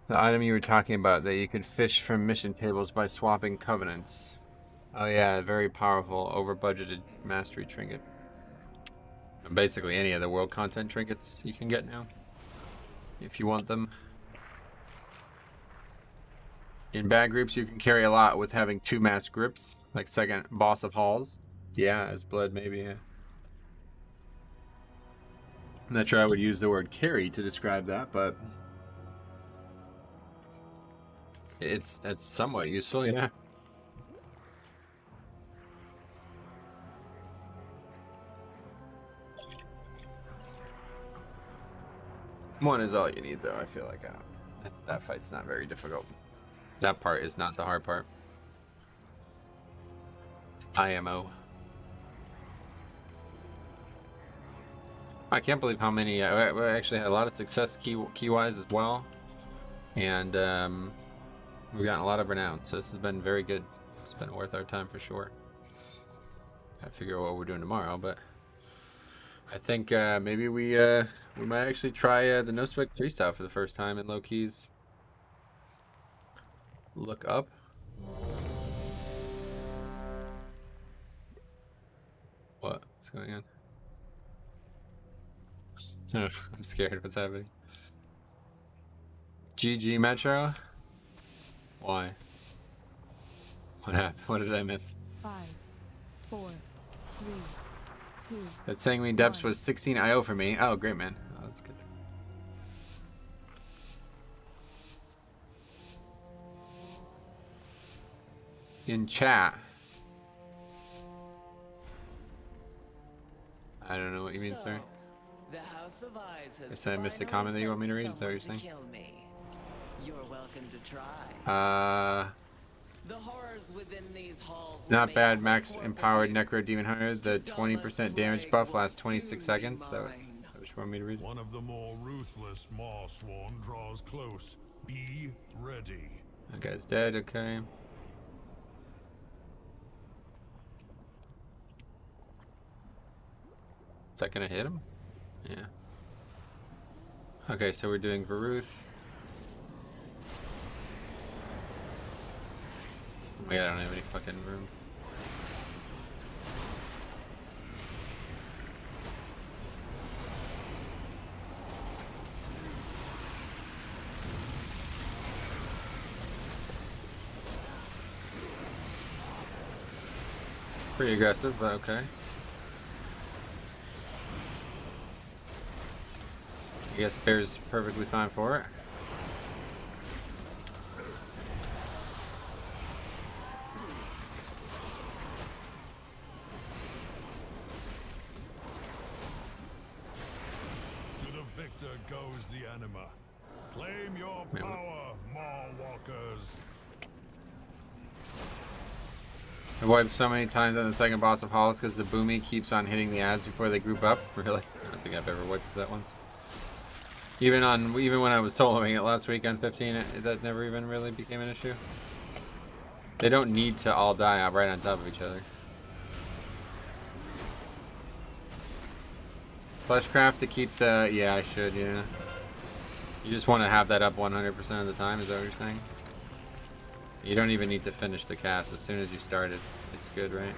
The item you were talking about that you could fish from mission tables by swapping covenants. Oh yeah, very powerful, over-budgeted mastery trinket. Basically any of the world content trinkets you can get now, if you want them. In bad groups, you can carry a lot with having 2 mass grips, like second boss of halls. Yeah, as blood maybe, yeah. I'm not sure I would use the word carry to describe that, but it's somewhat useful, yeah. One is all you need, though. I feel like that fight's not very difficult. That part is not the hard part. IMO. I can't believe how many. We actually had a lot of success key-wise as well, and we've gotten a lot of renown. So this has been very good. It's been worth our time for sure. Gotta figure out what we're doing tomorrow, but I think maybe we We might actually try the no spec freestyle for the first time in low keys. Look up. What's going on? I'm scared. What's happening? GG Metro? Why? What happened? What did I miss? 5, 4, 3, 2. That Sanguine Depths was 16 IO for me. Oh, great, man. Oh, that's good. In chat. I don't know what you mean, sir. The House of Eyes has Guess I missed a comment that you want me to read. Is that what you're saying? kill me. You're welcome to try. The horrors within these halls Not bad. Max empowered Necro Demon Hunter. The 20% damage buff lasts 26 seconds. That what you want me to read? One of the more ruthless Marsworn draws close. Be ready. That guy's dead. Okay. Is that gonna hit him? Yeah. Okay, so we're doing Varuth. Oh my god, I don't have any fucking room. Pretty aggressive, but okay. I guess Bear's perfectly fine for it. To the victor goes the anima. Claim your power, Maw-walkers. I wiped so many times on the second boss of Halls because the Boomy keeps on hitting the ads before they group up. Really? I don't think I've ever wiped that once. Even when I was soloing it last week on 15, that never even really became an issue. They don't need to all die out right on top of each other. Fleshcraft to keep the... Yeah, I should, yeah. You just want to have that up 100% of the time, is that what you're saying? You don't even need to finish the cast. As soon as you start, it's good, right?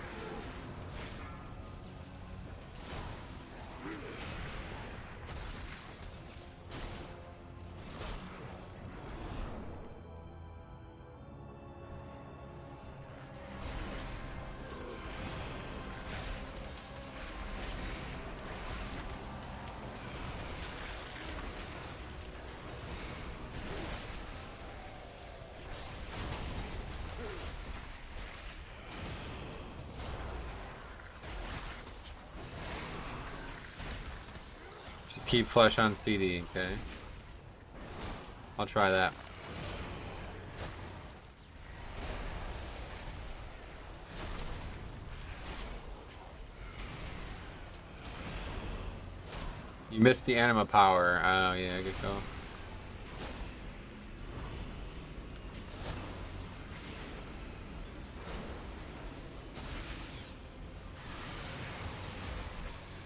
Keep flesh on CD, okay. I'll try that. You missed the anima power. Oh yeah, good call.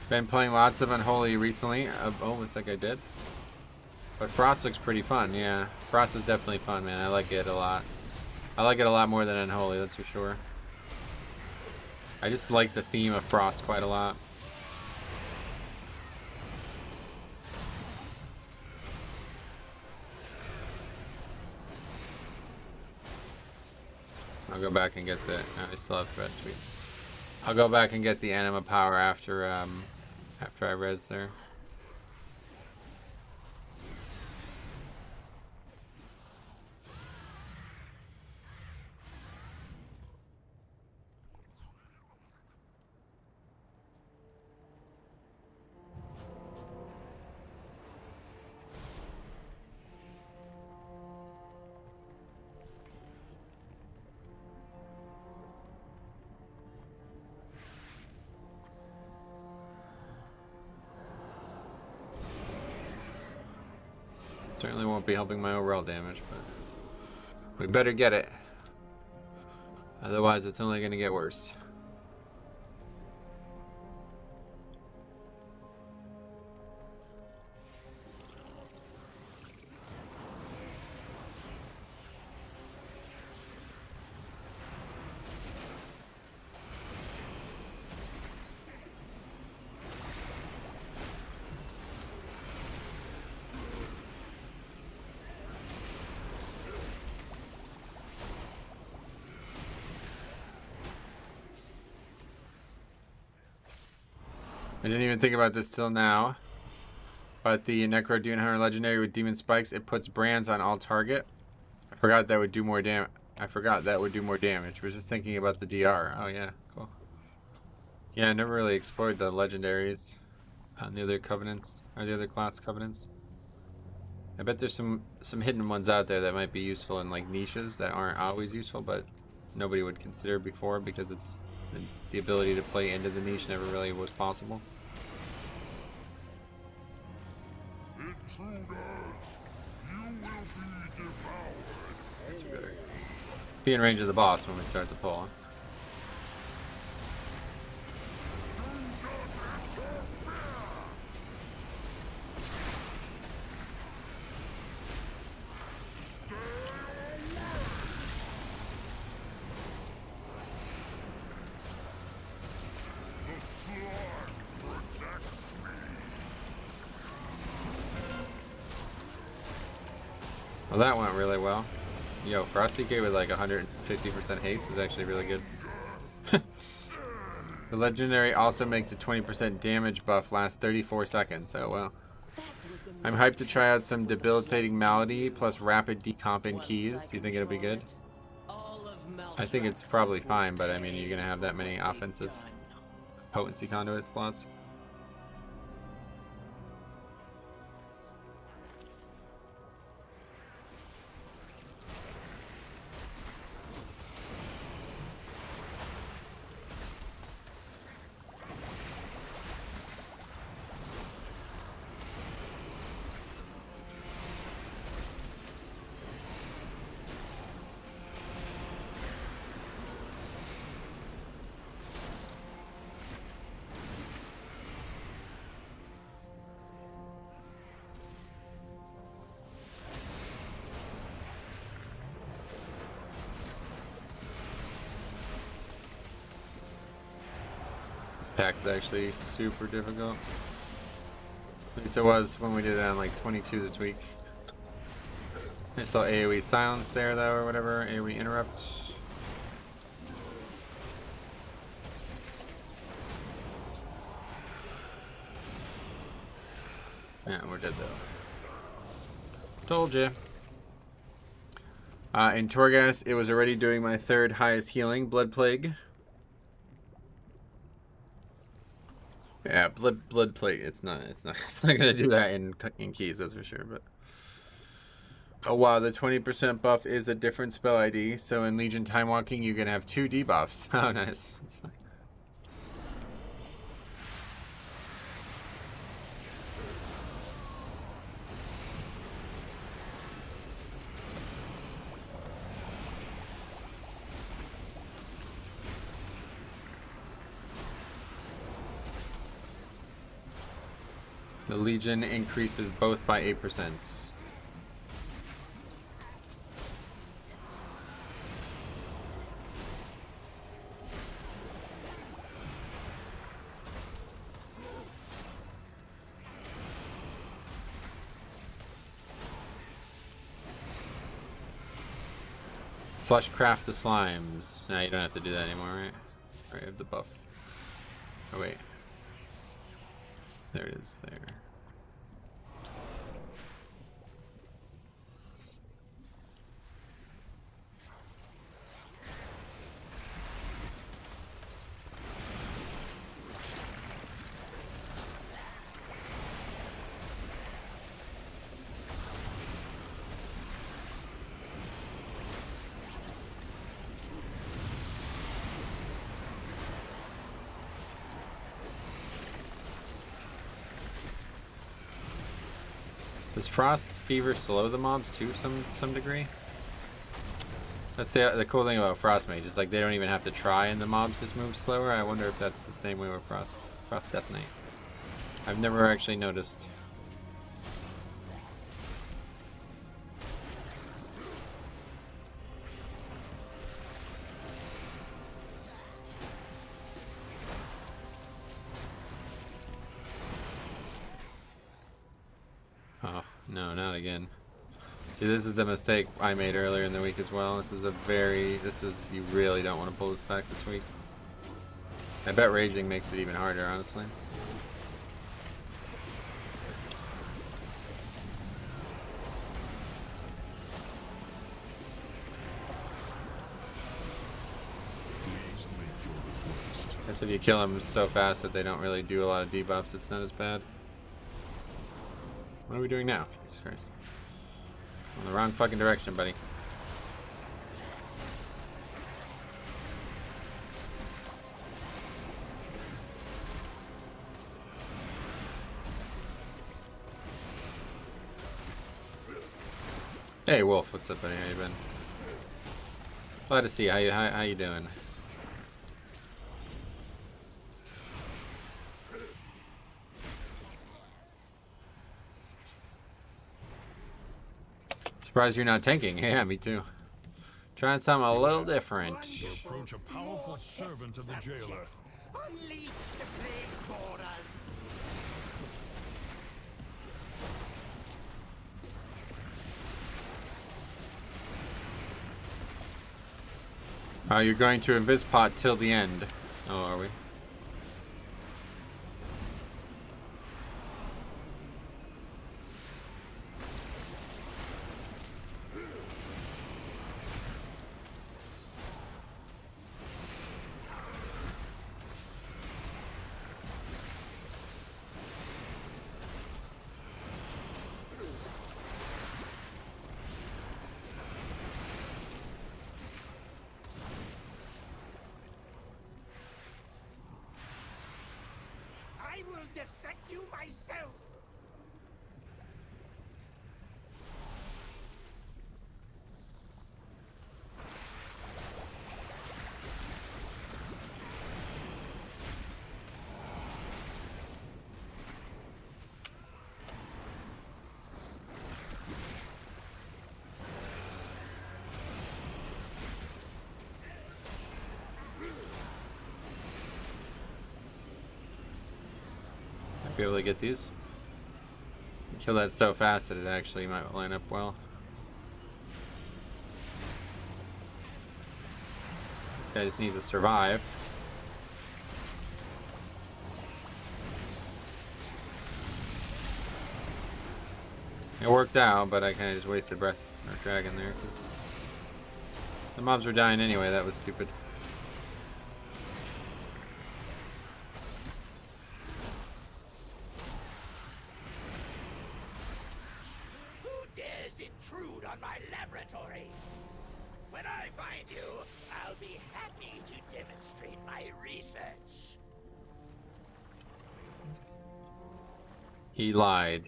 Been playing lots of Unholy recently. Oh, looks like I did. But Frost looks pretty fun, yeah. Frost is definitely fun, man. I like it a lot. I like it a lot more than Unholy, that's for sure. I just like the theme of Frost quite a lot. I'll go back and get the... I still have thread, sweet. I'll go back and get the anima power after I res there. Certainly won't be helping my overall damage, but we better get it. Otherwise, it's only going to get worse. I didn't even think about this till now. But the Necro Dune Hunter Legendary with Demon Spikes, it puts brands on all target. I forgot that would do more damage. Was just thinking about the DR. Oh yeah, cool. Yeah, I never really explored the legendaries on the other covenants, or the other class covenants. I bet there's some hidden ones out there that might be useful in like niches that aren't always useful, but nobody would consider before because it's the ability to play into the niche never really was possible. Intruders, you will be devoured. That's better. Be in range of the boss when we start the pull. Well, that went really well. Yo, Frosty K with like 150% haste is actually really good. The legendary also makes a 20% damage buff last 34 seconds. Oh well. I'm hyped to try out some debilitating malady plus rapid decomping keys. Do you think it'll be good? I think it's probably fine, but I mean, you're gonna have that many offensive potency conduit slots. Pack is actually super difficult. At least it was when we did it on like 22 this week. I saw AoE silence there though, or whatever. AoE interrupt. Yeah, we're dead though. Told you. In Torghast, it was already doing my third highest healing, Blood Plague. Yeah, blood plate. It's not gonna do that in keys, that's for sure. But oh wow, the 20% buff is a different spell ID. So in Legion Time Walking, you can have 2 debuffs. Oh, nice. That's fine. The Legion increases both by 8%. Flushcraft the slimes. Now you don't have to do that anymore, right? Right, I have the buff. Oh wait. There it is, there. Does Frost Fever slow the mobs to some degree? That's the cool thing about Frost Mage is like they don't even have to try and the mobs just move slower. I wonder if that's the same way with Frost Death Knight. I've never actually noticed. Oh, no, not again. See, this is the mistake I made earlier in the week as well. You really don't want to pull this back this week. I bet Raging makes it even harder, honestly. Guess if you kill them so fast that they don't really do a lot of debuffs, it's not as bad. What are we doing now? Jesus Christ. In the wrong fucking direction, buddy. Hey Wolf, what's up buddy? How you been? Glad to see you. How you doing? Surprised you're not tanking. Yeah, me too. Trying something a little different. You approach a powerful servant of the jailer. Unleash the plague borders. You're going to Invispot till the end. Oh, are we? I will dissect you myself. Be able to get these. Kill that so fast that it actually might line up well. This guy just needs to survive. It worked out, but I kind of just wasted breath or dragon there because the mobs were dying anyway. That was stupid. Intrude on my laboratory. When I find you, I'll be happy to demonstrate my research. He lied.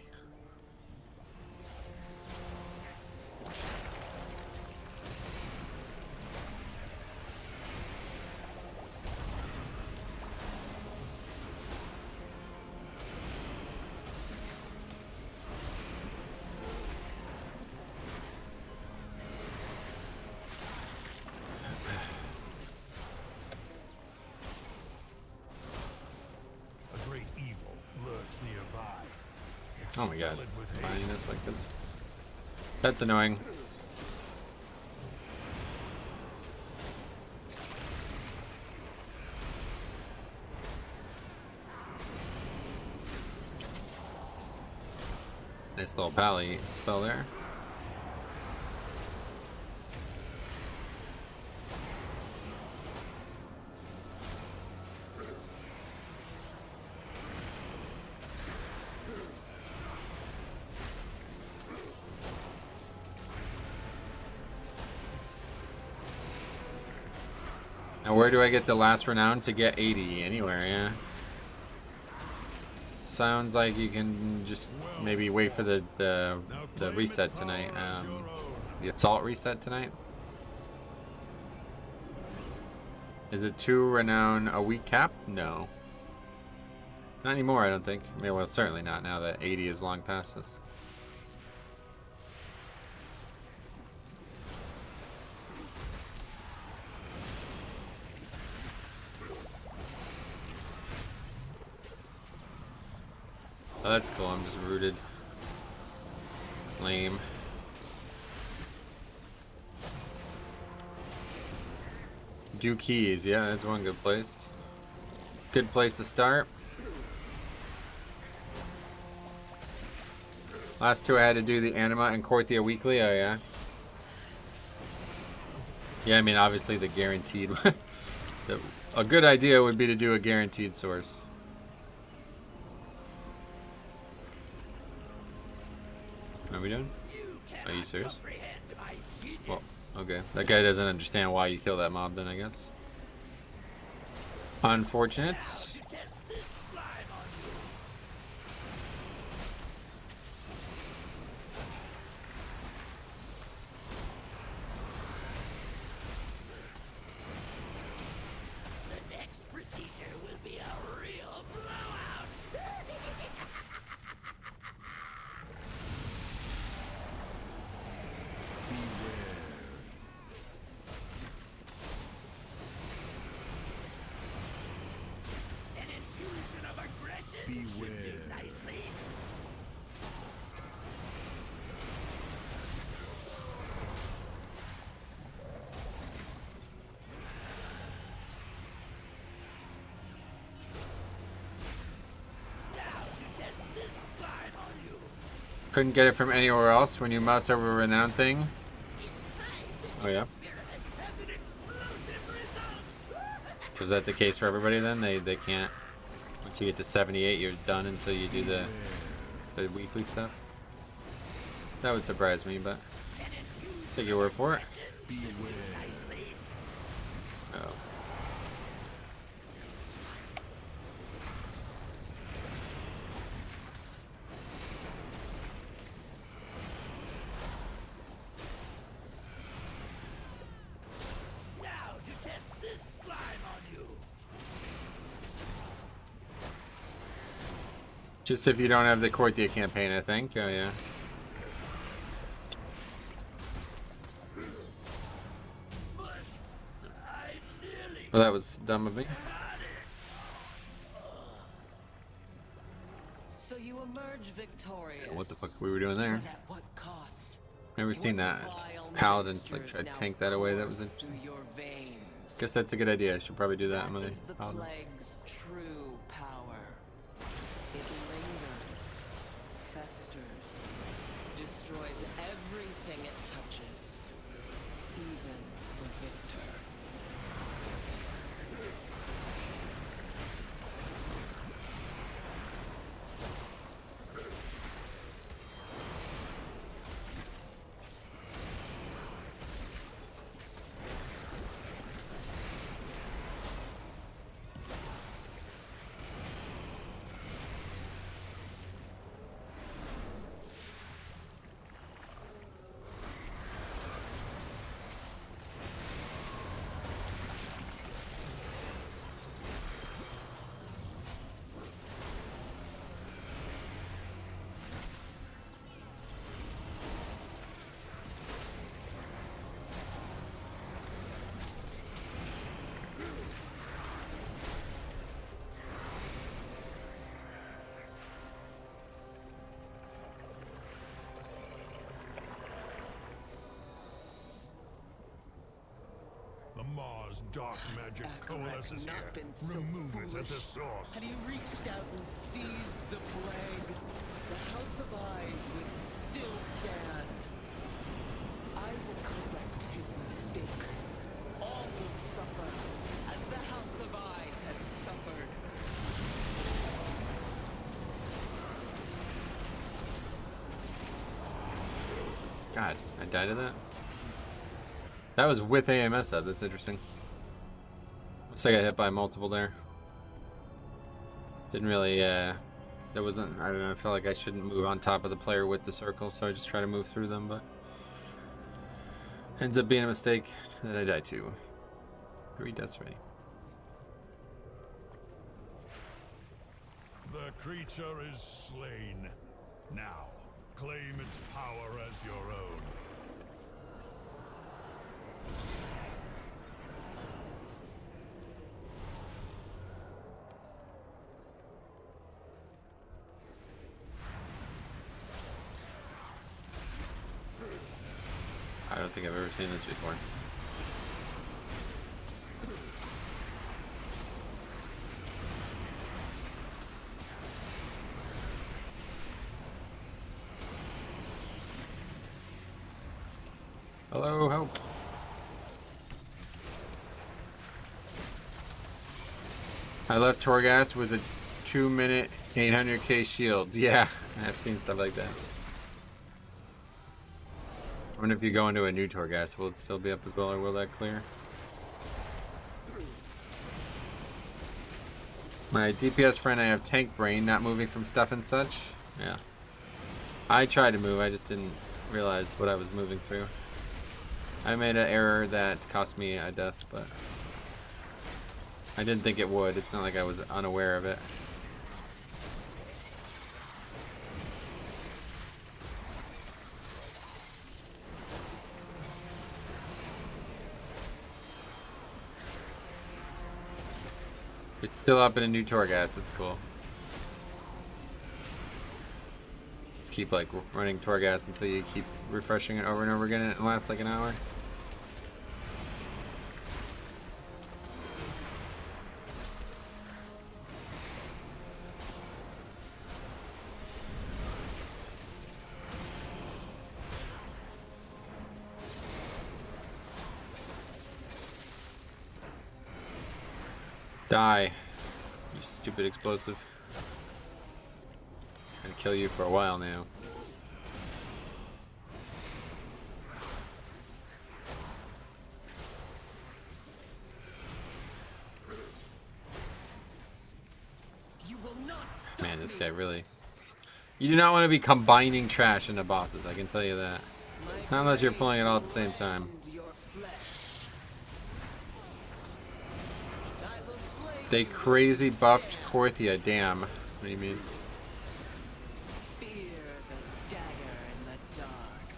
Oh my god, finding this like this. That's annoying. Nice little pally spell there. Now where do I get the last renown to get 80? Anywhere, yeah. Sounds like you can just maybe wait for the reset tonight. The assault reset tonight. Is it 2 renown a week cap? No. Not anymore, I don't think. I mean, well, certainly not now that 80 is long past us. Oh, that's cool. I'm just rooted. Lame. Do keys. Yeah, that's one good place. Good place to start. Last 2 I had to do the Anima and Korthia weekly. Oh, yeah. Yeah, I mean, obviously the guaranteed the A good idea would be to do a guaranteed source. Are we done? Are you serious? Well, okay. That guy doesn't understand why you kill that mob then, I guess. Unfortunate. Couldn't get it from anywhere else when you mouse over a renowned thing. Oh yeah. So is that the case for everybody then? They can't. Once you get to 78, you're done until you do the weekly stuff. That would surprise me, but take your word for it. Oh. Just if you don't have the Courtier campaign, I think. Oh, yeah. Well, that was dumb of me. So you emerge victorious. What the fuck we were doing there? But at what cost? Never seen that. Paladin like tried to tank that away. That was interesting. Guess that's a good idea. I should probably do that in my Paladin. Plague's true power. It lingers, festers, destroys everything it touches, even the victor. The Mars dark magic coalesces here. Remove it at the source. Had he reached out and seized the plague, the House of Eyes would still stand. I will correct his mistake. All will suffer, as the House of Eyes has suffered. God, I died of that? That was with AMS up. That's interesting. Looks like I got hit by multiple there. Didn't really, there wasn't, I don't know, I felt like I shouldn't move on top of the player with the circle, so I just try to move through them, but ends up being a mistake that I died to. 3 deaths ready. The creature is slain. Now, claim its power as your own. I don't think I've ever seen this before. Hello, help. I left Torghast with a 2-minute 800k shields. Yeah, I've seen stuff like that. I wonder if you go into a new Torghast, will it still be up as well, or will that clear? My DPS friend, I have tank brain, not moving from stuff and such. Yeah. I tried to move, I just didn't realize what I was moving through. I made an error that cost me a death, but I didn't think it would. It's not like I was unaware of it. It's still up in a new Torghast. It's cool. Just keep like running Torghast until you keep refreshing it over and over again, and it lasts like an hour. Die, you stupid explosive. Gonna kill you for a while now. You will not stop Man, this me. guy really... You do not want to be combining trash into bosses, I can tell you that. Not unless you're pulling it all at the same time. Your flesh. I will slay They crazy buffed Korthia, damn. What do you mean? fear the dagger in the dark.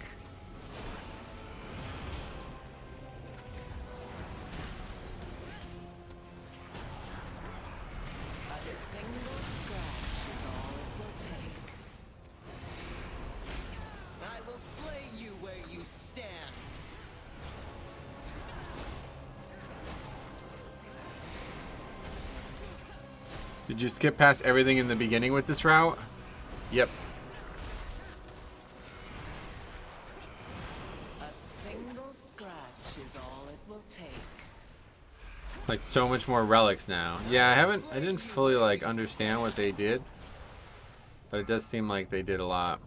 A single scratch is all it will take. I will slay you where you stand. Did you skip past everything in the beginning with this route? Yep. A single scratch is all it will take. Like so much more relics now. Yeah, I didn't fully like understand what they did, but it does seem like they did a lot.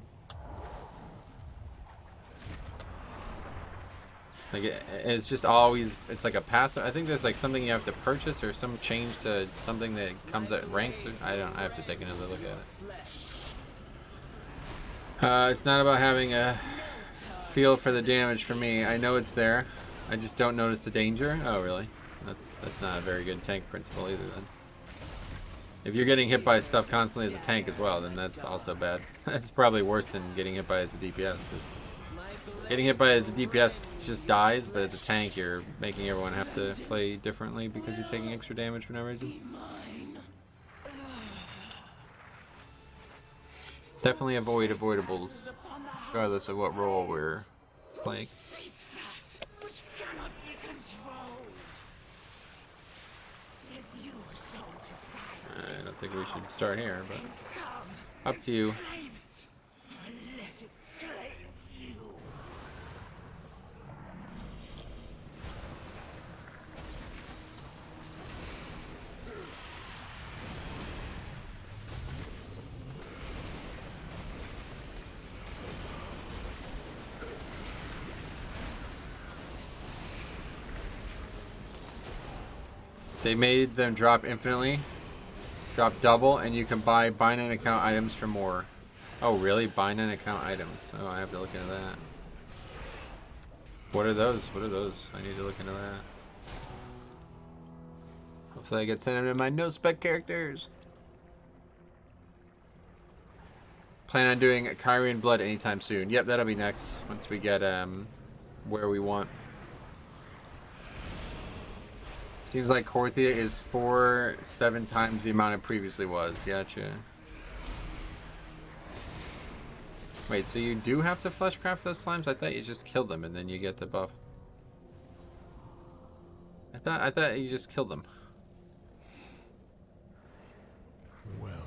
Like it's just always, it's like a passive. I think there's like something you have to purchase or some change to something that comes at ranks. I have to take another look at it. It's not about having a feel for the damage for me. I know it's there. I just don't notice the danger. Oh, really? That's not a very good tank principle either then. If you're getting hit by stuff constantly as a tank as well, then that's also bad. That's probably worse than getting hit by as a DPS, because getting hit by as a DPS just dies, but as a tank you're making everyone have to play differently because you're taking extra damage for no reason. Definitely avoid avoidables, regardless of what role we're playing. Which cannot be controlled. If you so desire, I don't think we should start here, but come up to you. claim it. Let it claim you. They made them drop infinitely, drop double, and you can buy bind and account items for more. Oh really? Bind and account items. Oh, I have to look into that. What are those? What are those? I need to look into that. Hopefully I get sent into my no-spec characters. Plan on doing Kyrian Blood anytime soon. Yep, that'll be next, once we get where we want. Seems like Korthia is 4-7 times the amount it previously was. Gotcha. Wait, so you do have to fleshcraft those slimes? I thought you just killed them and then you get the buff. I thought you just killed them. Welcome.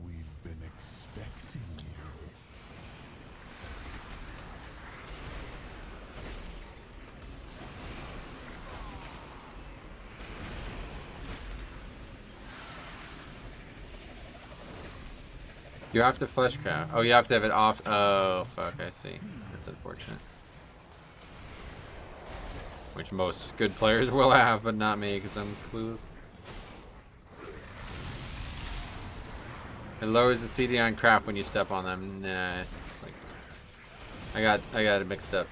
We've been expecting you. You have to fleshcraft. Oh, you have to have it off. Oh, fuck, I see. That's unfortunate. Which most good players will have, but not me, because I'm clueless. It lowers the CD on crap when you step on them. Nah, it's like... I got it mixed up.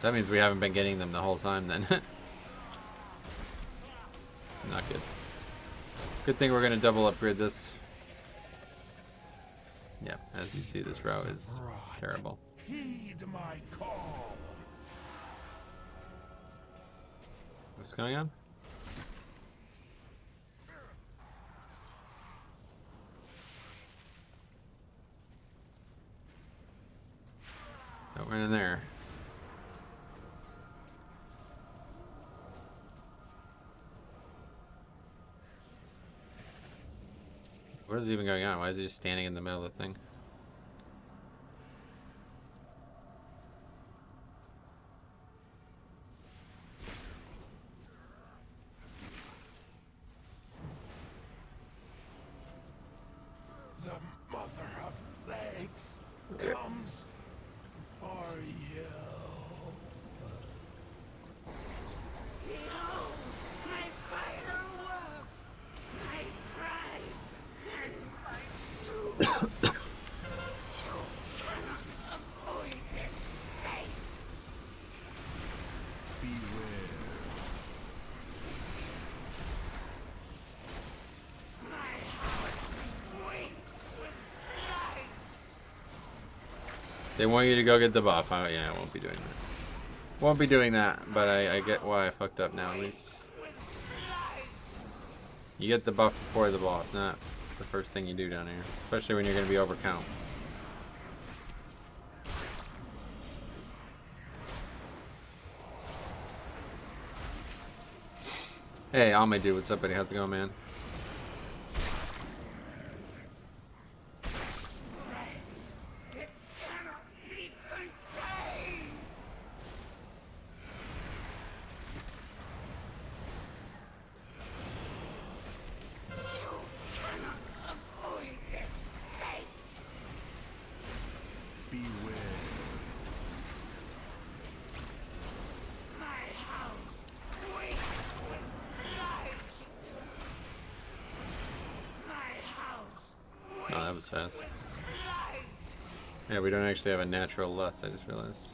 That means we haven't been getting them the whole time then. Not good. Good thing we're gonna double upgrade this. Yeah, as you see, this route is terrible. Heed my call. What's going on? Don't run in there. What is even going on? Why is he just standing in the middle of the thing? The mother of plagues comes for you. My firework! I tried, and I do. You cannot avoid this fate. Beware. My house winks with light. They want you to go get the buff. Oh, yeah, I won't be doing that. Won't be doing that, but I get why I fucked up now, at least. You get the buff before the boss, not the first thing you do down here. Especially when you're going to be overcount. Hey, all my dude, what's up, buddy? How's it going, man? It cannot be contained. You cannot avoid this fate. Beware. My house winks with light. My house winks Oh, that was fast. with light. Yeah, we don't actually have a natural lust, I just realized.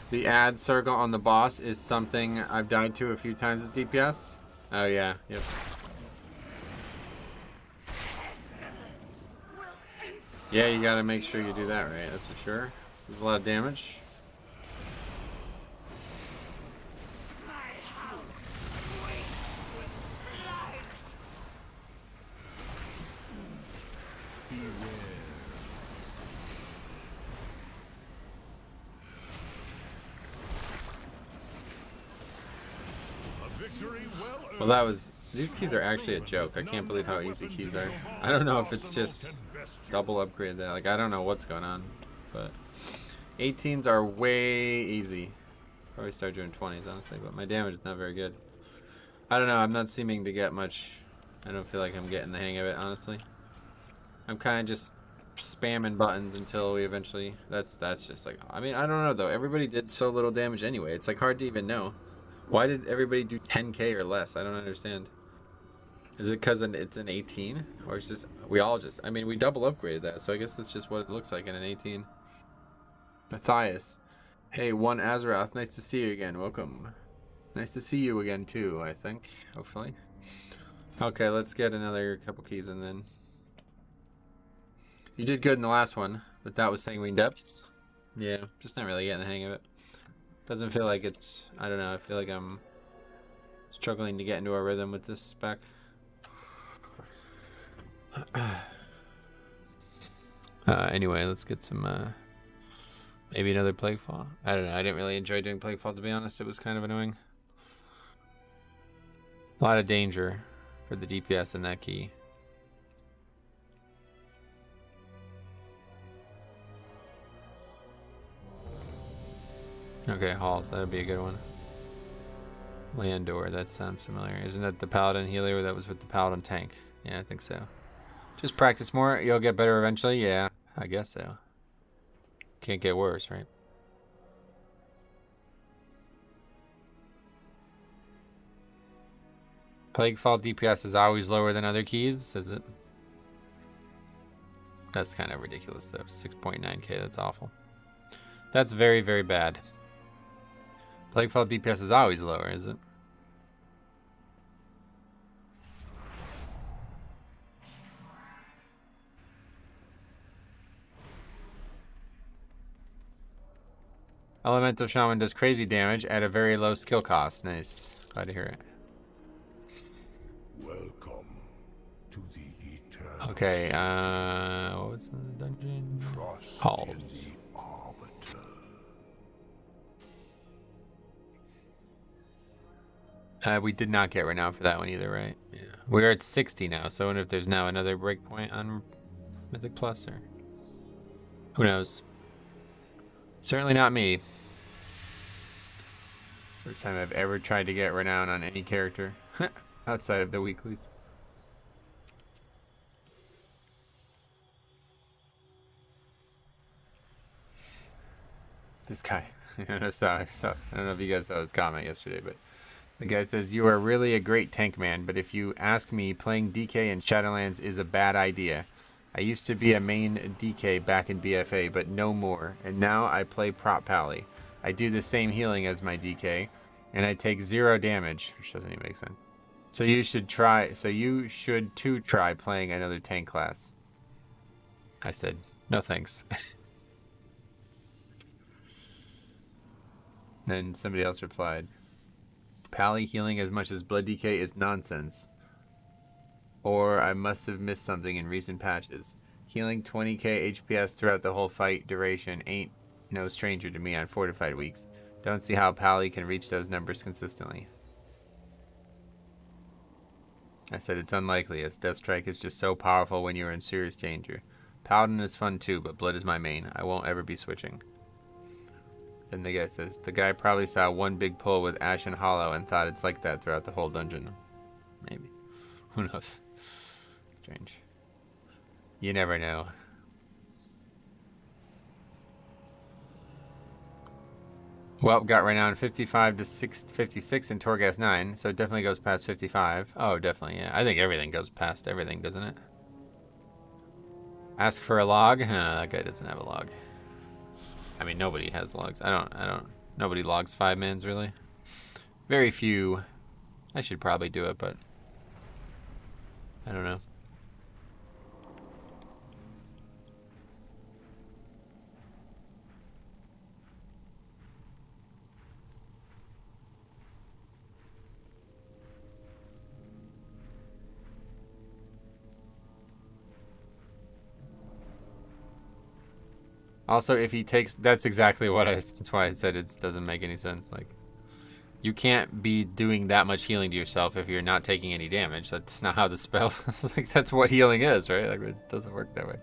The ad circle on the boss is something I've died to a few times as DPS. Oh yeah, yep. Yeah, you gotta make sure you do that right, that's for sure. There's a lot of damage. My house winks with light. Beware. A victory well earned. Well, that was... These keys are actually a joke. I can't believe how easy keys are. I don't know if it's just double upgrade that. Like, I don't know what's going on. But 18s are way easy. Probably start doing 20s, honestly. But my damage is not very good. I don't know. I'm not seeming to get much. I don't feel like I'm getting the hang of it, honestly. I'm kind of just spamming buttons until we eventually... That's just like... I mean, I don't know, though. Everybody did so little damage anyway. It's, like, hard to even know. Why did everybody do 10k or less? I don't understand. Is it because it's an 18? Or it's just... We all just... I mean, we double upgraded that, so I guess that's just what it looks like in an 18. Matthias. Hey, one Azeroth. Nice to see you again. Welcome. Nice to see you again, too, I think. Hopefully. Okay, let's get another couple keys and then... You did good in the last one, but that was Sanguine Depths. Yeah, just not really getting the hang of it. Doesn't feel like it's... I don't know, I feel like I'm struggling to get into a rhythm with this spec. Anyway, let's get some... maybe another Plaguefall. I don't know, I didn't really enjoy doing Plaguefall, to be honest. It was kind of annoying. A lot of danger for the DPS in that key. Okay, Halls. That'd be a good one. Landor. That sounds familiar. Isn't that the Paladin healer that was with the Paladin tank? Yeah, I think so. Just practice more. You'll get better eventually. Yeah, I guess so. Can't get worse, right? Plaguefall DPS is always lower than other keys, is it? That's kind of ridiculous, though. 6.9k, that's awful. That's very, very bad. Plaguefall DPS is always lower, is it? Elemental Shaman does crazy damage at a very low skill cost. Nice. Glad to hear it. Welcome to the eternal. Okay, what's in the dungeon? Trust Halls. in the Arbiter. We did not get renown for that one either, right? Yeah. We're at 60 now, so I wonder if there's now another breakpoint on Mythic Plus, or who knows? Certainly not me. First time I've ever tried to get renown on any character outside of the weeklies. This guy, I don't know if you guys saw this comment yesterday, but the guy says, "You are really a great tank man, but if you ask me, playing DK in Shadowlands is a bad idea. I used to be a main DK back in BFA, but no more, and now I play prop pally. I do the same healing as my DK, and I take 0 damage," which doesn't even make sense. So you should too try playing another tank class. I said, no thanks. Then somebody else replied, "Pally healing as much as blood DK is nonsense. Or I must have missed something in recent patches. Healing 20k HPS throughout the whole fight duration ain't no stranger to me on fortified weeks. Don't see how Pally can reach those numbers consistently." I said it's unlikely, as Death Strike is just so powerful when you're in serious danger. Paladin is fun too, but blood is my main. I won't ever be switching. Then the guy says, "The guy probably saw one big pull with Ashen Hollow and thought it's like that throughout the whole dungeon." Maybe. Who knows? Strange. You never know. Well, got renown 55 to 56 in Torghast 9, so it definitely goes past 55. Oh, definitely, yeah. I think everything goes past everything, doesn't it? Ask for a log? That guy doesn't have a log. I mean, nobody has logs. Nobody logs 5-mans, really. Very few. I should probably do it, but I don't know. Also, if he takes, that's exactly what that's why I said it doesn't make any sense. Like, you can't be doing that much healing to yourself if you're not taking any damage. That's not how the spell, like, that's what healing is, right? Like, it doesn't work that way.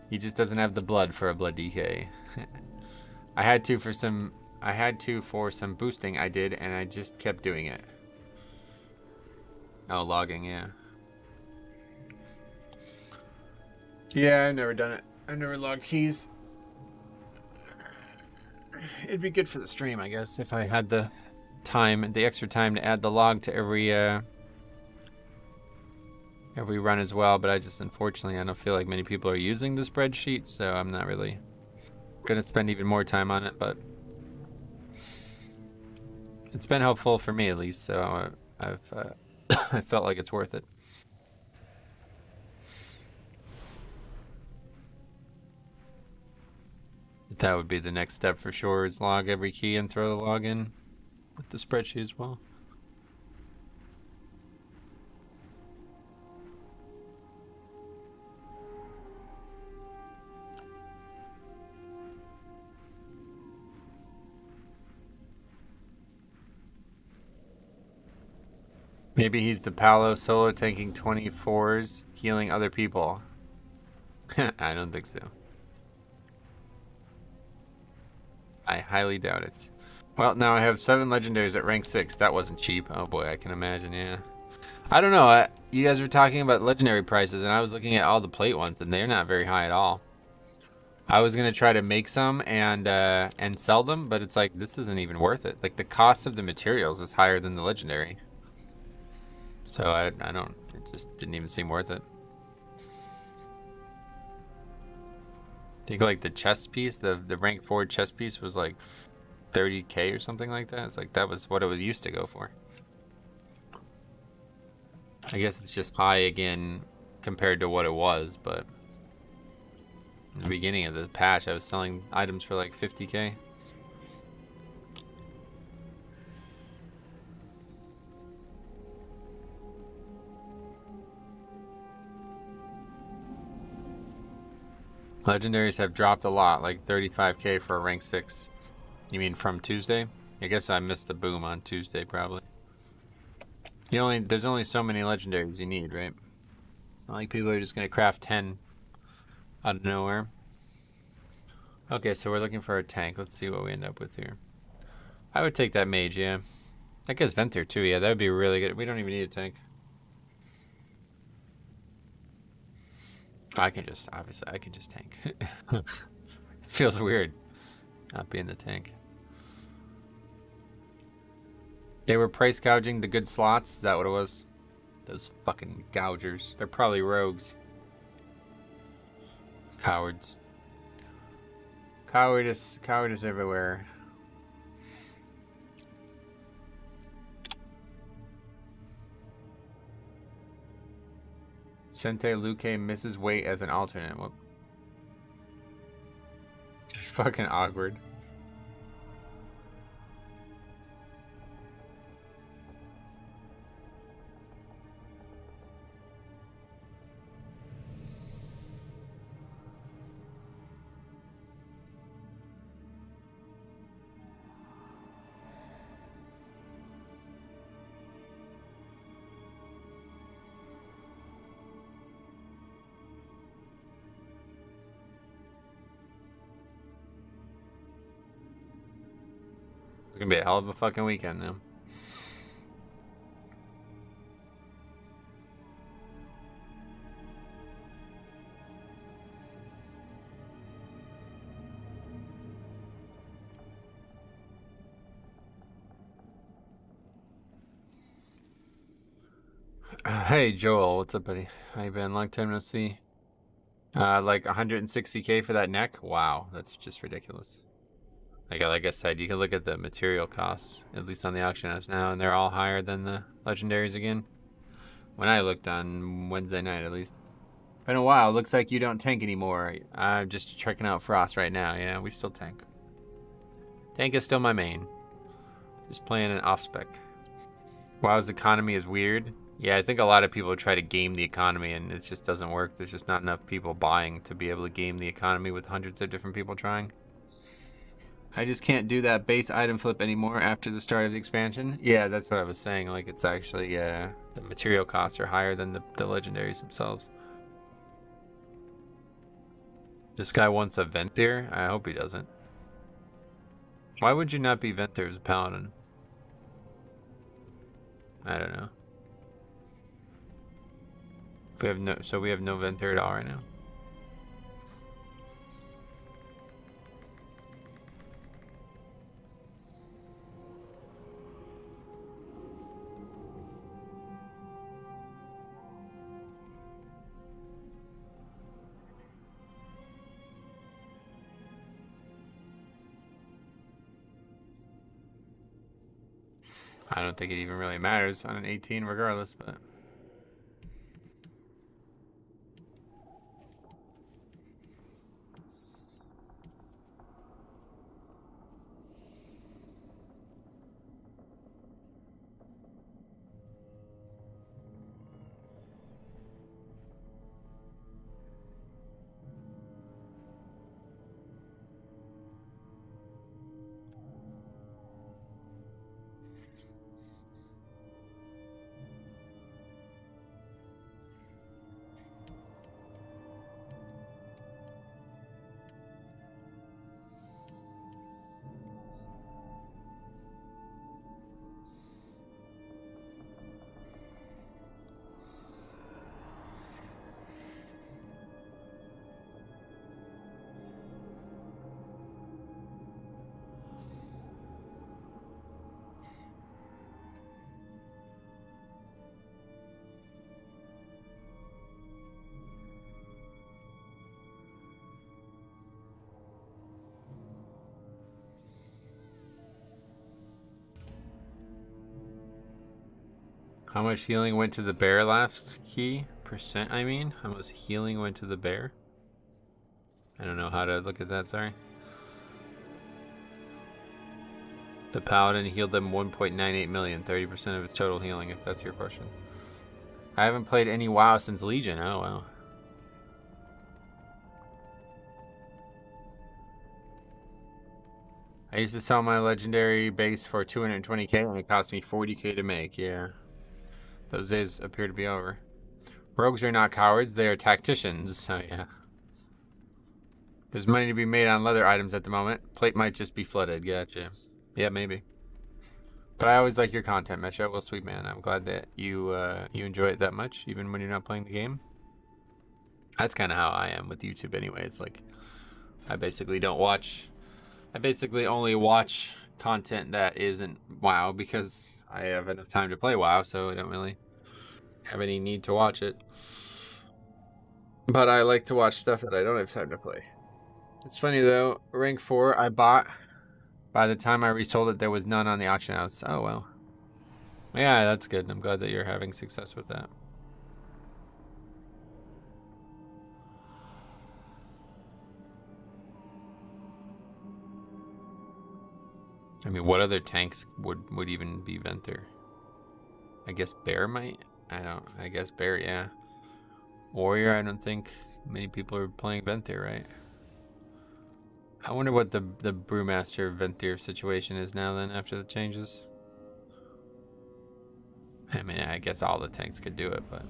He just doesn't have the blood for a blood DK. I had to for some boosting I did, and I just kept doing it. Oh, logging, yeah. Yeah, I've never done it. I've never logged keys. It'd be good for the stream, I guess, if I had the time, the extra time to add the log to every run as well. But I just, unfortunately, I don't feel like many people are using the spreadsheet, so I'm not really gonna spend even more time on it. But it's been helpful for me, at least, so I've I felt like it's worth it. That would be the next step for sure, is log every key and throw the log in with the spreadsheet as well. Maybe he's the Palo solo tanking 24s, healing other people. I don't think so. I highly doubt it. Well, now I have 7 legendaries at rank 6. That wasn't cheap. Oh boy, I can imagine, yeah. I don't know. You guys were talking about legendary prices, and I was looking at all the plate ones, and they're not very high at all. I was gonna try to make some and sell them, but it's like this isn't even worth it. Like the cost of the materials is higher than the legendary. So I don't. It just didn't even seem worth it. I think like the chest piece, the rank 4 chest piece was like 30k or something like that. It's like that was what it was used to go for. I guess it's just high again compared to what it was, but in the beginning of the patch I was selling items for like 50k. Legendaries have dropped a lot, like 35k for a rank 6. You mean from Tuesday? I guess I missed the boom on Tuesday probably. There's only so many legendaries you need, right? It's not like people are just gonna craft 10 out of nowhere. Okay, so we're looking for a tank. Let's see what we end up with here. I would take that mage, yeah. I guess Venter too, yeah, that would be really good. We don't even need a tank. I can just, obviously, I can just tank. It feels weird not being the tank. They were price gouging the good slots, is that what it was? Those fucking gougers. They're probably rogues. Cowards. Cowardice everywhere. Sente Luque misses weight as an alternate. Whoop. Just fucking awkward. It's gonna be a hell of a fucking weekend now. Hey Joel, what's up, buddy? How you been? Long time no see. Like 160k for that neck? Wow, that's just ridiculous. Like I said, you can look at the material costs, at least on the auction house now, and they're all higher than the legendaries again. When I looked on Wednesday night, at least. Been a while. Looks like you don't tank anymore. I'm just checking out Frost right now. Yeah, we still tank. Tank is still my main. Just playing an off-spec. WoW's economy is weird. Yeah, I think a lot of people try to game the economy, and it just doesn't work. There's just not enough people buying to be able to game the economy with hundreds of different people trying. I just can't do that base item flip anymore after the start of the expansion. Yeah, that's what I was saying. Like, it's actually, the material costs are higher than the legendaries themselves. This guy wants a Ventir? I hope he doesn't. Why would you not be Ventir as a paladin? I don't know. We have no Ventir at all right now. I don't think it even really matters on an 18 regardless, but... How much healing went to the bear last key? Percent, I mean? How much healing went to the bear? I don't know how to look at that, sorry. The paladin healed them 1.98 million, 30% of its total healing, if that's your question. I haven't played any WoW since Legion. Oh, wow. I used to sell my legendary base for 220k and it cost me 40k to make. Yeah. Those days appear to be over. Rogues are not cowards, they are tacticians. So, yeah. There's money to be made on leather items at the moment. Plate might just be flooded. Gotcha. Yeah, maybe. But I always like your content, Metro. Well, sweet man. I'm glad that you enjoy it that much, even when you're not playing the game. That's kind of how I am with YouTube anyways. Like, I basically don't watch... I basically only watch content that isn't WoW because I have enough time to play WoW, so I don't really have any need to watch it. But I like to watch stuff that I don't have time to play. It's funny though, rank 4 I bought. By the time I resold it, there was none on the auction house. Oh well. Yeah, that's good. I'm glad that you're having success with that. I mean, what other tanks would even be Venter? I guess Bear might? I guess Bear, yeah. Warrior, I don't think many people are playing Venter, right? I wonder what the Brewmaster Venter situation is now then after the changes. I mean, I guess all the tanks could do it, but...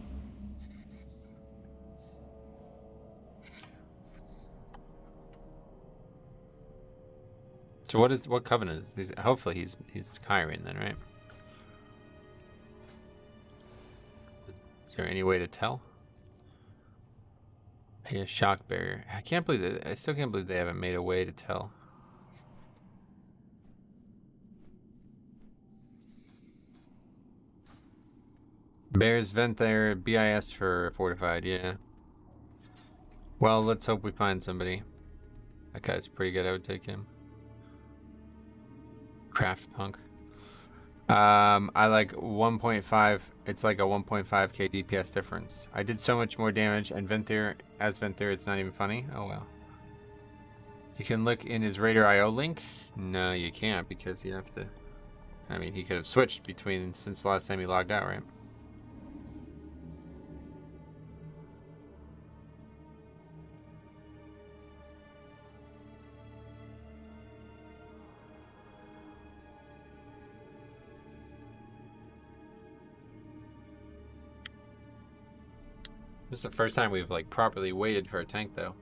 So what covenant is he's hopefully he's Kyrian then, right? Is there any way to tell? Yeah, shock barrier. I can't believe that. I still can't believe they haven't made a way to tell. Bears vent their BIS for fortified, yeah. Well, let's hope we find somebody. That guy's pretty good. I would take him. Craft punk. I like 1.5. It's like a 1.5k DPS difference. I did so much more damage, and Venthyr, it's not even funny. Oh well. You can look in his Raider IO link. No, you can't because you have to. I mean, he could have switched between since the last time he logged out, right? This is the first time we've like properly waited for a tank though.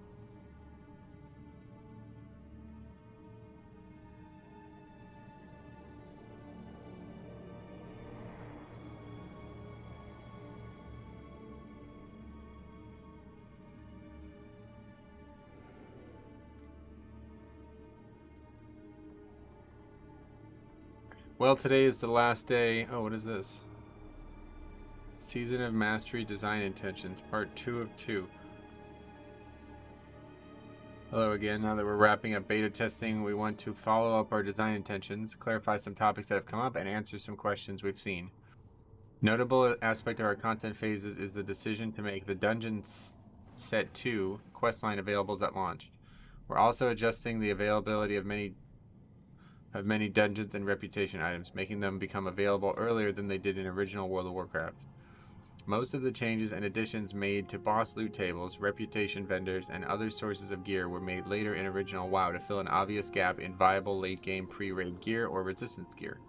Well, today is the last day. Oh, what is this? Season of Mastery Design Intentions, Part 2 of 2. Hello again. Now that we're wrapping up beta testing, we want to follow up our design intentions, clarify some topics that have come up, and answer some questions we've seen. Notable aspect of our content phases is the decision to make the Dungeon Set 2 questline available at launch. We're also adjusting the availability of many dungeons and reputation items, making them become available earlier than they did in original World of Warcraft. Most of the changes and additions made to boss loot tables, reputation vendors, and other sources of gear were made later in original WoW to fill an obvious gap in viable late-game pre-raid gear or resistance gear.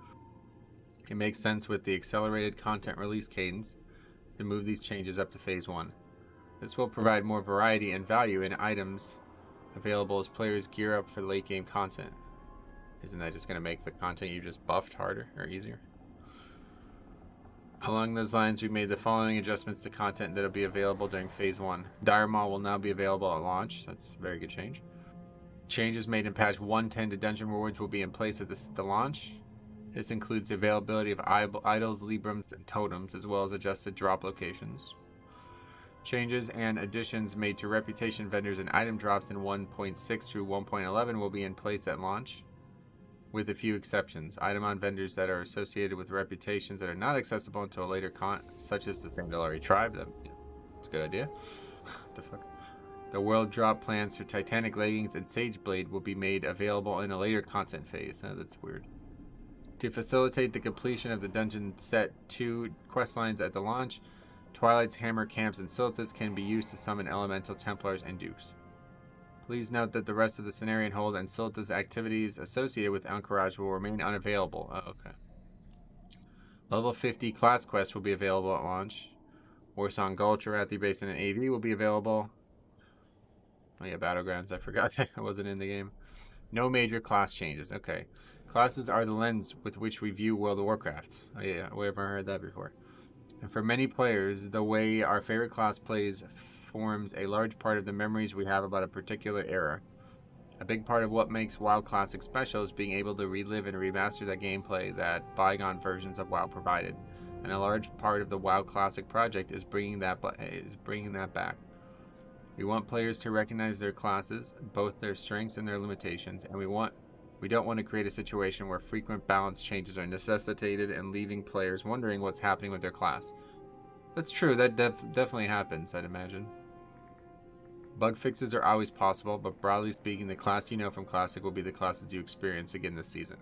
It makes sense with the accelerated content release cadence to move these changes up to Phase 1. This will provide more variety and value in items available as players gear up for late-game content. Isn't that just going to make the content you just buffed harder or easier? Along those lines, we made the following adjustments to content that will be available during Phase 1. Dire Maul will now be available at launch. That's a very good change. Changes made in patch 1.10 to dungeon rewards will be in place at the launch. This includes the availability of idols, librams, and totems, as well as adjusted drop locations. Changes and additions made to reputation vendors and item drops in 1.6 through 1.11 will be in place at launch. with a few exceptions. Item on vendors that are associated with reputations that are not accessible until a later such as the Thandalari tribe. That's a good idea. What the fuck? The world drop plans for Titanic Leggings and Sage Blade will be made available in a later content phase. Oh, that's weird. To facilitate the completion of the dungeon set 2 questlines at the launch, Twilight's Hammer Camps and Silithus can be used to summon Elemental Templars and Dukes. Please note that the rest of the Cenarian Hold and Silithus activities associated with Encourage will remain unavailable. Oh, okay. Level 50 class quests will be available at launch. Warsong Gulch, Arathi Basin, and AV will be available. Oh yeah, Battlegrounds. I forgot that I wasn't in the game. No major class changes. Okay. Classes are the lens with which we view World of Warcraft. Oh yeah, we haven't heard that before. And for many players, the way our favorite class plays forms a large part of the memories we have about a particular era. A big part of what makes WoW Classic special is being able to relive and remaster that gameplay that bygone versions of WoW provided. And a large part of the WoW Classic project is bringing that back. We want players to recognize their classes, both their strengths and their limitations, and we don't want to create a situation where frequent balance changes are necessitated and leaving players wondering what's happening with their class. That's true, that definitely happens, I'd imagine. Bug fixes are always possible, but broadly speaking, the class you know from Classic will be the classes you experience again this season.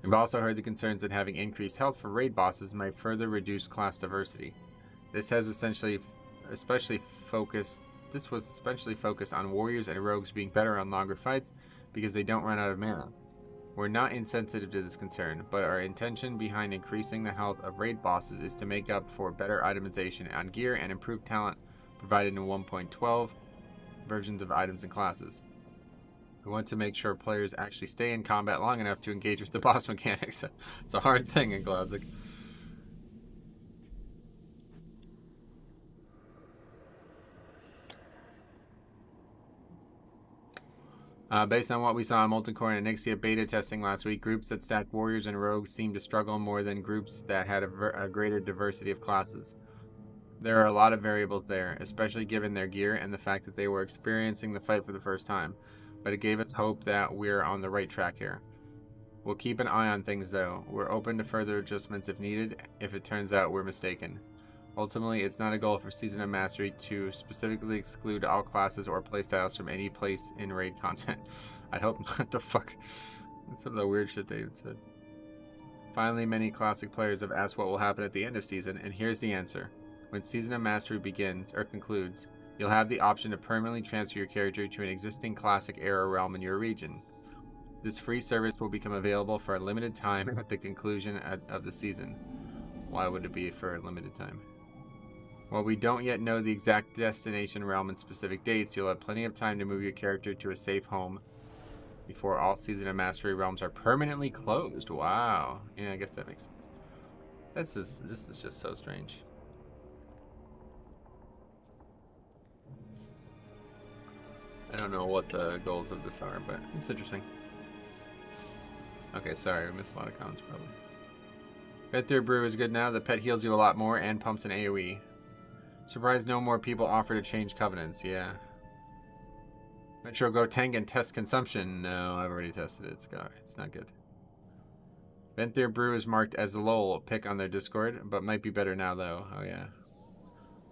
We've also heard the concerns that having increased health for raid bosses might further reduce class diversity. This was especially focused on warriors and rogues being better on longer fights because they don't run out of mana. We're not insensitive to this concern, but our intention behind increasing the health of raid bosses is to make up for better itemization on gear and improved talent provided in 1.12 versions of items and classes. We want to make sure players actually stay in combat long enough to engage with the boss mechanics. It's a hard thing in Classic. Based on what we saw in Molten Core and Onyxia beta testing last week, groups that stacked warriors and rogues seemed to struggle more than groups that had a greater diversity of classes. There are a lot of variables there, especially given their gear and the fact that they were experiencing the fight for the first time, but it gave us hope that we're on the right track here. We'll keep an eye on things though. We're open to further adjustments if needed, if it turns out we're mistaken. Ultimately, it's not a goal for Season of Mastery to specifically exclude all classes or playstyles from any place in raid content. I hope not. The fuck? That's some of the weird shit David said. Finally, many Classic players have asked what will happen at the end of Season, and here's the answer. When Season of Mastery begins, or concludes, you'll have the option to permanently transfer your character to an existing Classic era realm in your region. This free service will become available for a limited time at the conclusion of the season. Why would it be for a limited time? While we don't yet know the exact destination realm and specific dates, you'll have plenty of time to move your character to a safe home before all Season of Mastery realms are permanently closed. Wow. Yeah, I guess that makes sense. This is just so strange. I don't know what the goals of this are, but it's interesting. Okay, sorry, I missed a lot of comments probably. Bet their brew is good now. The pet heals you a lot more and pumps an AoE. Surprised no more people offer to change covenants. Yeah. Metro go tank and test consumption. No, I've already tested it. It's not good. Vent their brew is marked as a lol pick on their Discord, but might be better now though. Oh yeah.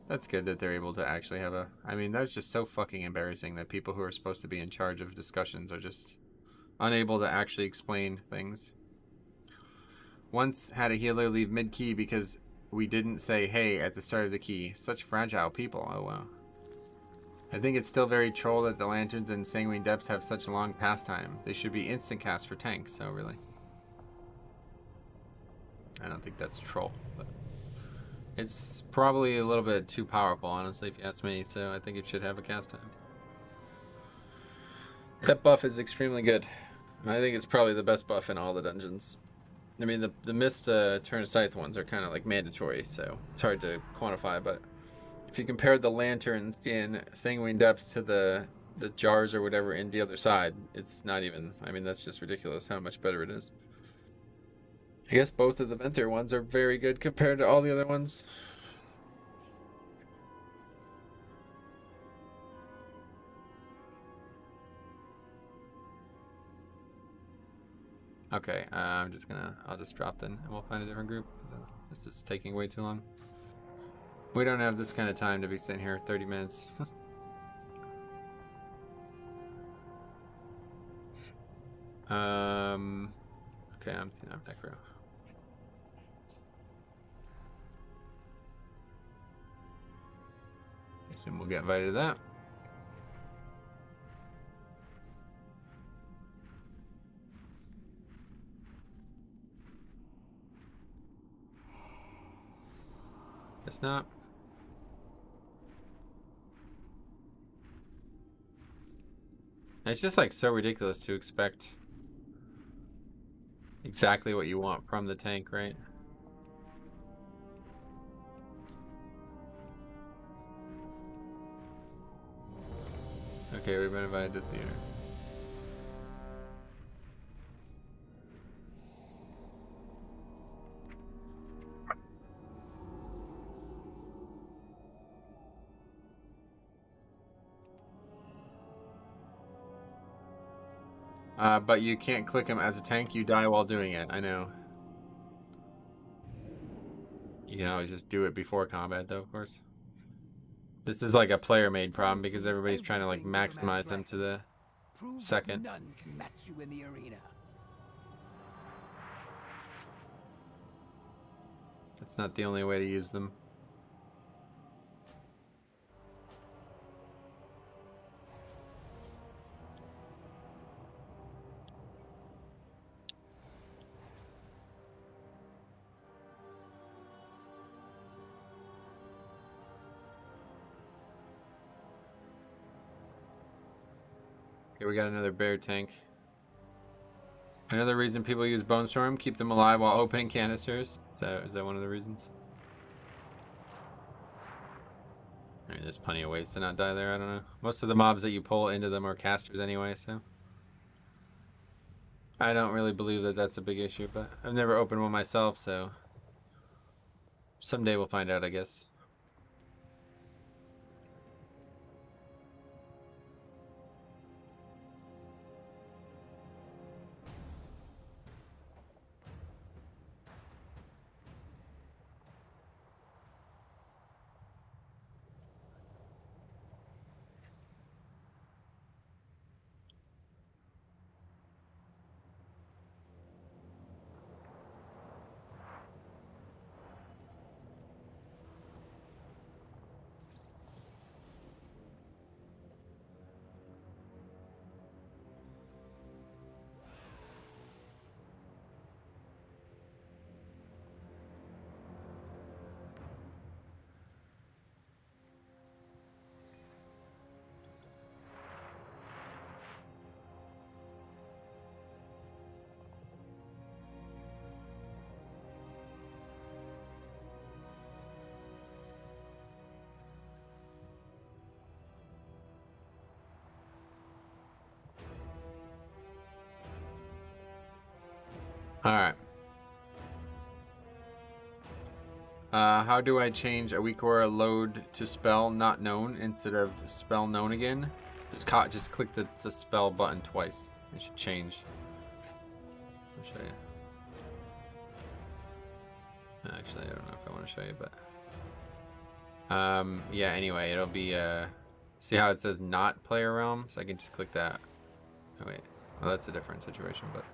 That's good that they're able to actually have a... I mean, that's just so fucking embarrassing that people who are supposed to be in charge of discussions are just unable to actually explain things. Once had a healer leave mid-key because we didn't say hey at the start of the key. Such fragile people. Oh wow. I think it's still very troll that the lanterns and Sanguine Depths have such a long pastime. They should be instant cast for tanks, so really. I don't think that's troll, but it's probably a little bit too powerful, honestly, if you ask me, so I think it should have a cast time. That buff is extremely good. I think it's probably the best buff in all the dungeons. I mean, the missed Turn of Scythe ones are kind of like mandatory, so it's hard to quantify, but if you compare the lanterns in Sanguine Depths to the jars or whatever in the other side, it's not even, I mean, that's just ridiculous how much better it is. I guess both of the Venter ones are very good compared to all the other ones. Okay, I'll just drop then, and we'll find a different group. This is taking way too long. We don't have this kind of time to be sitting here 30 minutes. Okay, I'm necro. Assume we'll get invited to that. Guess not. It's just like so ridiculous to expect exactly what you want from the tank, right? Okay, we've been invited to the theater. But you can't click him as a tank, you die while doing it, I know. You can always just do it before combat though, of course. This is like a player-made problem because everybody's trying to like maximize them to the second. None can match you in the arena. That's not the only way to use them. Okay, we got another bear tank. Another reason people use Bone Storm, keep them alive while opening canisters. Is that one of the reasons? I mean, there's plenty of ways to not die there, I don't know. Most of the mobs that you pull into them are casters anyway, so. I don't really believe that that's a big issue, but I've never opened one myself, so. Someday we'll find out, I guess. Alright. How do I change a weak aura load to spell not known instead of spell known again? Just click the spell button twice. It should change. I'll show you. Actually, I don't know if I want to show you, but yeah, anyway, it'll be see how it says not player realm? So I can just click that. Oh wait. Well, that's a different situation, but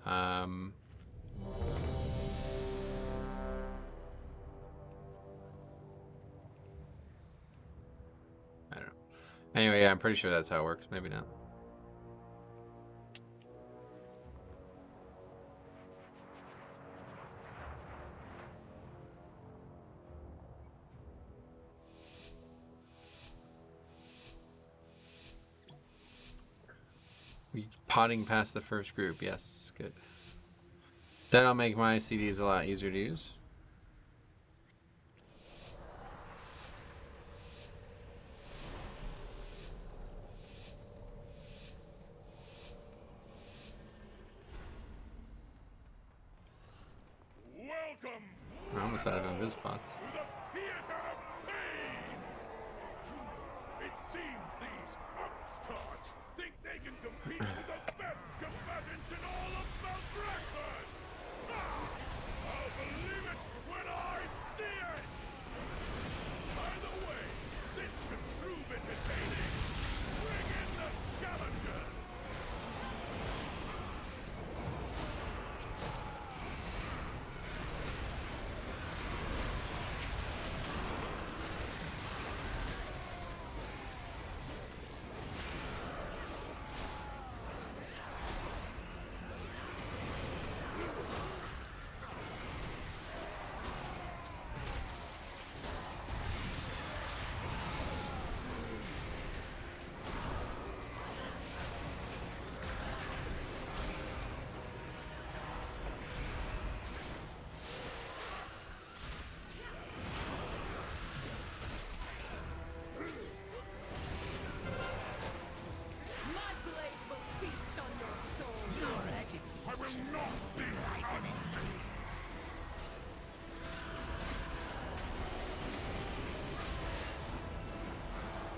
I don't know. Anyway, yeah, I'm pretty sure that's how it works. Maybe not. We potting past the first group. Yes, good. That'll make my CDs a lot easier to use. Welcome. I almost out of invis spots. To the theater of pain. It seems these upstarts think they can compete with the best combatants in all of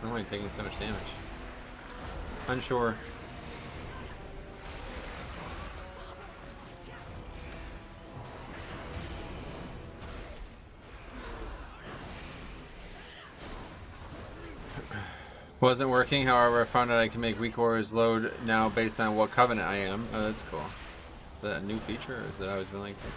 Why am I taking so much damage? Unsure. Wasn't working, however, I found out I can make weak auras load now based on what covenant I am. Oh, that's cool. Is that a new feature, or has it always been like that?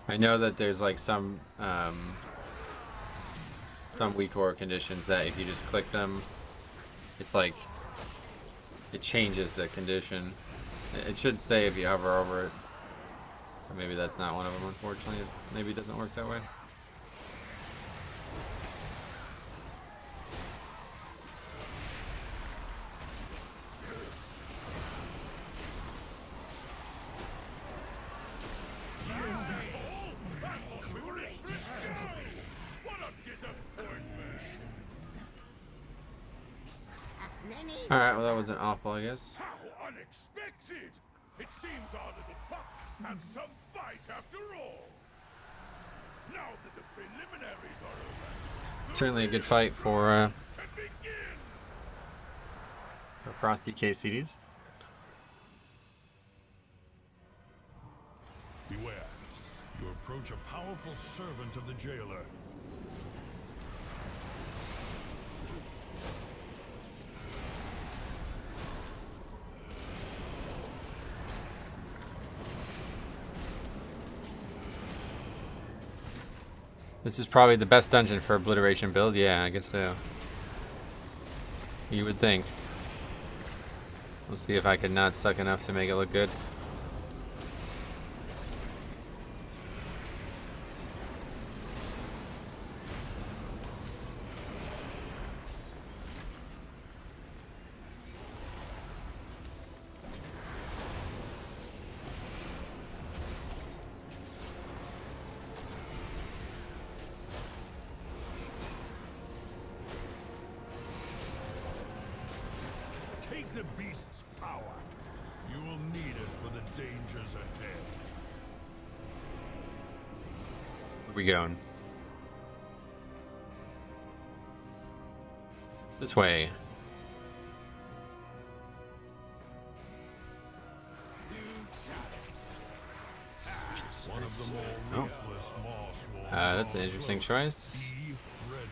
I know that there's like some weak aura conditions that if you just click them, it's like it changes the condition. It should say if you hover over it. So maybe that's not one of them, unfortunately. Maybe it doesn't work that way. Alright, well that wasn't awful, I guess. How unexpected! It seems our little pups have some fight after all. Now that the preliminaries are over, Certainly a good fight for can begin. Frosty KCDs. Beware. You approach a powerful servant of the jailer. This is probably the best dungeon for obliteration build. Yeah, I guess so. You would think. We'll see if I can not suck enough to make it look good. Take the beast's power. You will need it for the dangers ahead. Where we going? This way. One of the more Oh. ruthless Moss That's an interesting choice. Be ready.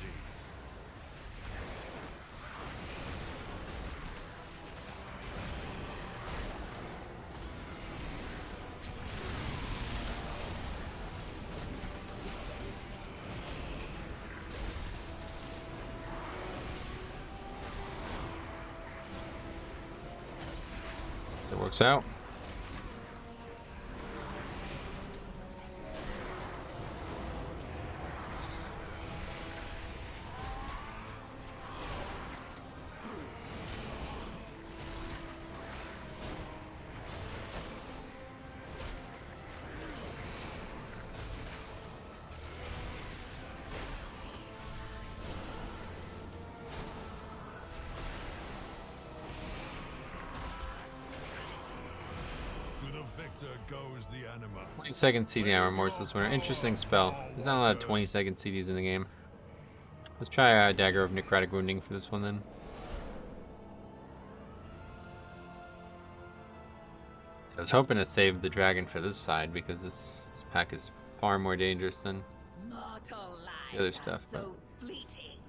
So it works out. To the victor goes the anima. 20-second CD now, Remorseless Winter. Interesting spell. There's not a lot of 20-second CDs in the game. Let's try Dagger of Necrotic Wounding for this one then. I was hoping to save the dragon for this side because this pack is far more dangerous than Mortal the other lives stuff. are But so fleeting.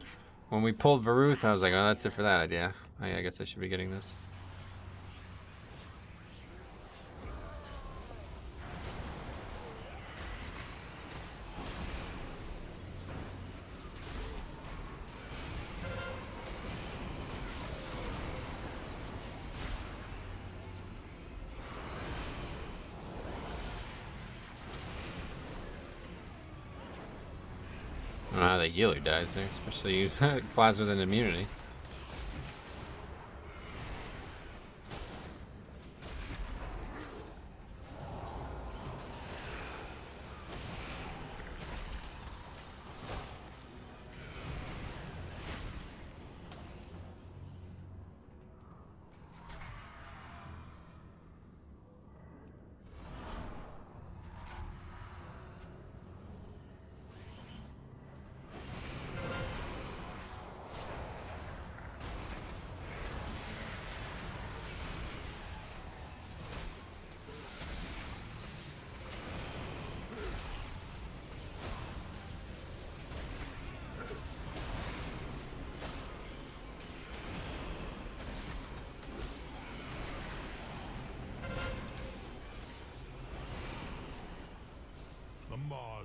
when we pulled Varuth, I was like, oh, that's it for that idea. I guess I should be getting this. I don't know how the healer dies there, especially use class with an immunity.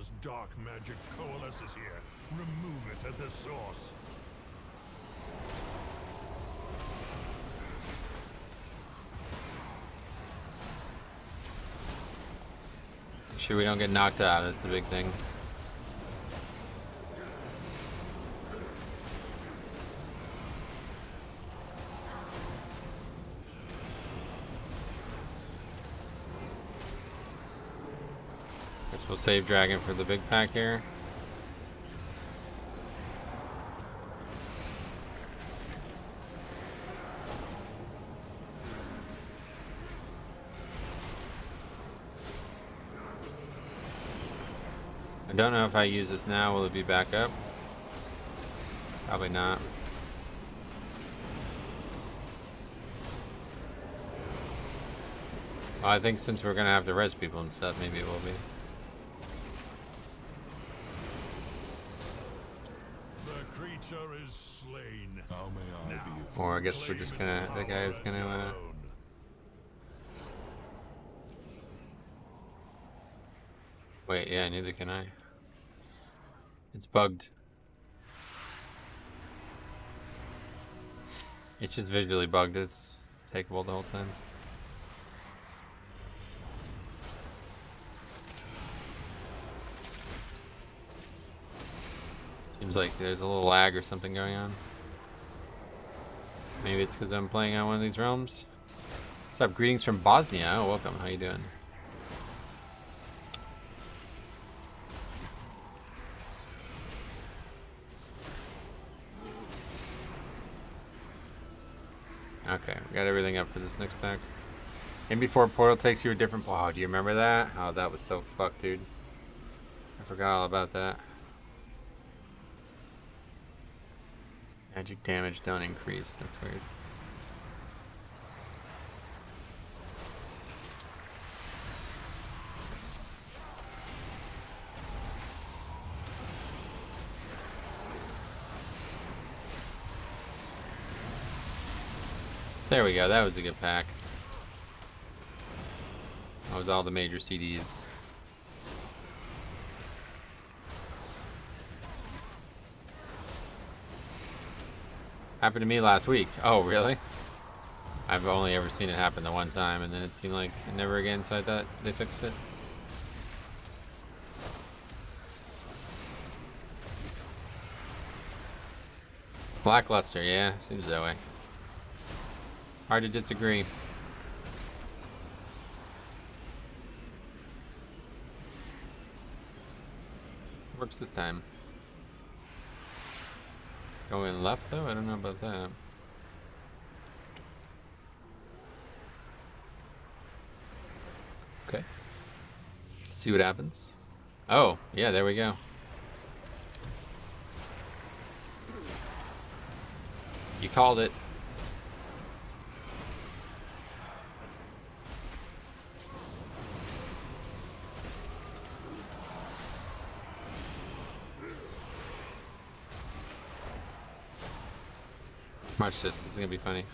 As dark magic coalesces here, remove it at the source. Make sure we don't get knocked out, that's the big thing. Guess we'll save Dragon for the big pack here. I don't know if I use this now, will it be back up? Probably not. Well, I think since we're gonna have to res people and stuff, maybe it will be. The creature is slain. How may I be of Or I guess we're just gonna, the guy is gonna, wait, yeah, neither can I. It's bugged. It's just visually bugged, it's takeable the whole time. Seems like there's a little lag or something going on. Maybe it's because I'm playing on one of these realms. What's up? Greetings from Bosnia. Oh, welcome. How you doing? Okay, we got everything up for this next pack. And before portal takes you a different... Oh, do you remember that? Oh, that was so fucked, dude. I forgot all about that. Magic damage don't increase. That's weird. There we go. That was a good pack. That was all the major CDs. Happened to me last week. Oh, really? I've only ever seen it happen the one time, and then it seemed like never again, so I thought they fixed it. Lackluster, yeah, seems that way. Hard to disagree. Works this time. Going left though? I don't know about that. Okay. See what happens. Oh, yeah, there we go. You called it. Watch this. This is gonna be funny.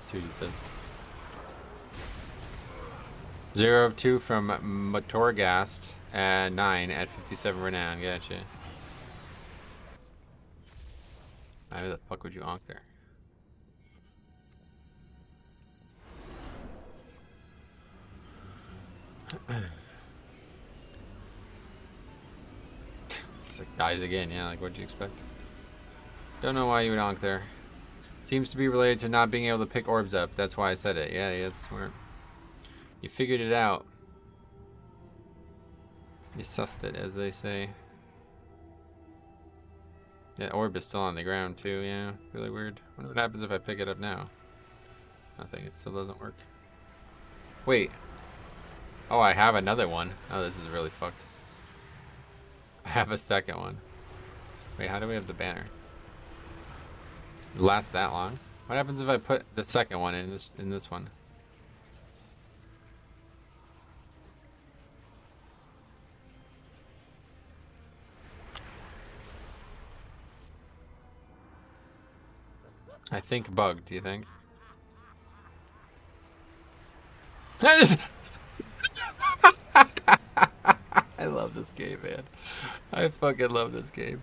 See what he says. 0 of 2 from Motorgast and 9 at 57 renown. Gotcha. Why the fuck would you honk there? It's like dies again, yeah, like what'd you expect? Don't know why you would honk there. Seems to be related to not being able to pick orbs up. That's why I said it. Yeah, that's smart. You figured it out. You sussed it, as they say. Yeah, orb is still on the ground too, yeah. Really weird. Wonder what happens if I pick it up now. Nothing, it still doesn't work. Wait. Oh, I have another one. Oh, this is really fucked. I have a second one. Wait, how do we have the banner? It lasts that long? What happens if I put the second one in this one? I think bugged, do you think? I love this game, man. I fucking love this game.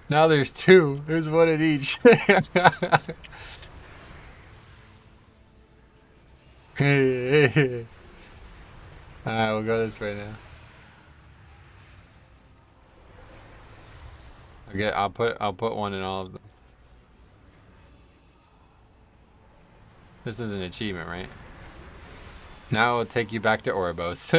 Now there's two. There's one in each. Hey. Alright, we'll go this way now. Okay, I'll put one in all of them. This is an achievement, right? Now it'll take you back to Ouroboros.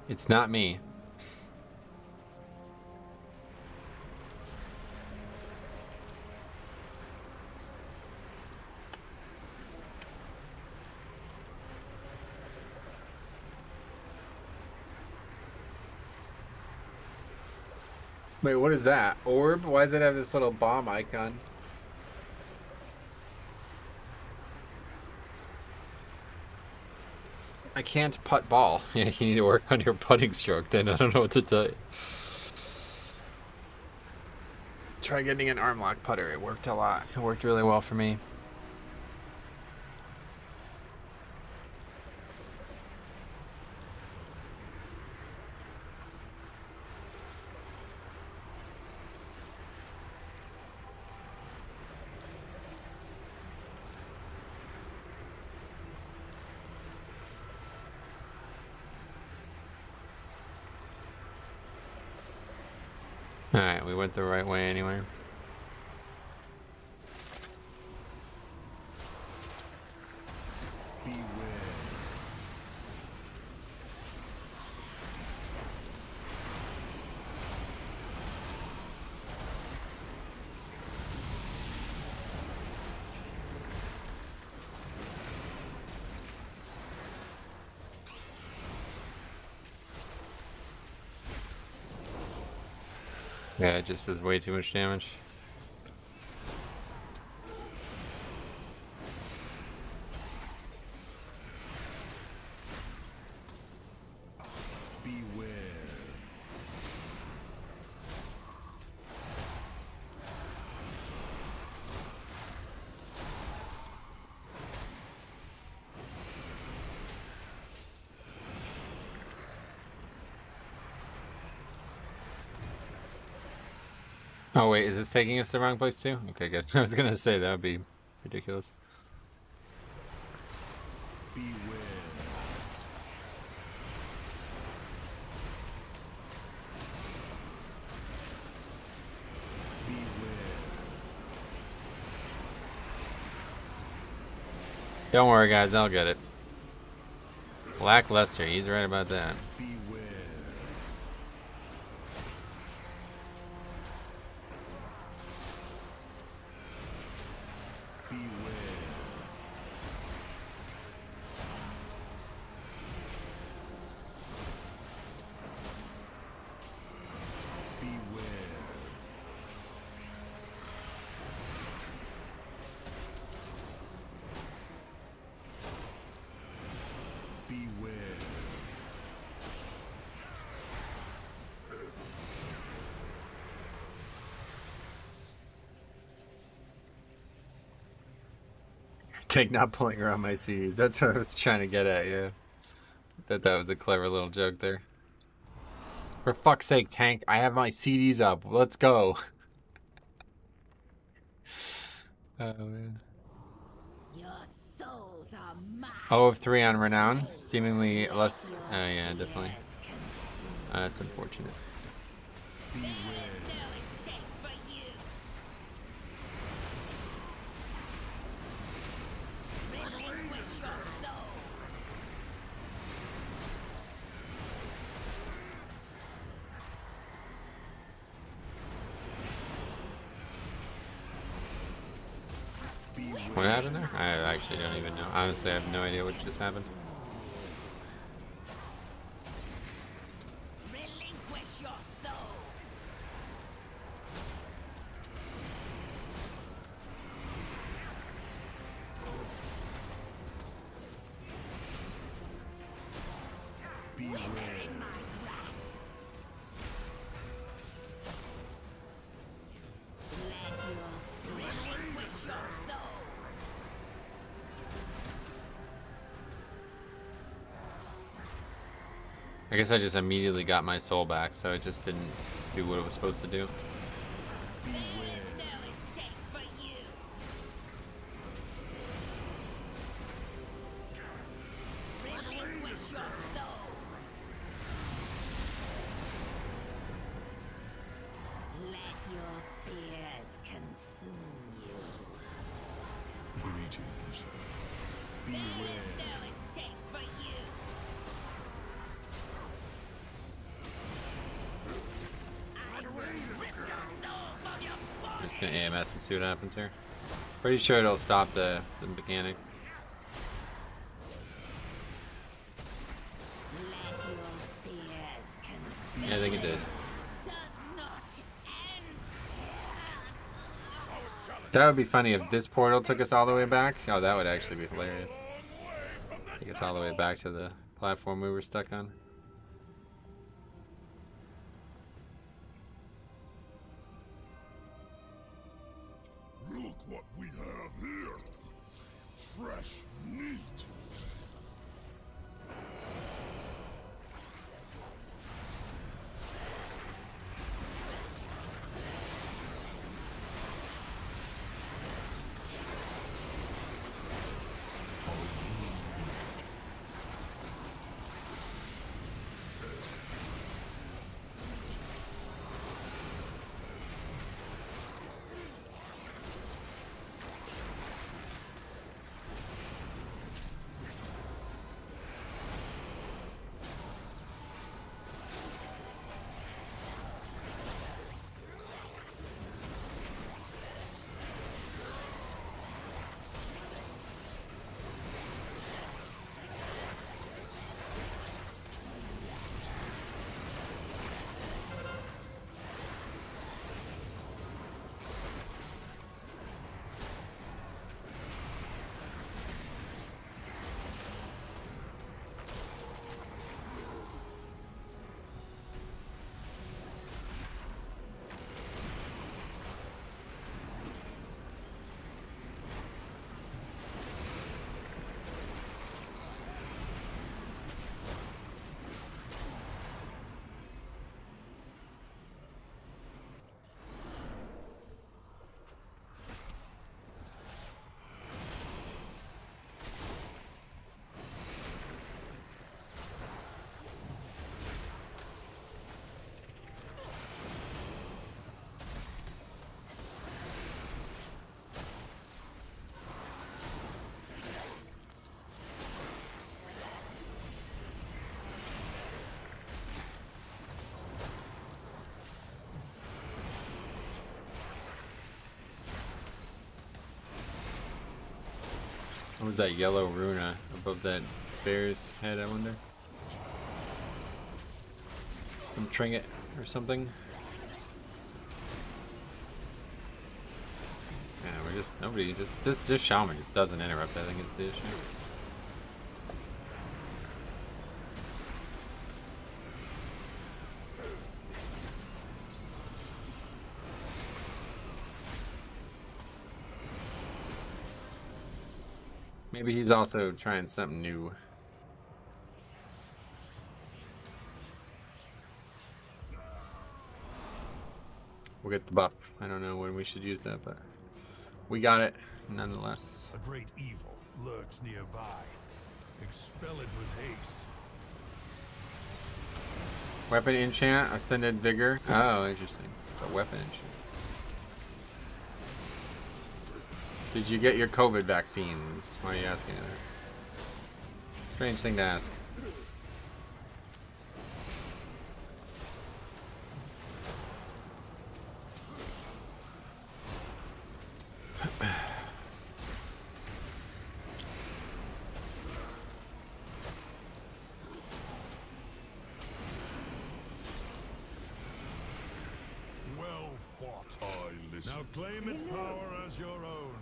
It's not me. Wait, what is that? Orb? Why does it have this little bomb icon? I can't putt ball. Yeah, you need to work on your putting stroke then. I don't know what to tell you. Try getting an arm lock putter. It worked a lot. It worked really well for me. Alright, we went the right way anyway. Yeah, it just does way too much damage. Beware. Oh wait, is this taking us to the wrong place too? Okay, good. I was gonna say that would be ridiculous. Beware. Don't worry guys, I'll get it. Lackluster, he's right about that. Beware. Take not pulling around my CDs. That's what I was trying to get at, yeah. That was a clever little joke there. For fuck's sake, tank, I have my CDs up. Let's go. Oh, man. Your souls are mine. 0 of 3 on Renown. Seemingly less... yeah, definitely. That's unfortunate. What happened there? I actually don't even know. Honestly, I have no idea what just happened. Relinquish your soul. In my grasp. Let your relinquish your soul. I guess I just immediately got my soul back, so it just didn't do what it was supposed to do. There is no escape for you. Relinquish your soul. Let your fears consume you. Greetings. There is no escape for you. I will rip your soul from your body. I'm just gonna AMS and see what happens here. Pretty sure it'll stop the mechanic. Let your fears consume. Yeah, I think it did. Does not end That would be funny if this portal took us all the way back. Oh, that would actually be hilarious. Take us all the way back to the platform we were stuck on. Look what we have here. Fresh meat. What was that yellow runa above that bear's head, I wonder? Some trinket or something? Yeah, we're just, nobody, this shaman just doesn't interrupt, I think it's the issue. Maybe he's also trying something new. We'll get the buff. I don't know when we should use that, but we got it nonetheless. A great evil lurks nearby. Expel it with haste. Weapon enchant, ascended vigor. Oh, interesting. It's a weapon enchant. Did you get your COVID vaccines? Why are you asking that? Strange thing to ask. Now claim its power as your own.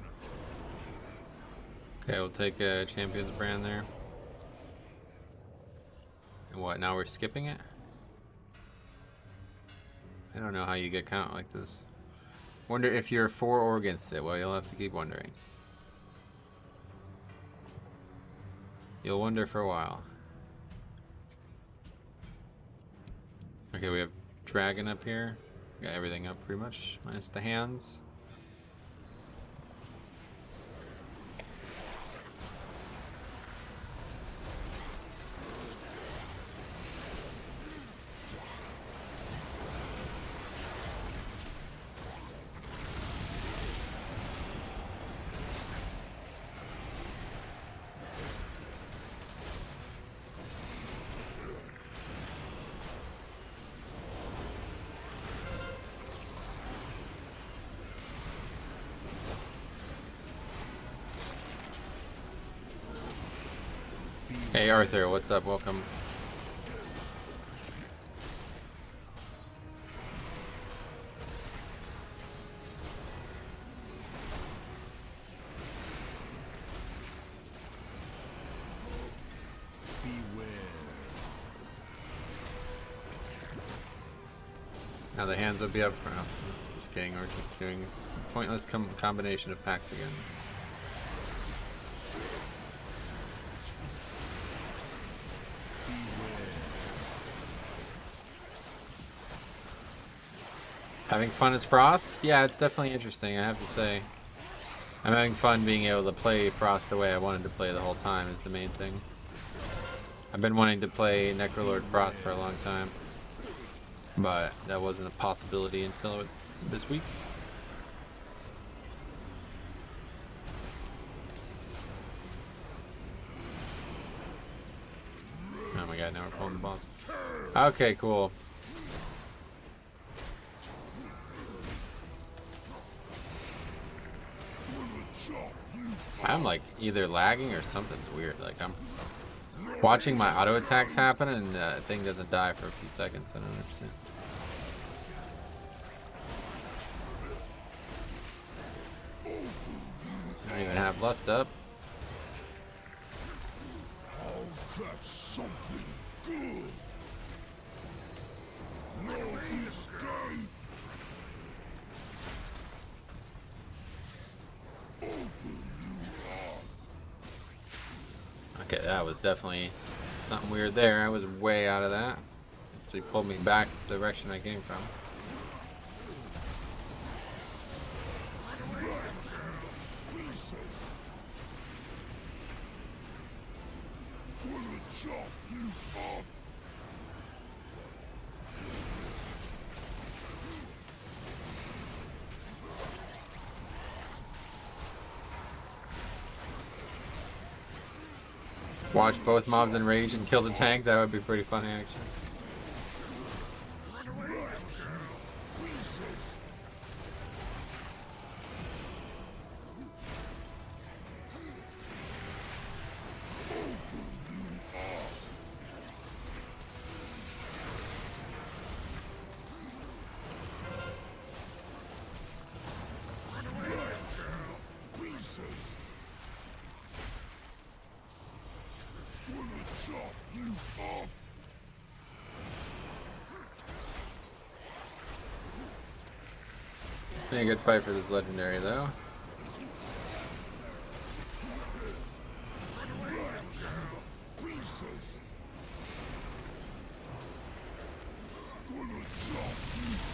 Okay, we'll take a Champion's Brand there. And what, now we're skipping it? I don't know how you get count like this. Wonder if you're for or against it. Well, you'll have to keep wondering. You'll wonder for a while. Okay, we have Dragon up here. Got everything up pretty much, minus the hands. Hey Arthur, what's up? Welcome. Now the hands will be up. Oh, just kidding, we're just doing a pointless combination of packs again. Having fun as Frost? Yeah, it's definitely interesting, I have to say. I'm having fun being able to play Frost the way I wanted to play the whole time is the main thing. I've been wanting to play Necrolord Frost for a long time, but that wasn't a possibility until this week. Oh my god, now we're pulling the boss. Okay, cool. I'm like either lagging or something's weird. Like I'm watching my auto attacks happen and the thing doesn't die for a few seconds. I don't understand. I don't even have Lust up. I'll catch something good. No escape. Okay, that was definitely something weird there. I was way out of that. Actually pulled me back the direction I came from. Watch both mobs enrage and kill the tank. That would be pretty funny, actually. Been a good fight for this legendary, though.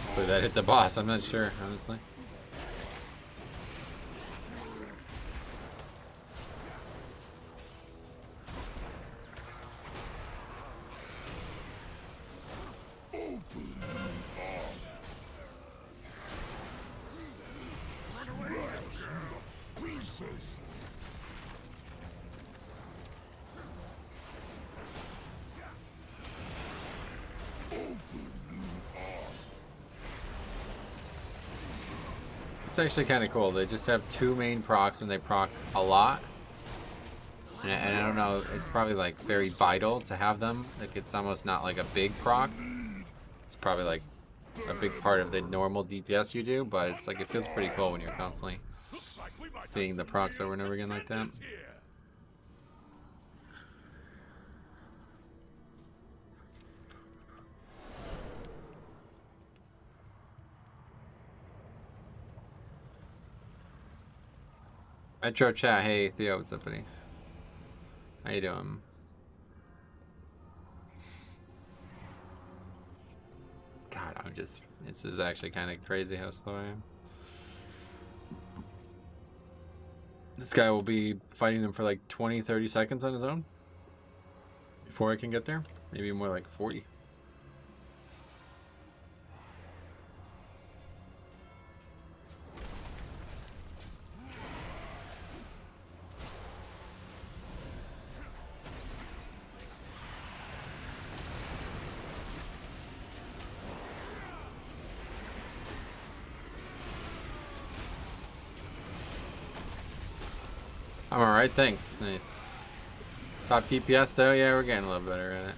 Hopefully that hit the boss. I'm not sure, honestly. It's actually kind of cool. They just have two main procs and they proc a lot. And I don't know, it's probably like very vital to have them. Like it's almost not like a big proc. It's probably like a big part of the normal DPS you do, but it's like it feels pretty cool when you're constantly seeing the procs over and over again like that. Metro chat, hey Theo, what's up, buddy? How you doing? God, this is actually kind of crazy how slow I am. This guy will be fighting them for like 20, 30 seconds on his own before I can get there. Maybe more like 40. I'm alright, thanks. Nice. Top DPS though, yeah, we're getting a little better at it.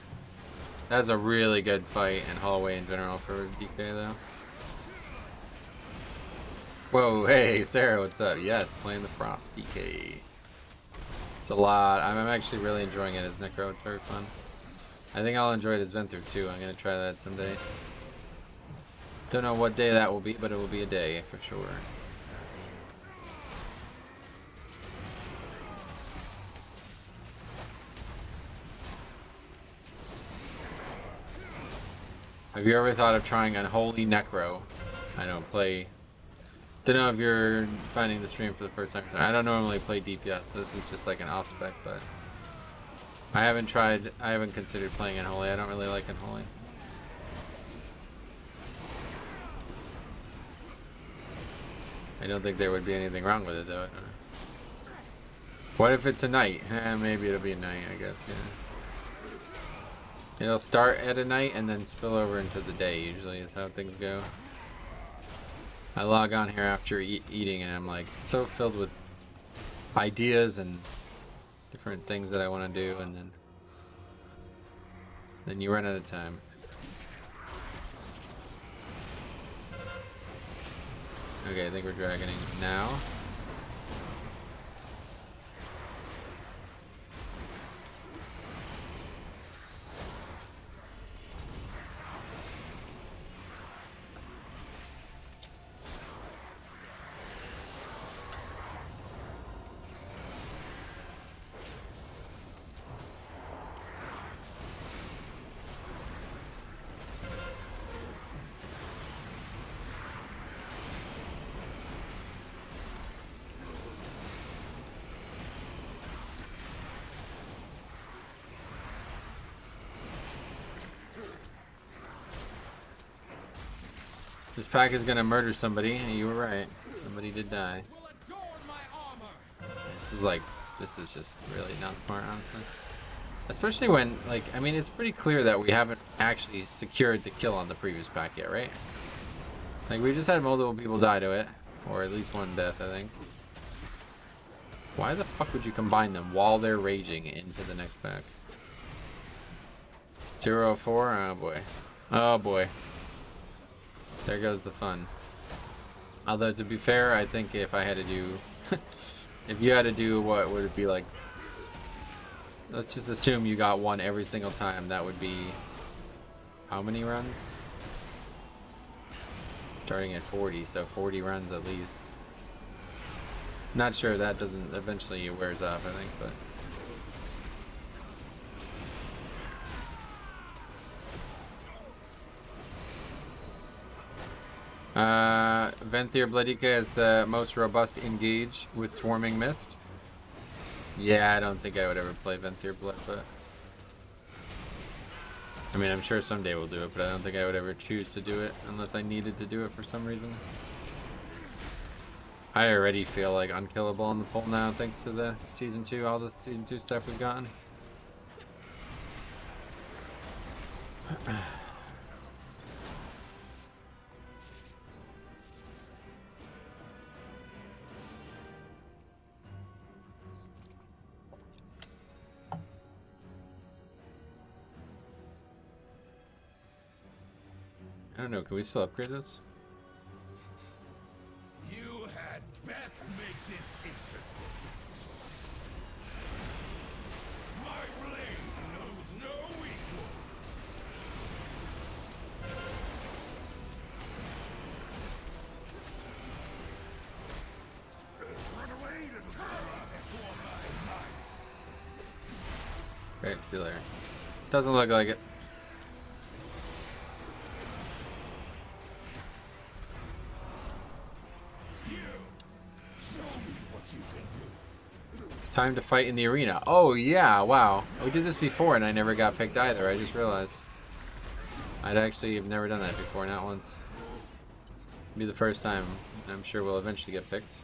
That's a really good fight and hallway in general for DK though. Whoa, hey, Sarah, what's up? Yes, playing the Frost DK. It's a lot. I'm actually really enjoying it as Necro. It's very fun. I think I'll enjoy it as Venthyr too. I'm gonna try that someday. Don't know what day that will be, but it will be a day for sure. Have you ever thought of trying Unholy Necro? I don't know if you're finding the stream for the first time. I don't normally play DPS, so this is just like an off spec, but I haven't considered playing Unholy. I don't really like Unholy. I don't think there would be anything wrong with it though. What if it's a night? Maybe it'll be a night, I guess, yeah. It'll start at a night and then spill over into the day, usually is how things go. I log on here after eating and I'm like so filled with ideas and different things that I want to do, and then you run out of time. Okay, I think we're dragoning now. This pack is gonna murder somebody. You were right. Somebody did die. This is just really not smart, honestly. Especially when, like, I mean, it's pretty clear that we haven't actually secured the kill on the previous pack yet, right? Like, we just had multiple people die to it. Or at least one death, I think. Why the fuck would you combine them while they're raging into the next pack? 004? Oh boy. Oh boy. There goes the fun. Although, to be fair, I think if I had to do... if you had to do what would it be like... Let's just assume you got one every single time. That would be... How many runs? Starting at 40, so 40 runs at least. Not sure, that doesn't... Eventually it wears off, I think, but... Venthyr Bloodika is the most robust engage with Swarming Mist. Yeah, I don't think I would ever play Venthyr Blood, but... I mean, I'm sure someday we'll do it, but I don't think I would ever choose to do it unless I needed to do it for some reason. I already feel like unkillable on the poll now, thanks to the Season 2, all the Season 2 stuff we've gotten. I don't know. Can we still upgrade this? You had best make this interesting. My blade knows no equal. Run away, little girl, before my might. Great. See you later. Doesn't look like it. Time to fight in the arena. Oh yeah, wow. We did this before and I never got picked either. I just realized. I'd actually have never done that before, not once. It'll be the first time. I'm sure we'll eventually get picked.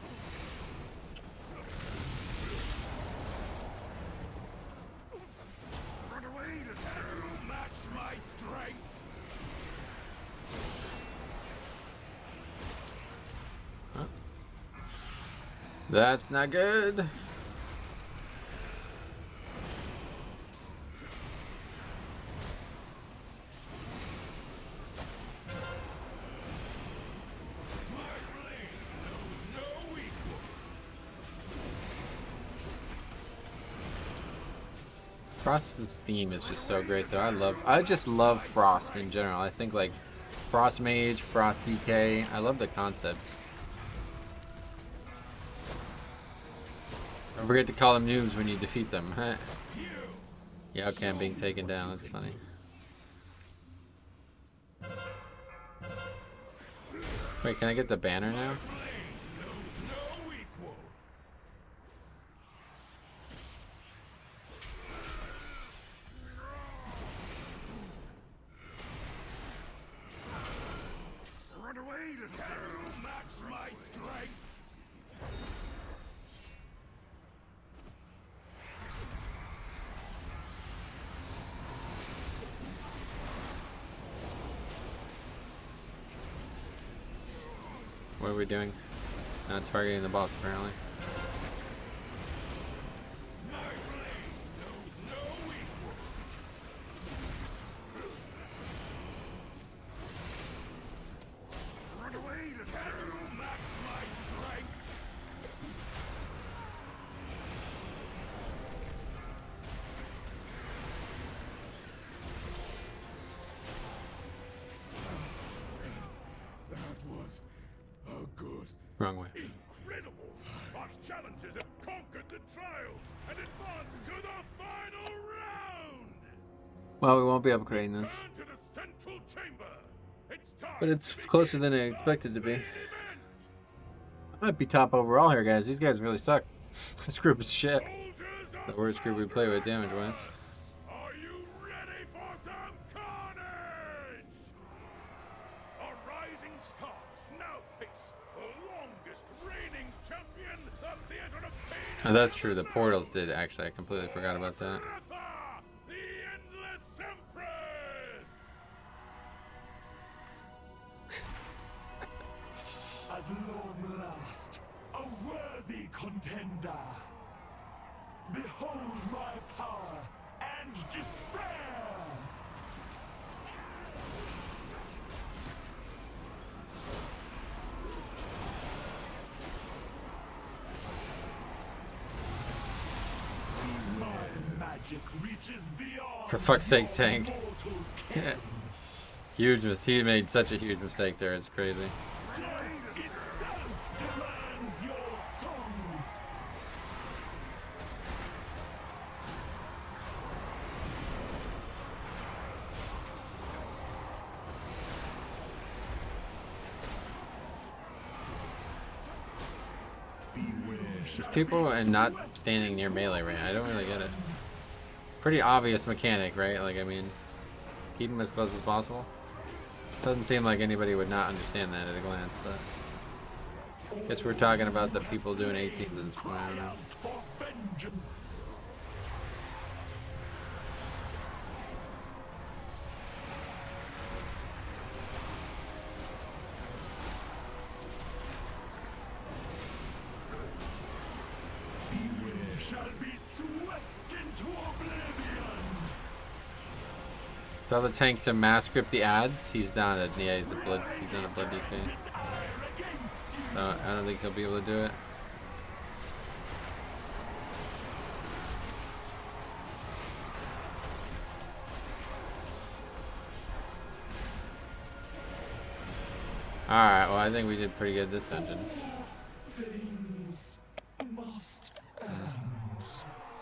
Run away, little girl, match my strength. Huh? That's not good. Frost's theme is just so great though. I just love Frost in general. I think like Frost Mage, Frost DK, I love the concept. Don't forget to call them noobs when you defeat them. Yeah, okay, I'm being taken down, that's funny. Wait, can I get the banner now? What are we doing? Not targeting the boss, apparently. Wrong way. Incredible! Our challengers have conquered the trials and advanced to the final round! Well, we won't be upgrading this. Turn to the central chamber. It's time But it's to closer begin than I the expected to be. main event. I might be top overall here, guys. These guys really suck. This group is shit. Soldiers The of worst group we play with damage-wise. Are you ready for some carnage? Our rising stars now face the longest reigning champion of Theater of Pain. Oh, that's true. The portals did, actually. I completely forgot about that. Ratha, the Endless Empress! At long last, a worthy contender. Behold my power and despair! My magic reaches beyond. For fuck's sake, Tank. mortal ken. Huge he made such a huge mistake there. It's crazy. Death itself demands your songs. These people and not standing near melee range. I don't really get it. Pretty obvious mechanic, right? Like, I mean, keep them as close as possible. Doesn't seem like anybody would not understand that at a glance, but I guess we're talking about the people doing 18s at this point. I don't know. For vengeance. Beware shall be swept into oblivion. Tell the tank to mass grip the ads. He's down at he's a blood. He's on a blood DK. So I don't think he'll be able to do it. Alright, well I think we did pretty good this dungeon.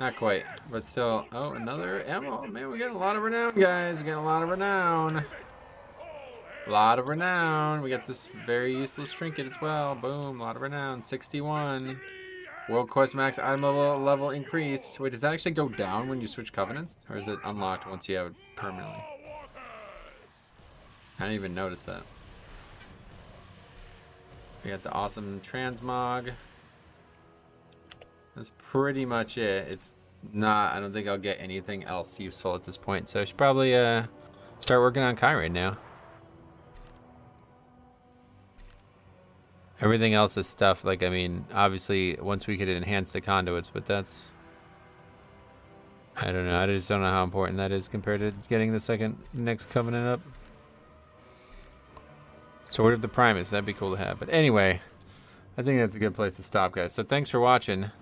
Not quite, but still. Oh, another ammo. Man, we got a lot of renown, guys. We got a lot of renown. A lot of renown. We got this very useless trinket as well. Boom, a lot of renown. 61. World Quest max item level increased. Wait, does that actually go down when you switch covenants? Or is it unlocked once you have it permanently? I didn't even notice that. We got the awesome transmog. That's pretty much it. It's not, I don't think I'll get anything else useful at this point. So I should probably start working on Kyrian now. Everything else is stuff, like, I mean, obviously once we could enhance the conduits, but that's, I don't know. I just don't know how important that is compared to getting the next covenant up. Sword of the Primus, that'd be cool to have. But anyway, I think that's a good place to stop, guys. So thanks for watching.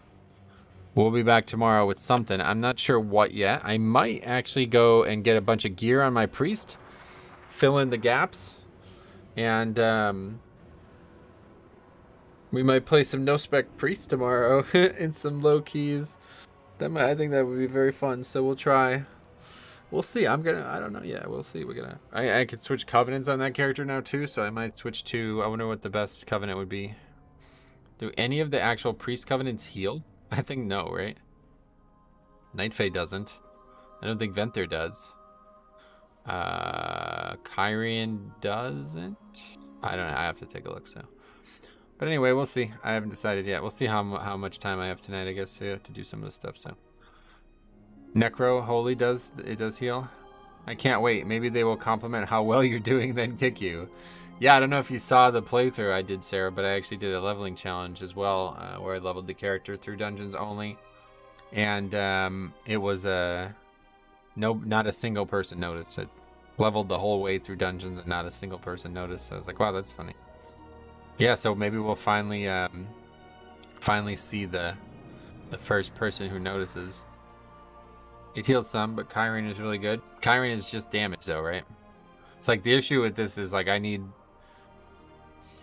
We'll be back tomorrow with something. I'm not sure what yet. I might actually go and get a bunch of gear on my priest, fill in the gaps, and we might play some no-spec priest tomorrow in some low keys. I think that would be very fun. So we'll try. We'll see. I don't know. Yeah, we'll see. I could switch covenants on that character now too, so I might switch to, I wonder what the best covenant would be. Do any of the actual priest covenants heal? I think no, right? Nightfey doesn't. I don't think Venthyr does. Kyrian doesn't? I don't know. I have to take a look, so. But anyway, we'll see. I haven't decided yet. We'll see how much time I have tonight, I guess, to do some of this stuff, so. Necro Holy does heal. I can't wait. Maybe they will compliment how well you're doing, then kick you. Yeah, I don't know if you saw the playthrough I did, Sarah, but I actually did a leveling challenge as well, where I leveled the character through dungeons only, and it was not a single person noticed. It leveled the whole way through dungeons, and not a single person noticed. So I was like, wow, that's funny. Yeah, so maybe we'll finally see the first person who notices. It heals some, but Kyrian is really good. Kyrian is just damage though, right? It's like the issue with this is like I'm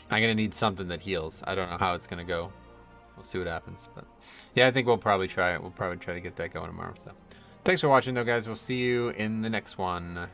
gonna need something that heals. I don't know how it's gonna go. We'll see what happens. But yeah, I think we'll probably try it. We'll probably try to get that going tomorrow. So thanks for watching though, guys. We'll see you in the next one.